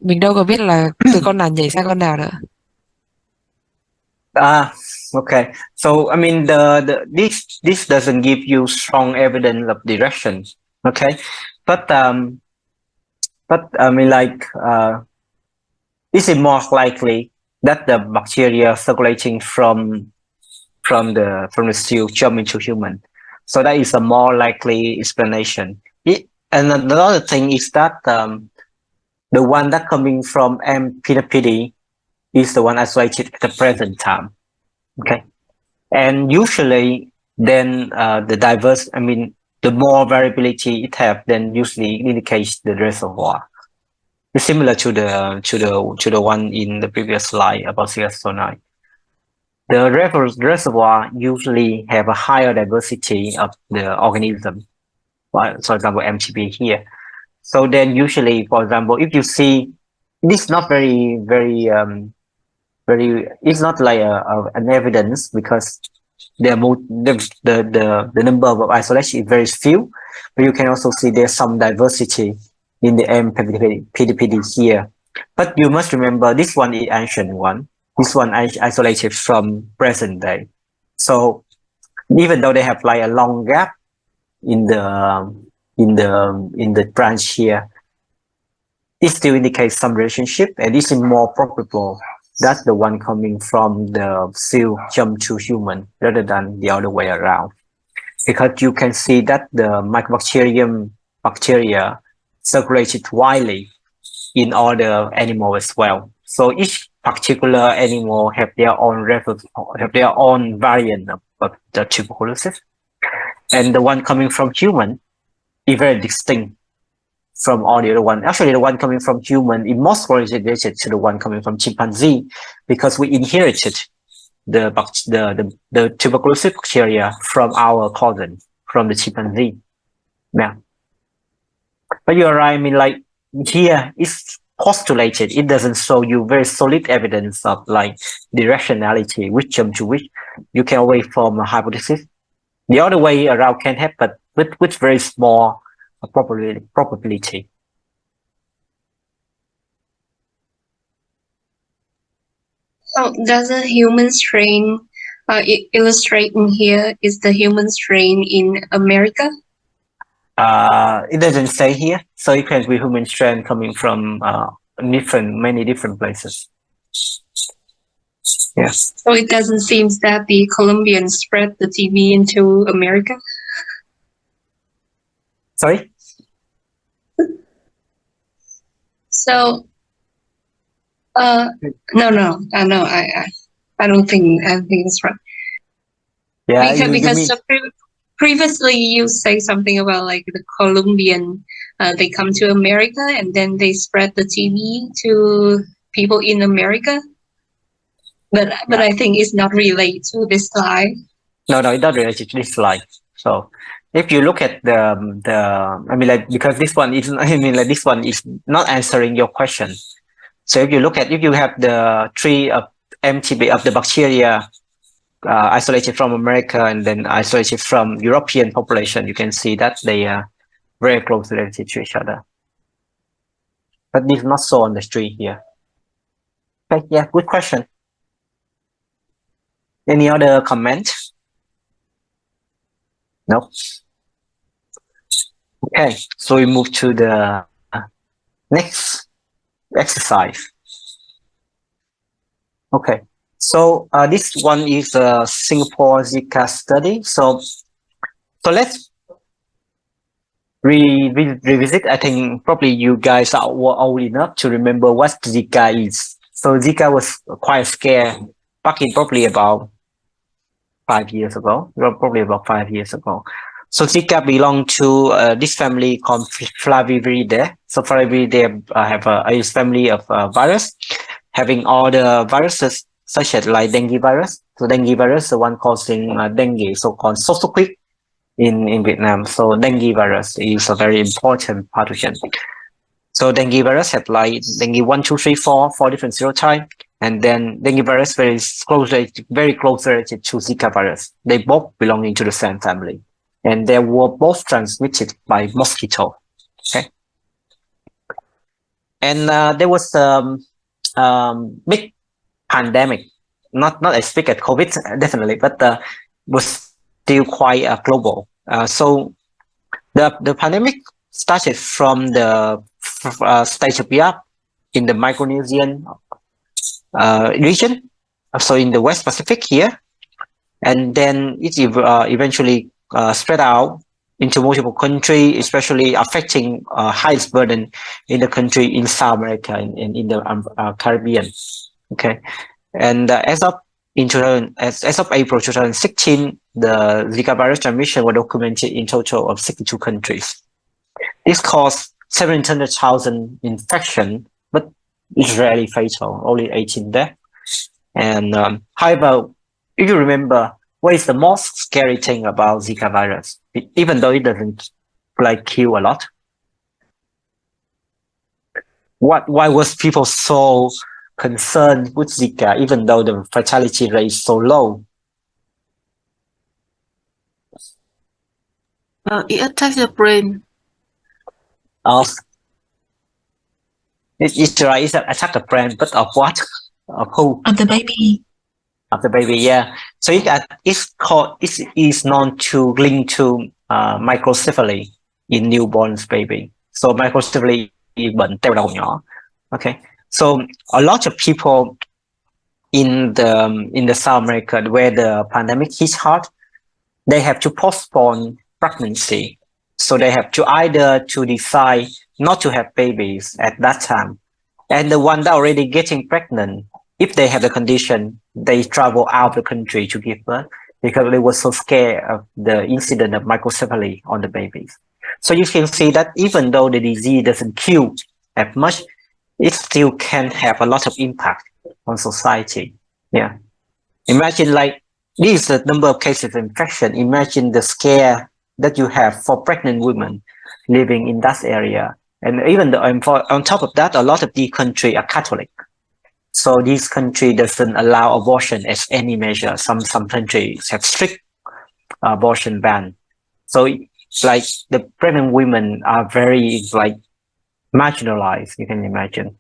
D: mình đâu có biết là từ con nào nhảy sang con nào nữa.
A: Okay. So I mean, this doesn't give you strong evidence of direction. Okay, but I mean, like is it more likely that the bacteria circulating from the seal jump into human? So that is a more likely explanation. And another thing is that the one that coming from M. pinipidi is the one isolated at the present time. Okay, and usually then the more variability it have, then usually indicates the reservoir. It's similar to the one in the previous slide about CS09. The reservoir usually have a higher diversity of the organism. For example, MTB here. So then usually, for example, if you see, this not very it's not like an evidence because the number of isolation is very few, but you can also see there's some diversity in the M. PDPD here. But you must remember this one is ancient one. This one is isolated from present day. So even though they have like a long gap in the branch here, it still indicates some relationship, and this is more probable that's the one coming from the seal jump to human rather than the other way around. Because you can see that the mycobacterium bacteria circulated widely in all the animals as well. So each particular animal have their own variant of the tuberculosis. And the one coming from human is very distinct from all the other one. Actually, the one coming from human is most related to the one coming from chimpanzee because we inherited the tuberculosis bacteria from our cousin, from the chimpanzee. Yeah. But you're right, I mean, like here it's postulated, it doesn't show you very solid evidence of like directionality, which jump to which. You can always form a hypothesis. The other way around can happen, but with very small probability.
C: So does a human strain illustrate in here is the human strain in America?
A: It doesn't say here, so it can be human strain coming from many different places. Yes.
C: So it doesn't seem that the Colombians spread the TB into America.
A: Sorry.
C: So, no, I don't think that's right.
A: Yeah,
C: because previously you say something about like the Colombian, they come to America and then they spread the TB to people in America. But I think it's not related to this slide.
A: No, it's not related to this slide. So if you look at I mean, like, because this one is, I mean, like, this one is not answering your question. So if you have the tree of MTB of the bacteria isolated from America and then isolated from European population, you can see that they are very closely related to each other. But this is not so on the tree here. Okay, yeah, good question. Any other comment? No. Okay, so we move to the next exercise. Okay, so this one is a Singapore Zika study. So let's revisit, I think probably you guys were old enough to remember what Zika is. So Zika was quite scare back in probably about 5 years ago, probably about 5 years ago. So Zika belonged to this family called Flaviviridae. So Flaviviridae have a family of virus, having all the viruses such as like dengue virus. So dengue virus, the one causing dengue, so-called sốt in Vietnam. So dengue virus is a very important pathogen. So dengue virus have like dengue 1, 2, 3, 4, 4 different serotypes. And then dengue virus very close related to Zika virus. They both belonging to the same family. And they were both transmitted by mosquito. Okay. And there was big pandemic, not as big as COVID, definitely, but was still quite global. So the pandemic started from the state of Biak in the Micronesian region, so in the West Pacific here, and then it eventually spread out into multiple countries, especially affecting highest burden in the country in South America, in the Caribbean. Okay, and as of April 2016, the Zika virus transmission was documented in total of 62 countries. This caused 700,000 infection, but it's rarely fatal, only 18 deaths. And however, if you remember, what is the most scary thing about Zika virus? Even though it doesn't like kill a lot, why was people so concerned with Zika, even though the fatality rate is so low?
F: It attacks the brain.
A: It's right. It's an attack of brain, but of what? Of who?
F: Of the baby.
A: Of the baby, yeah. So it is known to link to microcephaly in newborns baby. So microcephaly is bệnh teo đầu nhỏ. Okay. So a lot of people in the South America where the pandemic hits hard, they have to postpone pregnancy. So they have to either to decide not to have babies at that time. And the one that already getting pregnant, if they have the condition, they travel out of the country to give birth because they were so scared of the incident of microcephaly on the babies. So you can see that even though the disease doesn't kill as much, it still can have a lot of impact on society. Yeah. Imagine like this is the number of cases of infection. Imagine the scare that you have for pregnant women living in that area. And even though on top of that, a lot of these countries are Catholic. So this country doesn't allow abortion as any measure. Some countries have strict abortion ban. So like the pregnant women are very like marginalized, you can imagine.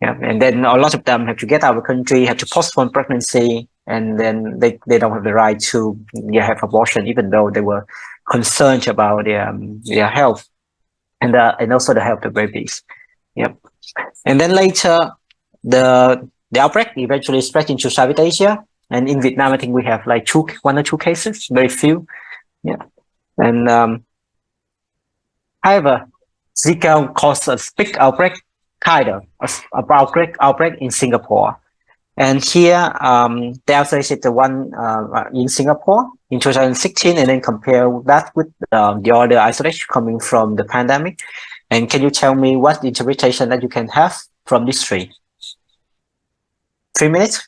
A: Yeah. And then a lot of them have to get out of the country, have to postpone pregnancy, and then they don't have the right to have abortion, even though they were concerned about their health and also the health of babies. Yep. And then later, the outbreak eventually spread into Southeast Asia, and in Vietnam, I think we have like one or two cases, very few. Yeah. And however, Zika caused a big outbreak, kind of outbreak in Singapore. And here, they isolated the one in Singapore in 2016, and then compare that with the other isolation coming from the pandemic. And can you tell me what interpretation that you can have from these three? 3 minutes?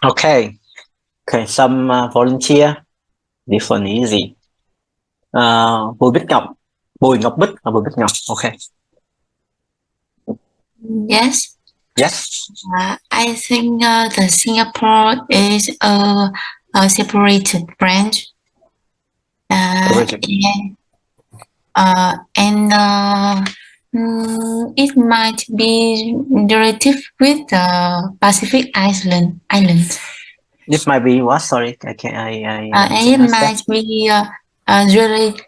A: Okay. Okay, some volunteer. This one easy. Bùi Bích Ngọc. Bùi Ngọc Bích or Bùi Bích Ngọc. Okay.
F: Yes.
A: Yes.
F: I think the Singapore is a separated branch.
A: Separated.
F: It might be relative with the Pacific Island.
A: This might be what? Sorry, I can't.
F: It might be related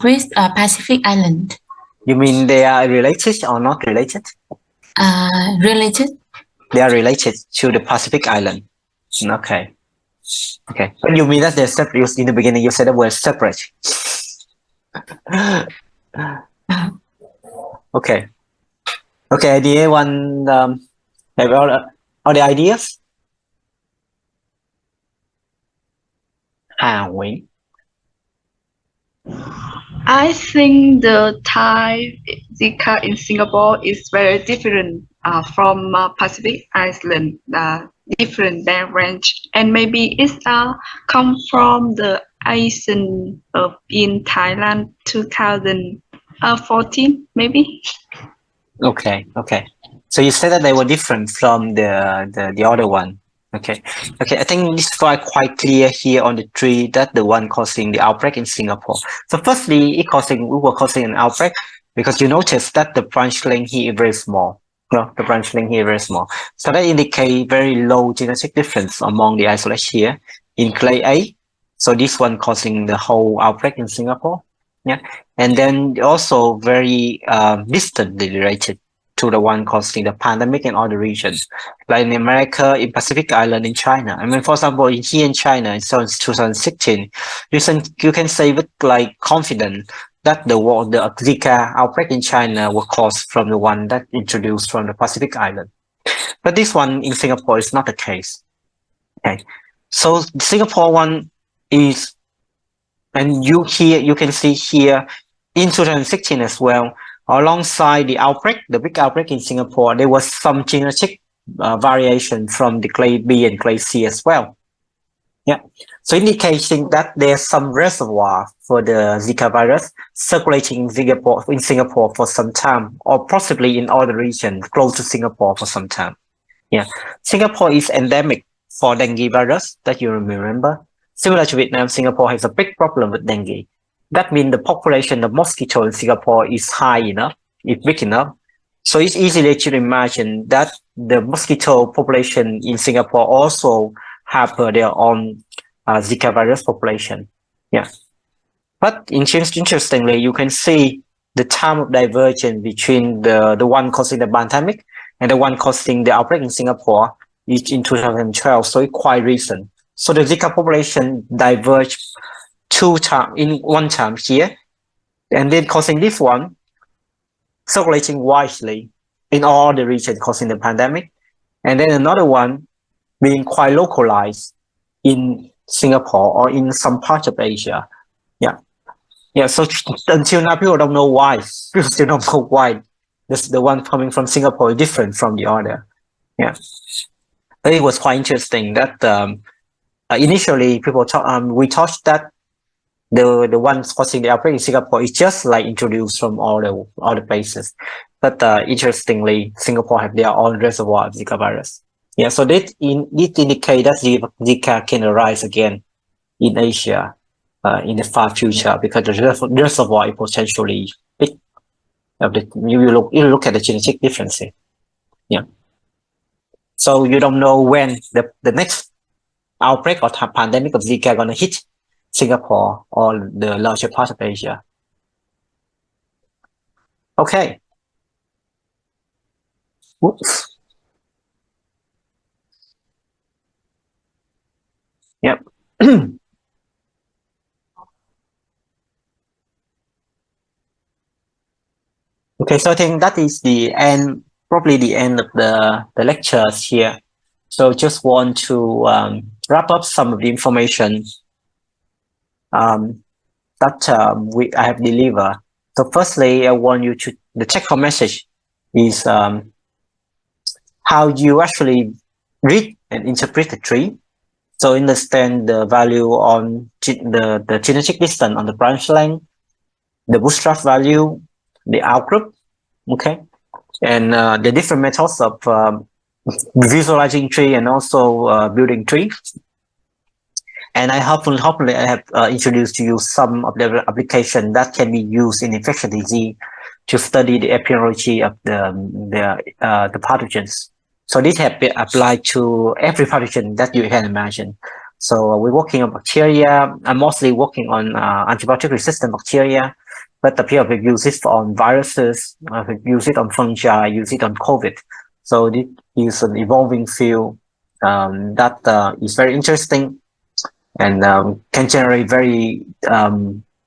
F: with Pacific Island.
A: You mean they are related or not related?
F: Related.
A: They are related to the Pacific Island. Okay. Okay. But you mean that they're separate? In the beginning, you said the word separate. Okay. Okay. Anyone have all the ideas? Hà Nguyễn.
E: I think the Thai Zika in Singapore is very different from Pacific Island, different band range, and maybe it's come from the Asian in Thailand 2014, maybe.
A: Okay. Okay. So you said that they were different from the other one. Okay. Okay. I think this is quite clear here on the tree that the one causing the outbreak in Singapore. We were causing an outbreak because you notice that the branch length here is very small. No, the branch length here is very small. So that indicates very low genetic difference among the isolates here in clade A. So this one causing the whole outbreak in Singapore. Yeah. And then also very distantly related to the one causing the pandemic in other regions, like in America, in Pacific Island, in China. I mean, for example, here in China, in 2016, you can say with like confidence that the Zika outbreak in China was caused from the one that introduced from the Pacific Island. But this one in Singapore is not the case. Okay, so the Singapore one is, and you can see here in 2016 as well. Alongside the outbreak, the big outbreak in Singapore, there was some genetic variation from the clade B and clade C as well. Yeah, so indicating that there's some reservoir for the Zika virus circulating in Singapore for some time, or possibly in other regions close to Singapore for some time. Yeah, Singapore is endemic for dengue virus that you remember. Similar to Vietnam, Singapore has a big problem with dengue. That means the population of mosquito in Singapore is high enough, it's big enough. So it's easy to imagine that the mosquito population in Singapore also have their own Zika virus population. Yeah. But interestingly, you can see the time of divergence between the one causing the pandemic and the one causing the outbreak in Singapore is in 2012. So it's quite recent. So the Zika population diverged one time here, and then causing this one circulating widely in all the regions causing the pandemic, and then another one being quite localized in Singapore or in some parts of Asia. Yeah. So until now, people don't know why. People still don't know why the one coming from Singapore is different from the other. Yeah. But it was quite interesting that initially we thought that the ones causing the outbreak in Singapore is just like introduced from all the places. But interestingly, Singapore have their own reservoir of Zika virus. Yeah, so it indicates that Zika can arise again in Asia in the far future because the reservoir is potentially big. You look at the genetic difference here. Yeah. So you don't know when the next outbreak or pandemic of Zika gonna hit Singapore or the larger part of Asia. Okay. Whoops. Yep. Okay, so I think that is probably the end of the lectures here. So just want to wrap up some of the information that I have delivered. So firstly, I want you to, the take-home message is how you actually read and interpret the tree. So understand the value on the genetic distance on the branch length, the bootstrap value, the outgroup, okay, and the different methods of visualizing tree and also building tree. And I hopefully I have introduced to you some of the application that can be used in infectious disease to study the epidemiology of the pathogens. So this have been applied to every pathogen that you can imagine. So we're working on bacteria. I'm mostly working on antibiotic resistant bacteria, but the people have used it on viruses, use it on fungi, use it on COVID. So this is an evolving field that is very interesting and can generate very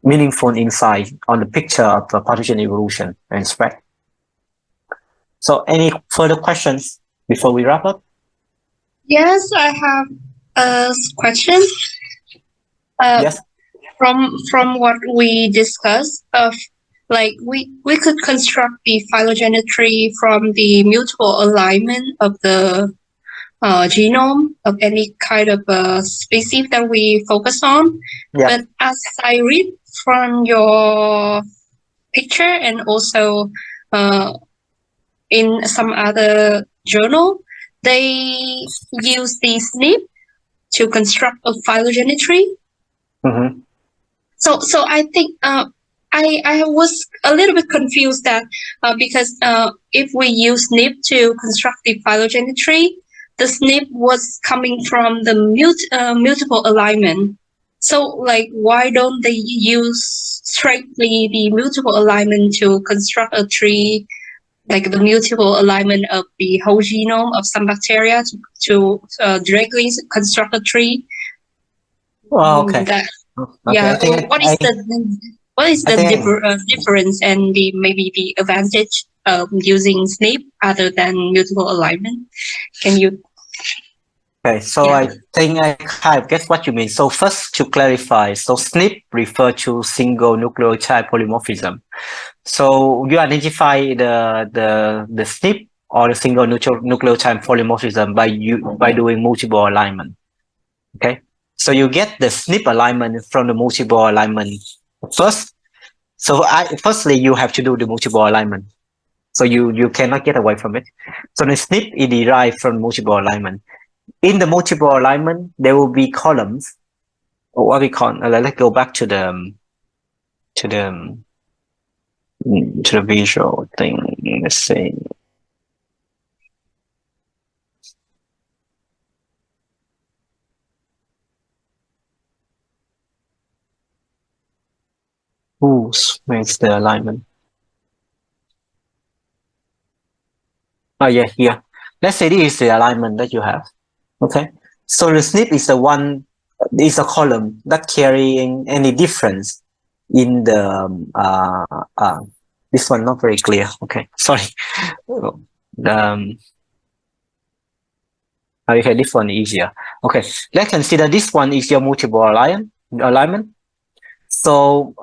A: meaningful insight on the picture of pathogen evolution and spread. So any further questions before we wrap up?
C: Yes, I have a question.
A: Yes.
C: From what we discussed, like we could construct the phylogenetic from the mutable alignment of the genome of any kind of species that we focus on.
A: Yeah.
C: But as I read from your picture and also in some other journal, they use the SNP to construct a phylogenetic tree.
A: Mm-hmm.
C: So I think I was a little bit confused that because if we use SNP to construct the phylogenetic tree, the SNP was coming from the mutable alignment. So like, why don't they use strictly the mutable alignment to construct a tree, like the mutable alignment of the whole genome of some bacteria to directly construct a tree?
A: Oh, okay.
C: Yeah.
A: Okay.
C: What is the difference and maybe the advantage of using SNP other than mutable alignment? Can you?
A: Okay, so
C: Yeah.
A: I think I kind of guess what you mean. So first to clarify, so SNP refer to single nucleotide polymorphism. So you identify the SNP or the single nucleotide polymorphism by doing multiple alignment. Okay, so you get the SNP alignment from the multiple alignment first. So firstly you have to do the multiple alignment. So you cannot get away from it. So the SNP is derived from multiple alignment. In the multiple alignment, there will be columns, or what we call. Let's go back to the visual thing. Let's see. Who's makes the alignment? Oh yeah, here. Let's say this is the alignment that you have. Okay, so the SNP is a column that carrying any difference in the this one not very clear. Okay, sorry. Okay, this one easier. Okay, let's consider this one is your multiple alignment. So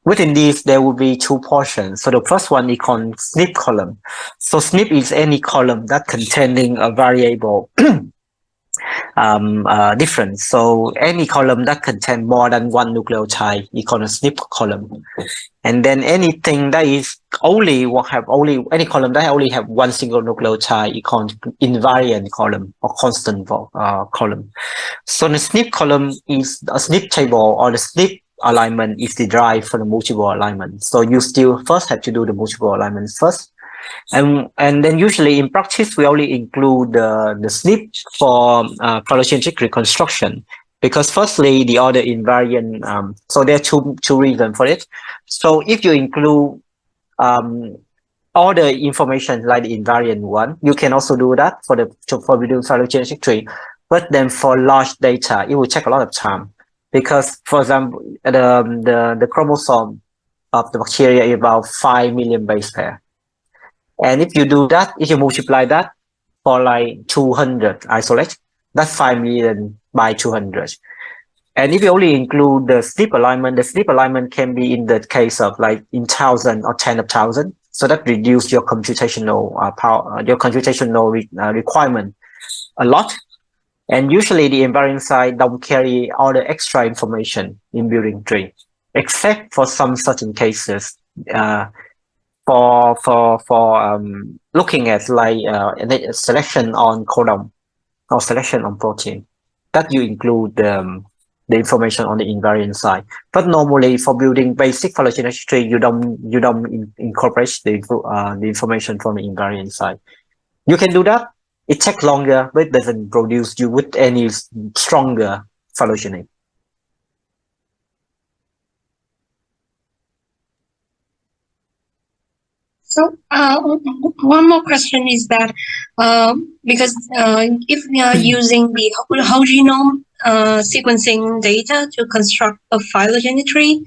A: within this there will be two portions. So the first one is called SNP column. So SNP is any column that containing a variable difference. So any column that contain more than one nucleotide is called a SNP column. And then anything that is any column that only have one single nucleotide is called invariant column or constant column. So the SNP column is a SNP table, or the SNP alignment is derived from the multiple alignment. So you still first have to do the multiple alignment first. And then usually in practice, we only include the SNP for phylogenetic reconstruction, because firstly, the order invariant, so there are two reasons for it. So if you include all the information like the invariant one, you can also do that for building phylogenetic tree. But then for large data, it will take a lot of time, because for example, the chromosome of the bacteria is about 5 million base pair. And if you do that, if you multiply that for like 200 isolate, that's 5 million by 200. And if you only include the SNP alignment, the SNP alignment can be in the case of like in 1,000 or 10 of 1,000. So that reduces your computational power, your computational requirement a lot. And usually the invariant side don't carry all the extra information in building tree, except for some certain cases. For looking at like selection on codon or selection on protein, that you include the information on the invariant side. But normally for building basic phylogenetic tree, you don't incorporate the information from the invariant side. You can do that. It takes longer, but it doesn't produce you with any stronger phylogeny.
C: So one more question is that because if we are using the whole genome sequencing data to construct a phylogenetic tree,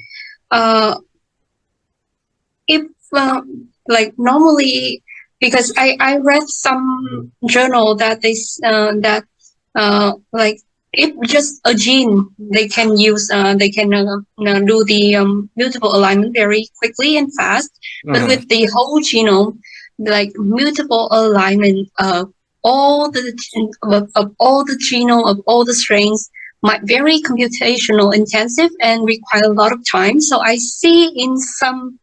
C: if like normally, because I read some journal that they like if just a gene they can use they can do the mutable alignment very quickly and fast, but with the whole genome, like mutable alignment of all the genome of all the strains might very computational intensive and require a lot of time. So I see in some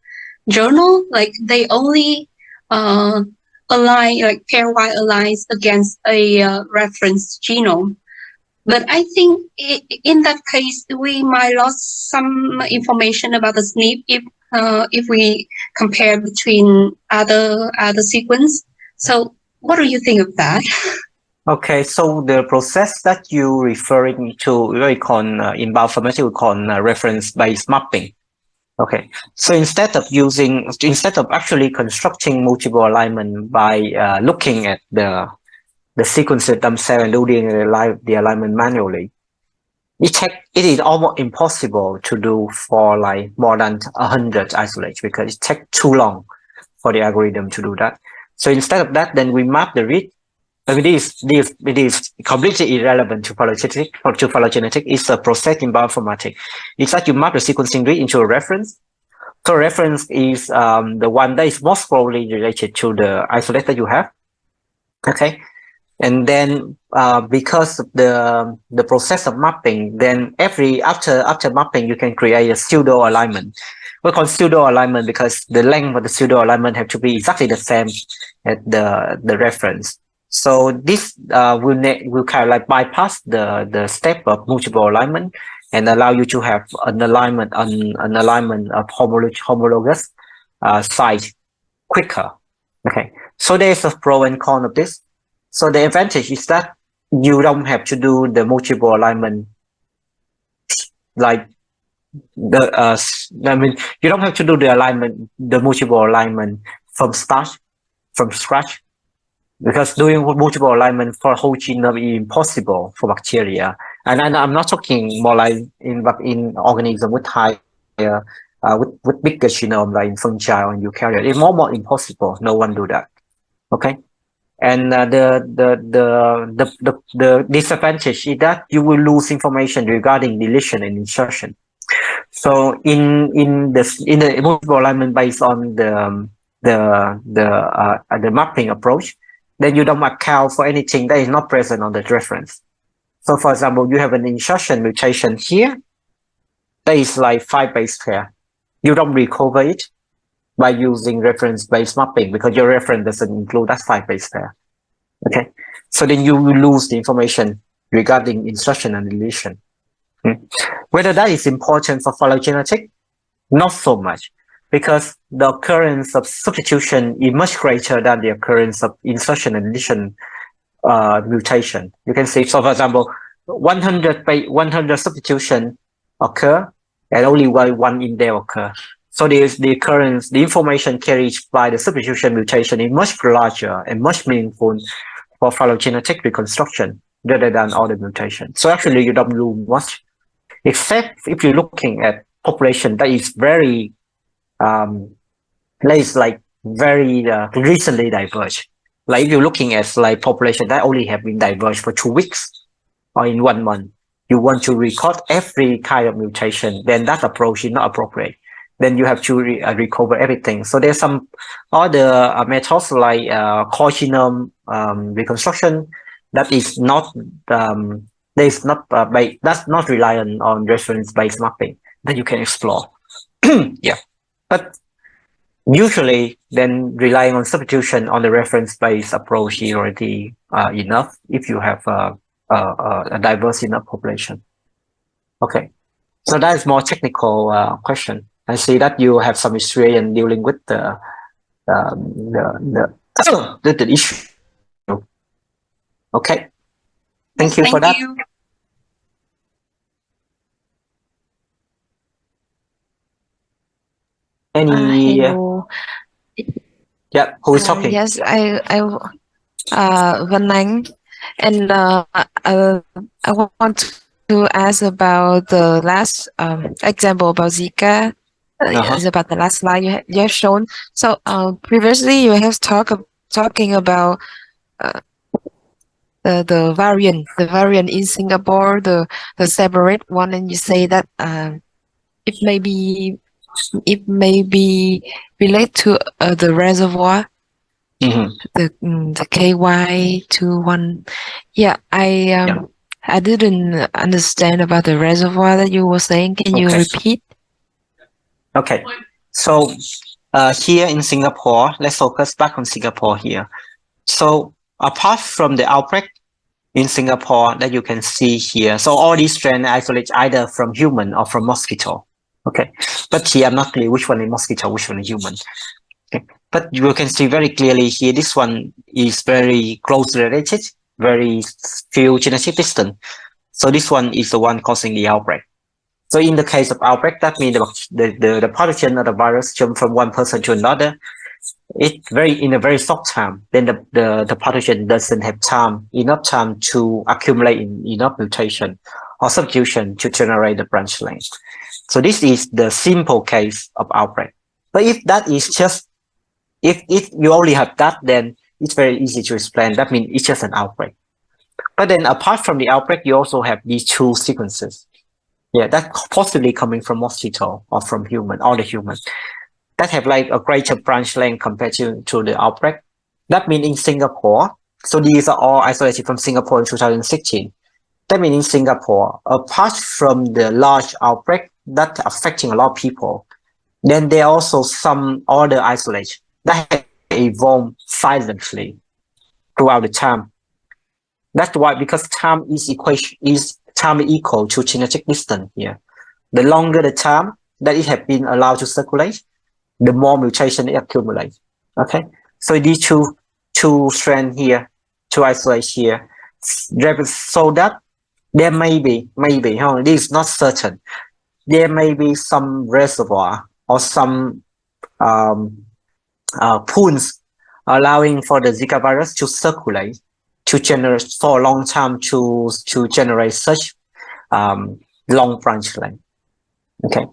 C: journal like they only align like pairwise aligns against a reference genome. But I think in that case, we might lose some information about the SNP if we compare between other sequence. So what do you think of that?
A: Okay, so the process that you're referring to, we call in bioinformatics, we call reference-based mapping. Okay, so instead of actually constructing multiple alignment by looking at the sequences themselves and doing the alignment manually, it is almost impossible to do for like more than 100 isolates because it takes too long for the algorithm to do that. So instead of that, then we map the read. It is completely irrelevant to phylogenetic. It's a process in bioinformatics. It's that you map the sequencing read into a reference. So reference is the one that is most probably related to the isolate that you have. Okay. And then because of the process of mapping, then after mapping, you can create a pseudo alignment. We call pseudo alignment because the length of the pseudo alignment have to be exactly the same as the reference. So this will kind of like bypass the step of multiple alignment and allow you to have an alignment of homologous site quicker. Okay, so there's a pro and con of this. So the advantage is that you don't have to do the multiple alignment like you don't have to do the multiple alignment from scratch, because doing multiple alignment for whole genome is impossible for bacteria. And I'm not talking more like in organisms with higher with bigger genome like in fungi or in eukaryote. It's more impossible. No one do that. Okay. And the disadvantage is that you will lose information regarding deletion and insertion. So in the multiple alignment based on the mapping approach, then you don't account for anything that is not present on the reference. So for example, you have an insertion mutation here that is like 5 base pair. You don't recover it by using reference-based mapping because your reference doesn't include that 5 base pair. Okay, so then you will lose the information regarding insertion and deletion. Whether that is important for phylogenetic, not so much, because the occurrence of substitution is much greater than the occurrence of insertion and deletion mutation. You can see, so for example, 100 substitution occur and only one indel occur. So the information carried by the substitution mutation is much larger and much meaningful for phylogenetic reconstruction rather than all the mutation. So actually you don't do much, except if you're looking at population that is very, very recently diverged. Like if you're looking at like population that only have been diverged for 2 weeks or in 1 month, you want to record every kind of mutation, then that approach is not appropriate. Then you have to recover everything. So there's some other methods like core genome reconstruction, that is not there is not that's not reliant on reference-based mapping that you can explore. Yeah, but usually then relying on substitution on the reference-based approach is already enough if you have a diverse enough population. Okay, so that is more technical question. I see that you have some experience dealing with the the issue. Okay, thank you for that.
C: you.
A: Any
D: Hello.
A: yeah, who is talking?
D: Yes, Vân Anh, and I want to ask about the last example about Zika. It's about the last slide you have shown. So previously you have talking about the variant in Singapore, the separate one, and you say that it may be related to the reservoir. The KY21. Yeah, I didn't understand about the reservoir that you were saying. Can you repeat?
A: Okay, so here in Singapore, let's focus back on Singapore here. So apart from the outbreak in Singapore that you can see here, so all these strains isolate either from human or from mosquito. Okay, but here I'm not clear which one is mosquito, which one is human. Okay, but you can see very clearly here, this one is very closely related, very few genetic distance. So this one is the one causing the outbreak. So in the case of outbreak, that means the pathogen of the virus jump from one person to another. In a very short time. Then the pathogen doesn't have enough time to accumulate enough mutation or substitution to generate the branch length. So this is the simple case of outbreak. But if that is just if you only have that, then it's very easy to explain. That means it's just an outbreak. But then apart from the outbreak, you also have these two sequences. Yeah, that's possibly coming from mosquito or from human, or the human, that have like a greater branch length compared to the outbreak. That means in Singapore, so these are all isolated from Singapore in 2016. That means in Singapore, apart from the large outbreak that affecting a lot of people, then there are also some other isolation that have evolved silently throughout the time. That's why, because time is equal to genetic distance here. The longer the time that it has been allowed to circulate, the more mutation it accumulates. Okay, so these two strands here, two isolates here, so that there may be, this is not certain, there may be some reservoir or some pools allowing for the Zika virus to circulate, to generate for a long time to generate such long branch length. Okay,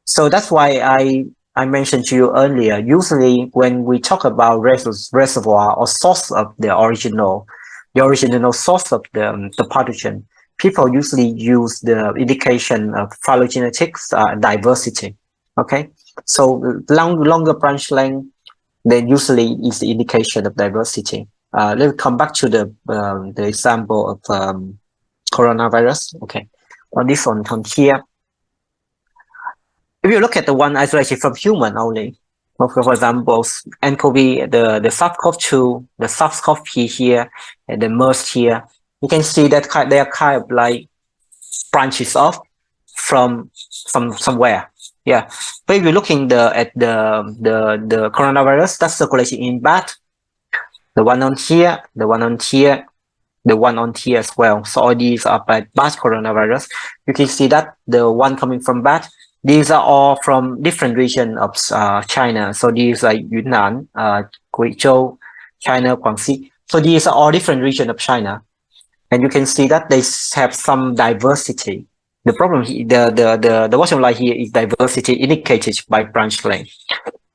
A: so that's why I mentioned to you earlier, usually when we talk about reservoir or source of the original source of the pathogen, people usually use the indication of phylogenetics diversity. Okay, so longer branch length, then usually is the indication of diversity. Let's come back to the example of coronavirus. Okay, on this one from here. If you look at the one isolated from human only, for example, nCoV, the SARS-CoV-2, the SARS-CoV-P here, and the MERS here, you can see that they are kind of like branches off from somewhere. Yeah, but if you're looking at the coronavirus that's circulating in bat, the one on here, the one on here, the one on here as well. So all these are bat coronavirus. You can see that the one coming from bat, these are all from different regions of China. So these are Yunnan, Guizhou, China, Guangxi. So these are all different regions of China. And you can see that they have some diversity. The problem here, the bottom line here is diversity indicated by branch length.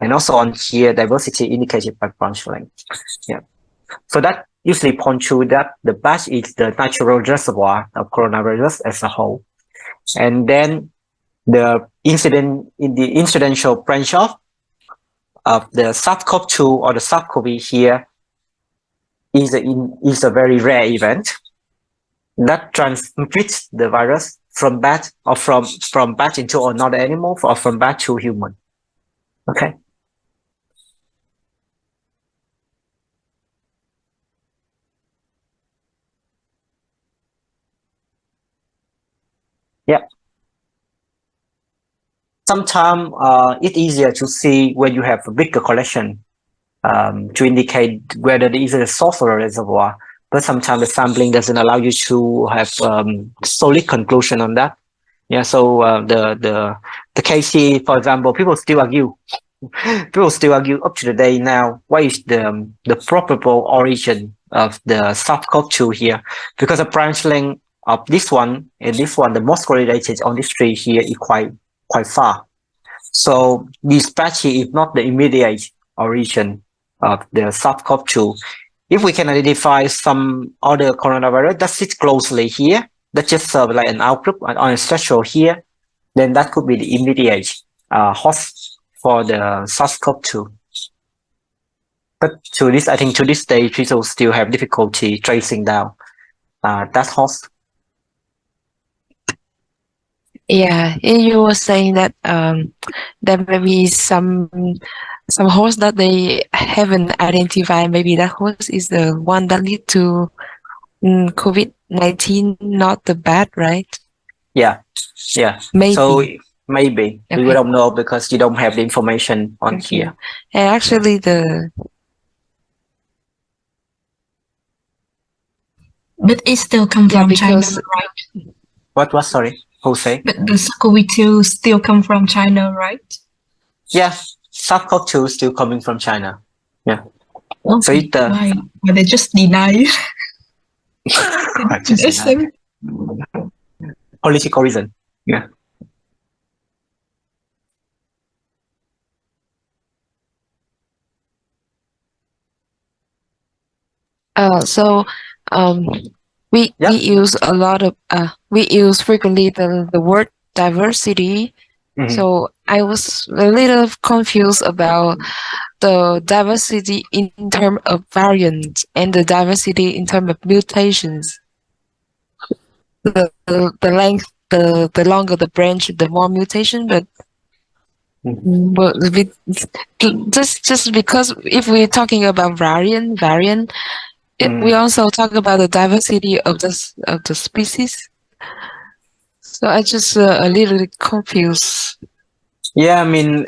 A: And also on here, diversity indicated by branch length. Yeah. So that usually points to that the batch is the natural reservoir of coronavirus as a whole. And then the incidental branch off of the SARS-CoV-2 or the SARS-CoV here is a very rare event that transmits the virus from bat or from bat into another animal or from bat to human. Okay. Yeah. Sometimes it's easier to see when you have a bigger collection to indicate whether there is a source or a reservoir. But sometimes the sampling doesn't allow you to have solid conclusion on that. Yeah. So the case here, for example, people still argue up to the day now what is the probable origin of the SARS-CoV-2 here, because the branch length of this one and this one, the most correlated on this tree here is quite far. So this patch here is not the immediate origin of the SARS-CoV-2. If we can identify some other coronavirus that sits closely here, that just serve like an outgroup on a threshold here, then that could be the immediate host for the SARS-CoV-2. But I think to this day, people still have difficulty tracing down that host.
D: Yeah, you were saying that there may be some host that they haven't identified. Maybe that host is the one that lead to COVID-19, not the bat, right?
A: Yeah.
D: Maybe.
A: So maybe
D: Okay.
A: we don't know because you don't have the information on
D: Okay.
A: here.
D: And actually,
G: But it still come
D: Yeah,
G: from China,
D: because-
G: right?
A: What? Sorry, Jose?
G: But the SARS-CoV-2 still come from China, right?
A: Yeah, SARS-CoV-2 is still coming from China. Yeah.
G: Okay.
A: So it
G: Why they just deny?
A: just
G: That's
A: deny. Political reason. Yeah.
D: So we
A: Yeah.
D: use a lot of we use frequently the word diversity.
A: Mhm.
D: So I was a little confused about the diversity in terms of variants and the diversity in terms of mutations. The length, the longer the branch, the more mutation. But just because if we're talking about variant, we also talk about the diversity of the species. So I just a little confused.
A: Yeah, I mean,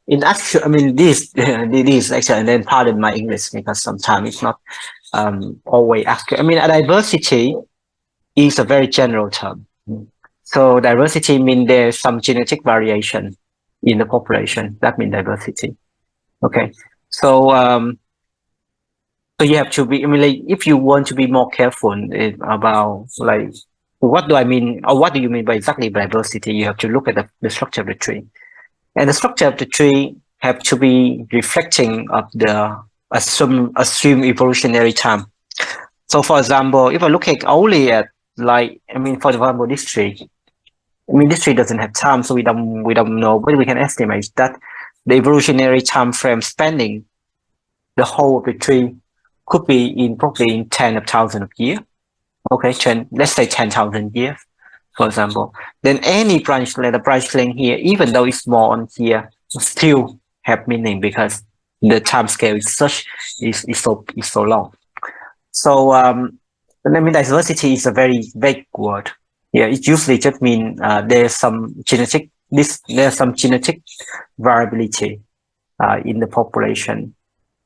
A: in actual, I mean, this actually, and then pardon my English because sometimes it's not always accurate. I mean, a diversity is a very general term. So diversity means there's some genetic variation in the population. That means diversity. Okay. So so you have to be. I mean, like, if you want to be more careful about like what do I mean, or what do you mean by exactly diversity? You have to look at the structure of the tree, and the structure of the tree have to be reflecting of the assumed evolutionary time. So, for example, if I look at only at like, I mean, for example, this tree. I mean, this tree doesn't have time, so we don't know, but we can estimate that the evolutionary time frame spanning the whole of the tree could be probably in 10,000 of years. Okay, let's say 10,000 years, for example. Then any branch length here, even though it's small on here, still have meaning because the time scale is so long. So I mean, diversity is a very vague word. Yeah, it usually just means there's some genetic variability in the population.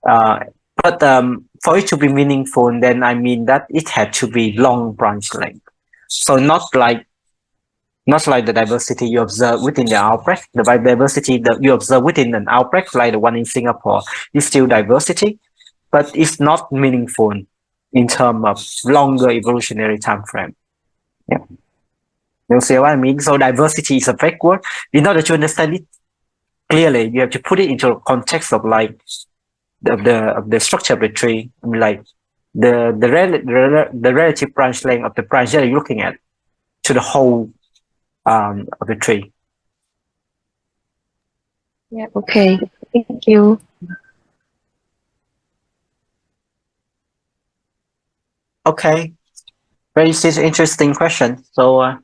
A: But for it to be meaningful, then I mean that it had to be long branch length. So not like the diversity you observe within the outbreak. The diversity that you observe within an outbreak, like the one in Singapore, is still diversity, but it's not meaningful in terms of longer evolutionary time frame. Yeah. You see what I mean? So diversity is a vague word. In order to understand it clearly, you have to put it into a context of like of the structure of the tree. I mean, like the relative branch length of the branch that you're looking at to the whole of the tree.
D: Yeah. Okay. Thank you.
A: Okay. Very interesting question. So